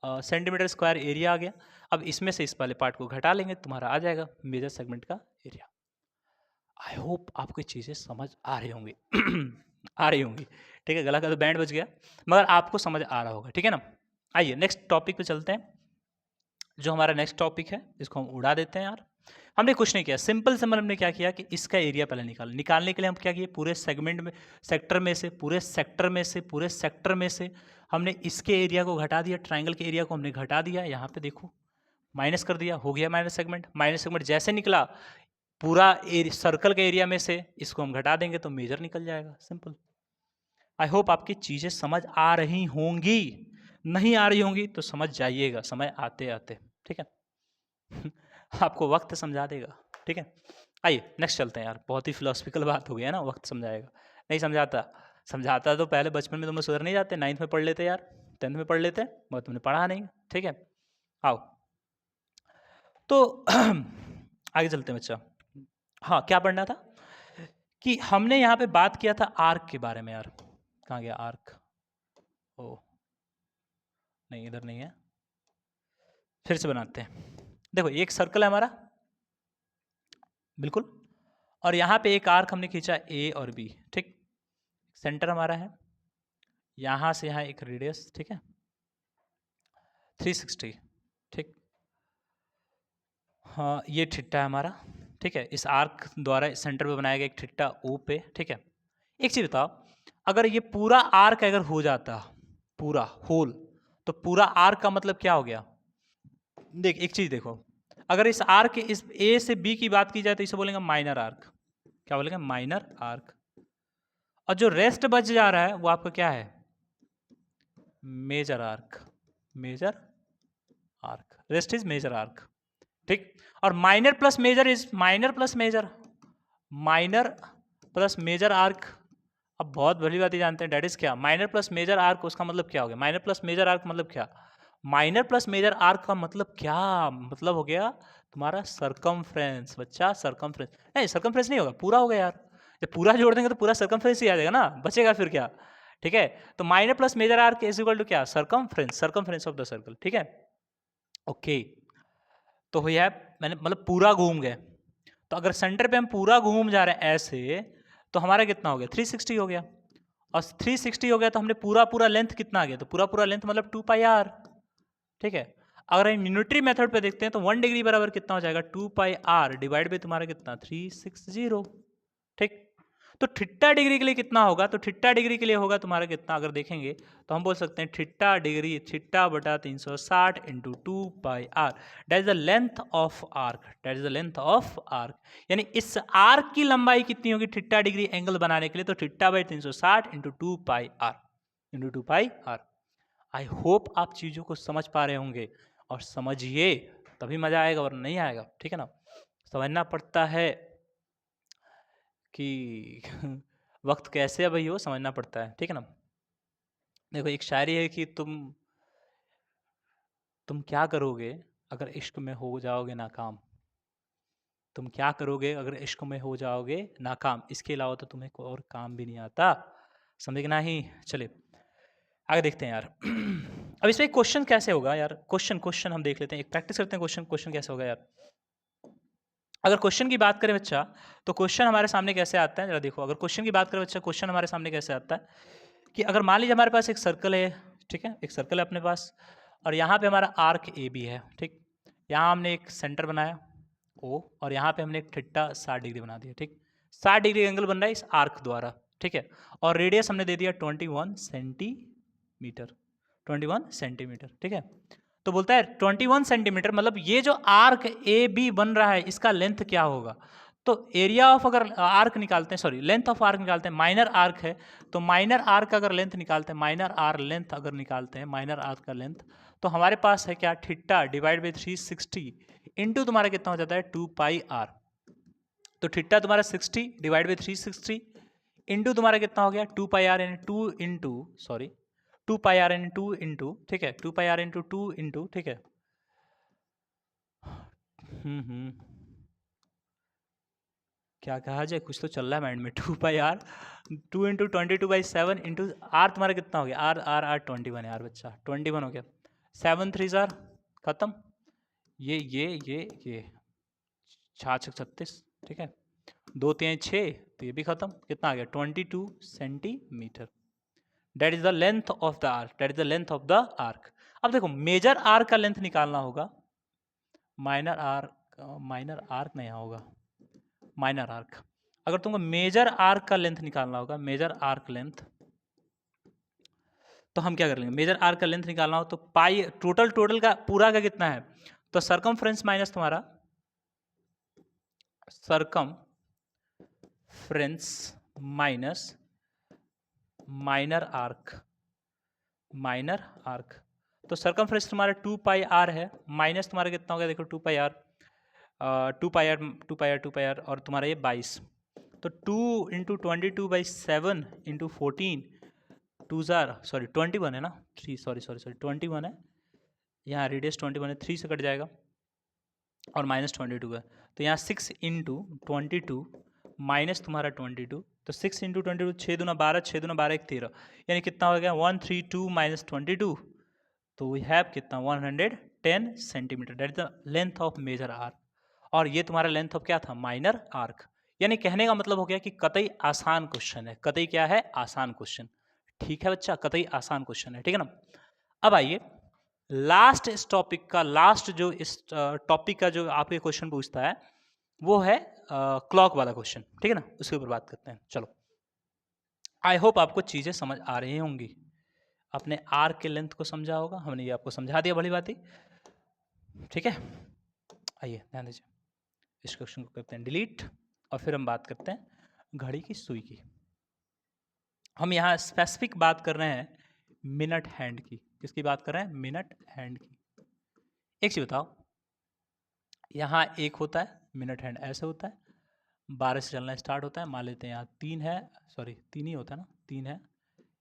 A: सेंटीमीटर स्क्वायर एरिया आ गया। अब इसमें से इस वाले पार्ट को घटा लेंगे, तुम्हारा आ जाएगा मेजर सेगमेंट का एरिया। आई होप आपको चीज़ें समझ आ रही होंगी आ रही होंगी, ठीक है, गला का तो बैंड बज गया, मगर आपको समझ आ रहा होगा, ठीक है ना। आइए नेक्स्ट टॉपिक पे चलते हैं। जो हमारा नेक्स्ट टॉपिक है इसको हम उड़ा देते हैं यार। हमने कुछ नहीं किया, सिंपल हमने क्या किया कि इसका एरिया पहले निकालने के लिए हम क्या किए, पूरे सेगमेंट में सेक्टर में से हमने इसके एरिया को घटा दिया, ट्राइंगल के एरिया को हमने घटा दिया, यहाँ पे देखो माइनस कर दिया, हो गया माइनस सेगमेंट जैसे निकला पूरा सर्कल के एरिया में से इसको हम घटा देंगे तो मेजर निकल जाएगा, सिंपल। आई होप आपकी चीज़ें समझ आ रही होंगी, नहीं आ रही होंगी तो समझ जाइएगा समय आते आते, ठीक है आपको वक्त समझा देगा, ठीक है। आइए नेक्स्ट चलते हैं यार, बहुत ही फिलोसफिकल बात हो गया ना, वक्त समझाएगा, नहीं समझाता तो पहले बचपन में तुम सुधर नहीं जाते, 9th में पढ़ लेते यार, 10th में पढ़ लेते, मगर तुमने पढ़ा नहीं, ठीक है। आओ तो आगे चलते हैं बच्चा। हाँ, क्या पढ़ना था कि हमने यहाँ पे बात किया था आर्क के बारे में यार, कहाँ गया आर्क, ओ नहीं इधर नहीं है, फिर से बनाते हैं। देखो एक सर्कल है हमारा, बिल्कुल, और यहाँ पे एक आर्क हमने खींचा ए और बी, ठीक, सेंटर हमारा है, यहाँ से यहाँ एक रेडियस, ठीक है, 360, ठीक, हाँ ये ठिट्टा है हमारा, ठीक है, इस आर्क द्वारा सेंटर पे बनाया गया एक ठिट्टा ओ पे, ठीक है। एक चीज बताओ, अगर ये पूरा आर्क अगर हो जाता पूरा होल, तो पूरा आर्क का मतलब क्या हो गया, देख एक चीज देखो, अगर इस आर्क इस ए से बी की बात की जाए तो इसे बोलेंगे माइनर आर्क, क्या बोलेंगे, माइनर आर्क, और जो रेस्ट बच जा रहा है वो आपका क्या है, major arc, rest is major arc, ठीक। और minor plus major is minor plus major arc, अब बहुत बड़ी बात ही जानते हैं, डेट इज क्या, माइनर प्लस मेजर आर्क, उसका मतलब क्या हो गया, माइनर प्लस मेजर आर्क मतलब क्या, माइनर प्लस मेजर आर्क का मतलब क्या, मतलब हो गया तुम्हारा सरकमफ्रेंस, बच्चा सरकमफ्रेंस, नहीं सरकमफ्रेंस नहीं होगा, पूरा हो गया यार, जब पूरा जोड़ देंगे तो पूरा सरकमफ्रेंस ही आ जाएगा ना, बचेगा फिर क्या, ठीक है। तो minor plus major arc is equal to क्या, सरकमफ्रेंस ऑफ द सर्कल, ठीक है, ओके। तो भैया मैंने मतलब पूरा घूम गए, तो अगर सेंटर पे हम पूरा घूम जा रहे हैं ऐसे, तो हमारा कितना हो गया 360 हो गया, और 360 हो गया तो हमने पूरा लेंथ कितना आ गया, तो पूरा लेंथ मतलब 2πr, ठीक है। अगर हम यूनिटरी मेथड पे देखते हैं तो 1 डिग्री बराबर कितना हो जाएगा, 2πr डिवाइड बाई तुम्हारा कितना 360, ठीक। तो थीटा डिग्री के लिए कितना होगा, तो थीटा डिग्री के लिए होगा तुम्हारा कितना, अगर देखेंगे तो हम बोल सकते हैं थीटा डिग्री, थीटा बटा 360 into 2πr, that is the length of arc, यानी इस आर्क की लंबाई कितनी होगी थीटा डिग्री एंगल बनाने के लिए, तो theta by 360 into 2πr। I hope आप चीज़ों को समझ पा रहे होंगे, और समझिए तभी मजा आएगा, और नहीं आएगा, ठीक है ना। समझना पड़ता है कि वक्त कैसे है भाई, वो समझना पड़ता है, ठीक है ना। देखो एक शायरी है कि तुम क्या करोगे अगर इश्क में हो जाओगे नाकाम, तुम क्या करोगे अगर इश्क में हो जाओगे नाकाम, इसके अलावा तो तुम्हें कोई और काम भी नहीं आता, समझना ही। चले आगे देखते हैं यार अब इसमें क्वेश्चन कैसे होगा यार, क्वेश्चन हम देख लेते हैं, एक प्रैक्टिस करते हैं, क्वेश्चन कैसे होगा यार। अगर क्वेश्चन की बात करें बच्चा, तो क्वेश्चन हमारे सामने कैसे आता है, जरा देखो। अगर क्वेश्चन की बात करें बच्चा, क्वेश्चन हमारे सामने कैसे आता है कि अगर मान लीजिए हमारे पास एक सर्कल है, ठीक है, एक सर्कल है अपने पास, और यहाँ पे हमारा आर्क ए बी है, ठीक। यहाँ हमने एक सेंटर बनाया ओ, और यहाँ पे हमने एक थीटा 60 डिग्री बना दिया, ठीक। 60 डिग्री एंगल बन रहा है इस आर्क द्वारा, ठीक है। और रेडियस हमने दे दिया 21 सेंटीमीटर, 21 सेंटीमीटर, ठीक है। तो बोलता है 21 सेंटीमीटर, मतलब ये जो आर्क ए बी बन रहा है इसका लेंथ क्या होगा। तो एरिया ऑफ अगर आर्क निकालते हैं, सॉरी लेंथ ऑफ आर्क निकालते हैं, माइनर आर्क है तो माइनर आर्क का अगर लेंथ निकालते हैं, माइनर आर लेंथ अगर निकालते हैं, माइनर आर्क का लेंथ, तो हमारे पास है क्या, थीटा डिवाइड बाई 360 इंटू तुम्हारा कितना हो जाता है 2 पाई आर। तो थीटा तुम्हारा 60 डिवाइड बाई 360 इंटू तुम्हारा कितना हो गया 2 पाई आर, यानी 2 इंटू, सॉरी 2 पाई आर यानी 2 इंटू, ठीक है, 2 पाई आर इंटू 2 इंटू, ठीक है। क्या कहा जाए, कुछ तो चल रहा है माइंड में। 2 pi r, 2 into 22/7 into are तुम्हारा कितना हो गया, आर आर आर 21 यार बच्चा, 21 हो गया। 7 3 जार खत्म, ये 6×36, ठीक है, 2 3 6, तो ये भी खत्म, कितना आ गया 22 centimetre. That is the length of the arc, that is the length of the arc. अब देखो मेजर आर्क का लेंथ निकालना होगा, माइनर आर्क नहीं होगा, माइनर आर्क। अगर तुमको मेजर आर्क का लेंथ निकालना होगा, मेजर आर्क लेंथ, तो हम क्या कर लेंगे, मेजर आर्क का लेंथ निकालना हो तो पाई, टोटल का पूरा का कितना है, तो सरकमफ्रेंस माइनस तुम्हारा circumference minus minor arc, minor arc. तो सरकमफ्रेंस तुम्हारा 2 पाई आर है, माइनस तुम्हारा कितना हो गया देखो 2 pi r, 2 pi r 2 pi r 2 pi r, और तुम्हारा ये 22, तो 2 इंटू 22/7 इंटू 14, 2 जार, सॉरी 21 है ना, 3, सॉरी 21 है, यहाँ रेडियस 21 है, 3 से कट जाएगा और -22 है, तो यहाँ 6 इंटू 22 माइनस तुम्हारा 22, तो 6 इंटू 22, 6 दूना 12, 6 दूना 12 1 13, यानी कितना हो गया 132 माइनस 22, तो वी हैव कितना 110 centimetre, that is the length of major arc. और ये तुम्हारा लेंथ ऑफ क्या था, माइनर आर्क। यानी कहने का मतलब हो गया कि कतई आसान क्वेश्चन है, कतई क्या है, आसान क्वेश्चन। ठीक है बच्चा, कतई आसान क्वेश्चन है, ठीक है ना। अब आइए लास्ट इस टॉपिक का, लास्ट जो इस टॉपिक का जो आपके क्वेश्चन पूछता है वो है क्लॉक वाला क्वेश्चन, ठीक है ना, उसके ऊपर बात करते हैं। चलो, आई होप आपको चीज़ें समझ आ रही होंगी, अपने आर्क के लेंथ को समझा होगा, हमने ये आपको समझा दिया बड़ी बात ही, ठीक है। आइए ध्यान दीजिए, इस क्वेश्चन को करते हैं डिलीट, और फिर हम बात करते हैं घड़ी की सुई की। हम यहाँ स्पेसिफिक बात कर रहे हैं मिनट हैंड की। किसकी बात कर रहे हैं, मिनट हैंड की। एक चीज बताओ, यहाँ एक होता है मिनट हैंड, ऐसे होता है, 12 से चलना स्टार्ट होता है, मान लेते हैं यहाँ 3 है, सॉरी 3 ही होता है ना, 3 है,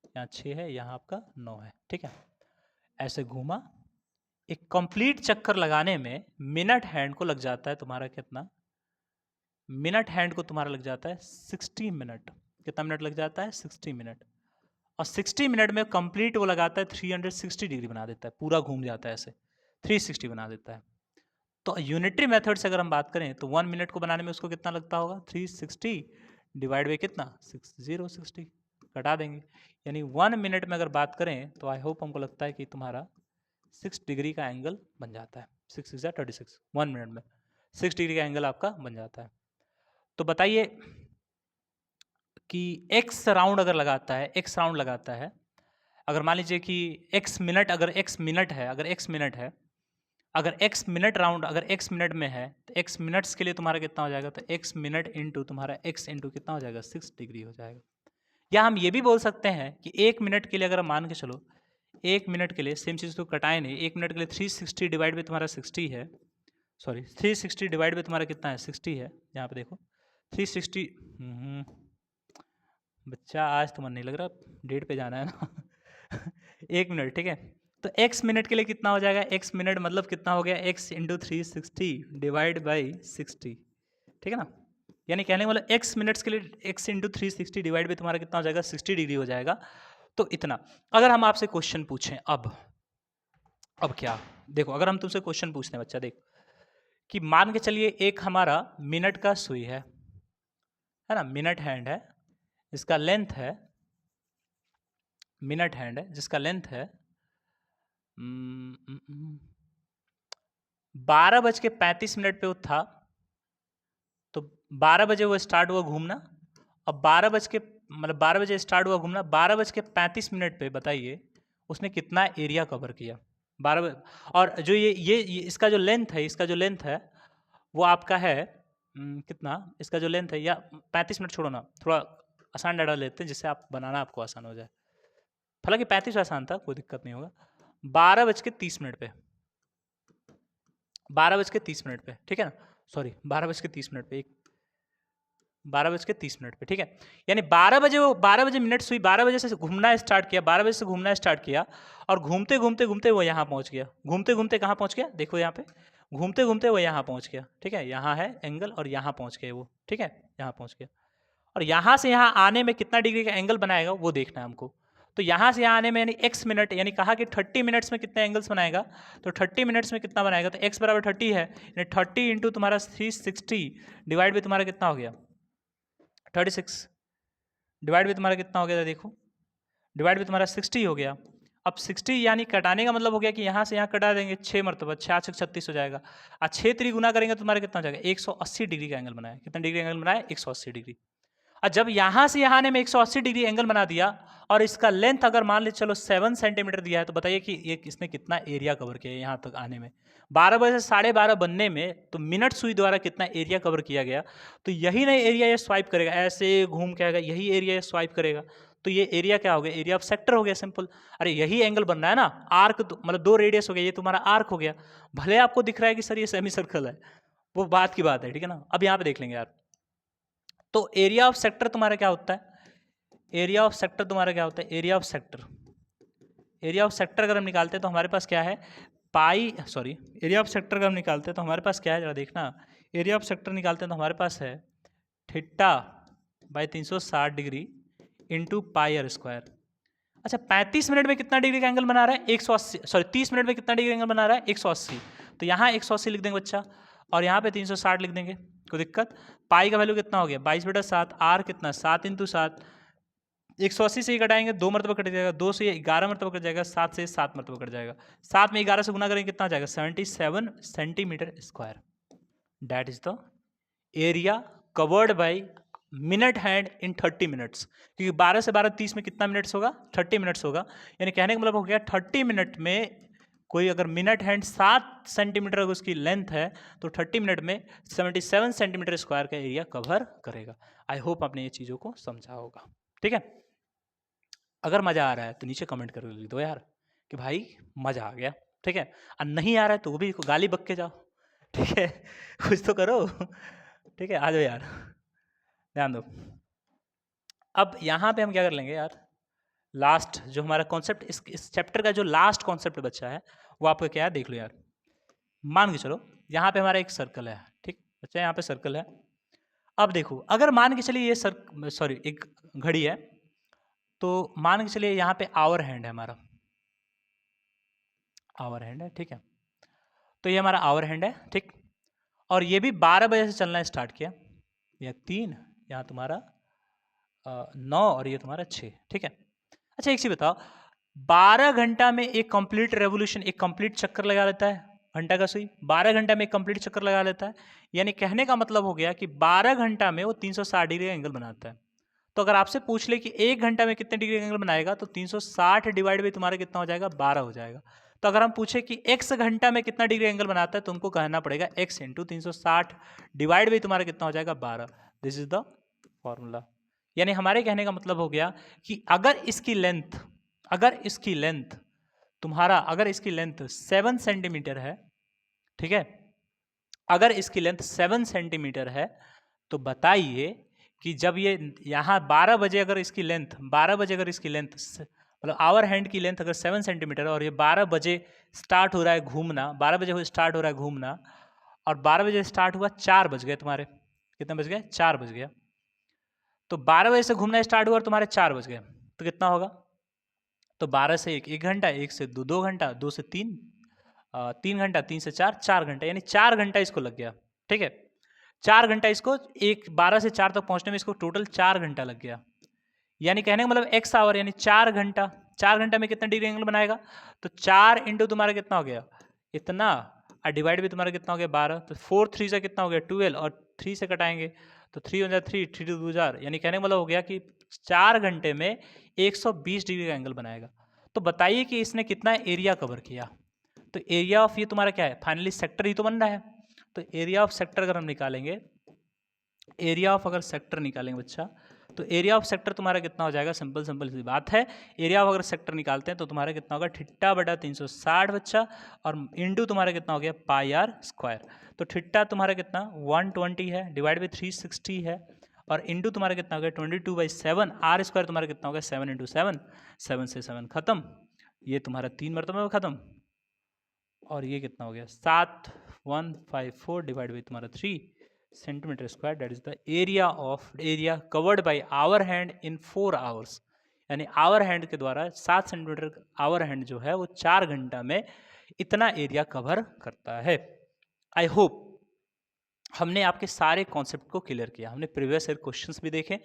A: यहाँ 6 है, यहाँ आपका 9 है, ठीक है। ऐसे घूमा, एक कंप्लीट चक्कर लगाने में मिनट हैंड को लग जाता है तुम्हारा कितना, मिनट हैंड को तुम्हारा लग जाता है 60 मिनट। कितना मिनट लग जाता है, 60 मिनट। और 60 मिनट में कंप्लीट वो लगाता है 360 डिग्री बना देता है, पूरा घूम जाता है ऐसे, 360 बना देता है। तो यूनिटरी मेथड से अगर हम बात करें तो 1 मिनट को बनाने में उसको कितना लगता होगा, 360 डिवाइड बाई कितना 60 कटा देंगे, यानी 1 मिनट में अगर बात करें तो आई होप हमको लगता है कि तुम्हारा 6 डिग्री का एंगल बन जाता है, 6 6 36, 1 मिनट में 6 डिग्री का एंगल आपका बन जाता है। तो बताइए कि एक्स राउंड अगर लगाता है, एक्स राउंड लगाता है, अगर मान लीजिए कि एक्स मिनट, अगर एक्स मिनट है, अगर एक्स मिनट है, अगर एक्स मिनट राउंड अगर एक्स मिनट में है, तो एक्स मिनट्स के लिए तुम्हारा कितना हो जाएगा, तो एक्स मिनट इंटू तुम्हारा एक्स इंटू कितना हो जाएगा, 6 डिग्री हो जाएगा। या हम ये भी बोल सकते हैं कि 1 मिनट के लिए अगर हम मान के चलो, 1 मिनट के लिए सेम चीज़ तो कटाए नहीं, 1 मिनट के लिए 360 डिवाइड बाई तुम्हारा 60 है, सॉरी 360 डिवाइड बाई तुम्हारा कितना है, 60 है, यहाँ पे देखो 360। बच्चा आज तो मन नहीं लग रहा, डेट पे जाना है ना। 1 मिनट, ठीक है, तो x मिनट के लिए कितना हो जाएगा, x मिनट मतलब कितना हो गया, x इंटू 360 डिवाइड बाई 60, ठीक है ना। यानी कहने का मतलब x मिनट्स के लिए x इंटू 360 डिवाइड बाई तुम्हारा कितना हो जाएगा, 60 डिग्री हो जाएगा। तो इतना। अगर हम आपसे क्वेश्चन पूछें अब क्या, देखो अगर हम तुमसे क्वेश्चन पूछते हैं बच्चा, देख कि मान के चलिए एक हमारा मिनट का सुई है ना, मिनट हैंड है, इसका लेंथ है, मिनट हैंड है जिसका लेंथ है 12:35 पे वो था, तो 12 बजे वो स्टार्ट हुआ घूमना, अब 12 बजे स्टार्ट हुआ घूमना, 12:35 पे बताइए उसने कितना एरिया कवर किया। 12 और जो ये इसका जो लेंथ है, इसका जो लेंथ है वो आपका है कितना, इसका जो लेंथ है, या 35 मिनट छोड़ो ना, थोड़ा आसान डाटा लेते हैं जिससे आप बनाना आपको आसान हो जाए। हालांकि 35 आसान था, कोई दिक्कत नहीं होगा। 12:30 पे, 12:30 पे, ठीक है ना, सॉरी 12:30 पे, 12:30 पे, ठीक है। यानी 12 बजे वो 12 बजे मिनट सुई, 12 बजे से घूमना स्टार्ट किया, 12 बजे से घूमना स्टार्ट किया और घूमते घूमते घूमते वो यहाँ पहुँच गया। घूमते घूमते कहाँ पहुँच गया, देखो यहाँ पे, घूमते घूमते वो यहाँ पहुँच गया, ठीक है, यहाँ है एंगल और यहाँ पहुँच गया वो, ठीक है, यहाँ पहुँच गया। और यहाँ से यहाँ आने में कितना डिग्री का एंगल बनाएगा वो देखना है हमको। तो यहाँ से यहाँ आने में यानी x मिनट, यानी कहा कि 30 मिनट्स में कितने एंगल्स बनाएगा, तो 30 मिनट्स में कितना बनाएगा, तो x बराबर 30 है, यानी 30 इंटू तुम्हारा 360 डिवाइड भी तुम्हारा कितना हो गया 36, डिवाइड भी तुम्हारा कितना हो गया था, देखो डिवाइड भी तुम्हारा 60 हो गया। अब 60 यानी कटाने का मतलब हो गया कि यहाँ से यहाँ कटा देंगे 6 मरतबा, 6 36 हो जाएगा, और 6 3 गुना करेंगे तो तुम्हारा कितना हो जाएगा 180 डिग्री का एंगल बनाया। कितना डिग्री एंगल बनाया 180 डिग्री। और जब यहाँ से यहाँ आने में 180 डिग्री एंगल बना दिया और इसका लेंथ अगर मान ले चलो 7 सेंटीमीटर दिया है, तो बताइए कि ये इसने कितना एरिया कवर किया है यहाँ तक आने में। 12 बजे से 12:30 बनने में तो मिनट सुई द्वारा कितना एरिया कवर किया गया, तो यही नहीं एरिया ये स्वाइप करेगा, ऐसे घूम के आएगा, यही एरिया ये स्वाइप करेगा, तो ये एरिया क्या हो गया, एरिया ऑफ सेक्टर हो गया, सिंपल। अरे यही एंगल बन रहा है ना, आर्क मतलब 2 रेडियस हो गया, ये तुम्हारा आर्क हो गया। भले आपको दिख रहा है कि सर ये सेमी सर्कल है, वो बात की बात है, ठीक है ना। अब यहाँ पे देख लेंगे यार, तो एरिया ऑफ सेक्टर तुम्हारा क्या होता है, एरिया ऑफ सेक्टर तुम्हारा क्या होता है, area of sector, area of sector अगर हम निकालते हैं तो हमारे पास क्या है एरिया ऑफ सेक्टर अगर हम निकालते हैं तो हमारे पास क्या है, जरा देखना, एरिया ऑफ सेक्टर निकालते हैं तो हमारे पास है theta by 360 degree into pi r square. अच्छा 35 मिनट में कितना डिग्री का एंगल बना रहा है 180, 30 मिनट में कितना डिग्री एंगल बना रहा है 180, तो यहाँ 180 लिख देंगे बच्चा, और यहाँ पे 360 लिख देंगे, कोई दिक्कत। पाई का वैल्यू कितना हो गया 22/7, आर कितना 7 × 7, 180 से ही घटाएंगे 2 मरतबा कट जाएगा, 2 से 11 मरतबा कट जाएगा, 7 से 7 मरतबा कट जाएगा, 7 में 11 से गुना करेंगे कितना हो जाएगा 77 centimetre square. That is the area covered by minute hand in 30 minutes, क्योंकि 12 से 12:30 में कितना मिनट्स होगा 30 मिनट्स होगा। यानी कहने का मतलब हो गया 30 मिनट में कोई अगर मिनट हैंड 7 सेंटीमीटर अगर उसकी लेंथ है तो 30 मिनट में 77 सेंटीमीटर स्क्वायर का एरिया कवर करेगा। आई होप आपने ये चीज़ों को समझा होगा, ठीक है। अगर मज़ा आ रहा है तो नीचे कमेंट कर दो यार कि भाई मज़ा आ गया, ठीक है, और नहीं आ रहा है तो वो भी गाली बक के जाओ, ठीक है, कुछ तो करो, ठीक है, आ जाओ यार, ध्यान दो। अब यहाँ पे हम क्या कर लेंगे यार, लास्ट जो हमारा कॉन्सेप्ट इस चैप्टर का जो लास्ट कॉन्सेप्ट बच्चा है वो आपका क्या है देख लो यार। मान के चलो यहाँ पे हमारा एक सर्कल है, ठीक बच्चा, यहाँ पे सर्कल है। अब देखो अगर मान के चलिए ये एक घड़ी है, तो मान के चलिए यहाँ पे आवर हैंड है, हमारा आवर हैंड है, ठीक है, तो ये हमारा आवर हैंड है, ठीक, और ये भी 12 बजे से चलना स्टार्ट किया, यह 3, यहाँ तुम्हारा 9 और ये तुम्हारा 6, ठीक है। अच्छा एक चीज बताओ, 12 घंटा में एक कंप्लीट रेवोल्यूशन, एक कंप्लीट चक्कर लगा लेता है घंटा का सुई, 12 घंटा में एक कंप्लीट चक्कर लगा लेता है, यानी कहने का मतलब हो गया कि 12 घंटा में वो 360 डिग्री का एंगल बनाता है। तो अगर आपसे पूछ ले कि 1 घंटा में कितने डिग्री का एंगल बनाएगा, तो 360 डिवाइड बाई तुम्हारा कितना हो जाएगा 12 हो जाएगा। तो अगर हम पूछे कि x घंटा में कितना डिग्री एंगल बनाता है, तो उनको कहना पड़ेगा x इंटू 360 डिवाइड बाई तुम्हारा कितना हो जाएगा 12। This is the formula. यानी हमारे कहने का मतलब हो गया कि अगर इसकी लेंथ तुम्हारा, अगर इसकी लेंथ 7 सेंटीमीटर है, ठीक है, अगर इसकी लेंथ 7 सेंटीमीटर है, तो बताइए कि जब ये यहाँ 12 बजे अगर इसकी लेंथ मतलब आवर हैंड की लेंथ अगर 7 सेंटीमीटर और ये 12 बजे स्टार्ट हो रहा है घूमना, 12 बजे स्टार्ट हो रहा है घूमना, और 12 बजे स्टार्ट हुआ 4 बज गए तुम्हारे, कितने बज गए 4 बज गया, तो 12 बजे से घूमना स्टार्ट हुआ और तुम्हारे 4 बज गए, तो कितना होगा, तो 12 से 1 घंटा, 1 से 2 घंटा, 2 से 3 3 घंटा, 3 से 4, 4 घंटा, यानी 4 घंटा इसको लग गया, ठीक है। 4 घंटा इसको 12 से 4 तक पहुंचने में इसको टोटल 4 घंटा लग गया, यानी कहने का मतलब एक्स आवर यानी 4 घंटा। 4 घंटा में कितना डिग्री एंगल बनाएगा, तो 4 इंटू तुम्हारा कितना हो गया इतना, और डिवाइड भी तुम्हारा कितना हो गया 12, तो 4 3 से कितना हो गया 12, और 3 से कटाएंगे तो 3 हो जाए 3, 3 2 4, यानी कहने का मतलब हो गया कि 4 घंटे में 120 डिग्री का एंगल बनाएगा। तो बताइए कि इसने कितना एरिया कवर किया। तो एरिया ऑफ ये तुम्हारा क्या है, फाइनली सेक्टर ही तो बन रहा है। तो एरिया ऑफ सेक्टर अगर हम निकालेंगे, एरिया ऑफ अगर सेक्टर निकालेंगे बच्चा, तो एरिया ऑफ सेक्टर तुम्हारा कितना हो जाएगा, सिंपल सिंपल सी बात है। एरिया ऑफ अगर सेक्टर निकालते हैं तो तुम्हारा कितना होगा, ठिट्टा बटा 360 बच्चा, और इंटू तुम्हारा कितना हो गया पाई आर स्क्वायर। तो ठिट्टा तुम्हारा कितना 120 है, डिवाइड बाई 360 है, और इंटू तुम्हारा कितना हो गया 22/7, आर स्क्वायर तुम्हारा कितना हो गया 7 इंटू 7, 7 से 7 खत्म, ये तुम्हारा 3 मरतबे में खत्म, और ये कितना हो गया 7154 डिवाइड बाई तुम्हारा 3 centimetre square, that is the area covered by hour hand in 4 hours, यानी आवर हैंड के द्वारा 7 सेंटीमीटर आवर हैंड जो है वो 4 घंटा में इतना एरिया कवर करता है। आई होप हमने आपके सारे कॉन्सेप्ट को क्लियर किया, हमने प्रीवियस ईयर क्वेश्चंस भी देखे,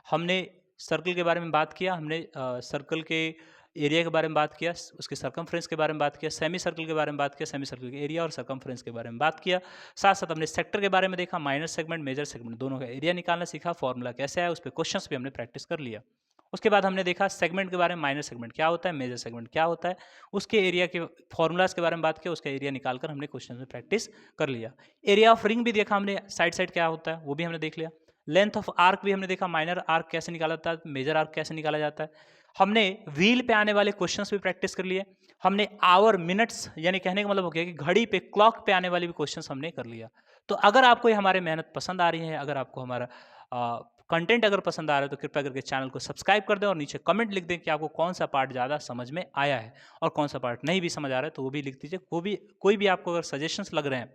A: हमने सर्कल के बारे में बात किया, हमने सर्कल के एरिया के बारे में बात किया, उसके सरकमफ्रेंस के बारे में बात किया, सेमी सर्कल के बारे में बात किया, सेमी सर्कल के एरिया और सरकमफ्रेंस के बारे में बात किया, साथ साथ हमने सेक्टर के बारे में देखा, माइनर सेगमेंट मेजर सेगमेंट दोनों का एरिया निकालना सीखा, फॉर्मूला कैसे है उस पर क्वेश्चंस भी हमने प्रैक्टिस कर लिया। उसके बाद हमने देखा सेगमेंट के बारे में, माइनर सेगमेंट क्या होता है, मेजर सेगमेंट क्या होता है, उसके एरिया के फॉर्मूलाज के बारे में बात किया, उसका एरिया निकालकर हमने क्वेश्चन में प्रैक्टिस कर लिया। एरिया ऑफ रिंग भी देखा हमने, साइड साइड क्या होता है वो भी हमने देख लिया। लेंथ ऑफ आर्क भी हमने देखा, माइनर आर्क कैसे निकाला जाता है, मेजर आर्क कैसे निकाला जाता है। हमने व्हील पे आने वाले क्वेश्चंस भी प्रैक्टिस कर लिए, हमने आवर मिनट्स यानी कहने का मतलब हो गया कि घड़ी पे क्लॉक पे आने वाले भी क्वेश्चंस हमने कर लिया। तो अगर आपको ये हमारी मेहनत पसंद आ रही है, अगर आपको हमारा कंटेंट अगर पसंद आ रहा है तो कृपया करके चैनल को सब्सक्राइब कर दें और नीचे कमेंट लिख दें कि आपको कौन सा पार्ट ज़्यादा समझ में आया है, और कौन सा पार्ट नहीं भी समझ आ रहा है तो वो भी लिख दीजिए। कोई भी आपको अगर सजेशंस लग रहे हैं,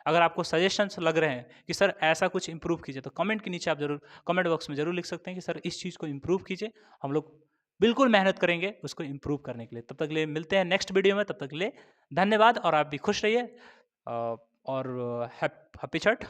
A: अगर आपको सजेशंस लग रहे हैं कि सर ऐसा कुछ इंप्रूव कीजिए, तो कमेंट के नीचे आप जरूर कमेंट बॉक्स में जरूर लिख सकते हैं कि सर इस चीज़ को इंप्रूव कीजिए। हम लोग बिल्कुल मेहनत करेंगे उसको इंप्रूव करने के लिए। तब तक के लिए मिलते हैं नेक्स्ट वीडियो में, तब तक के लिए धन्यवाद, और आप भी खुश रहिए, और हैप्पी छठ।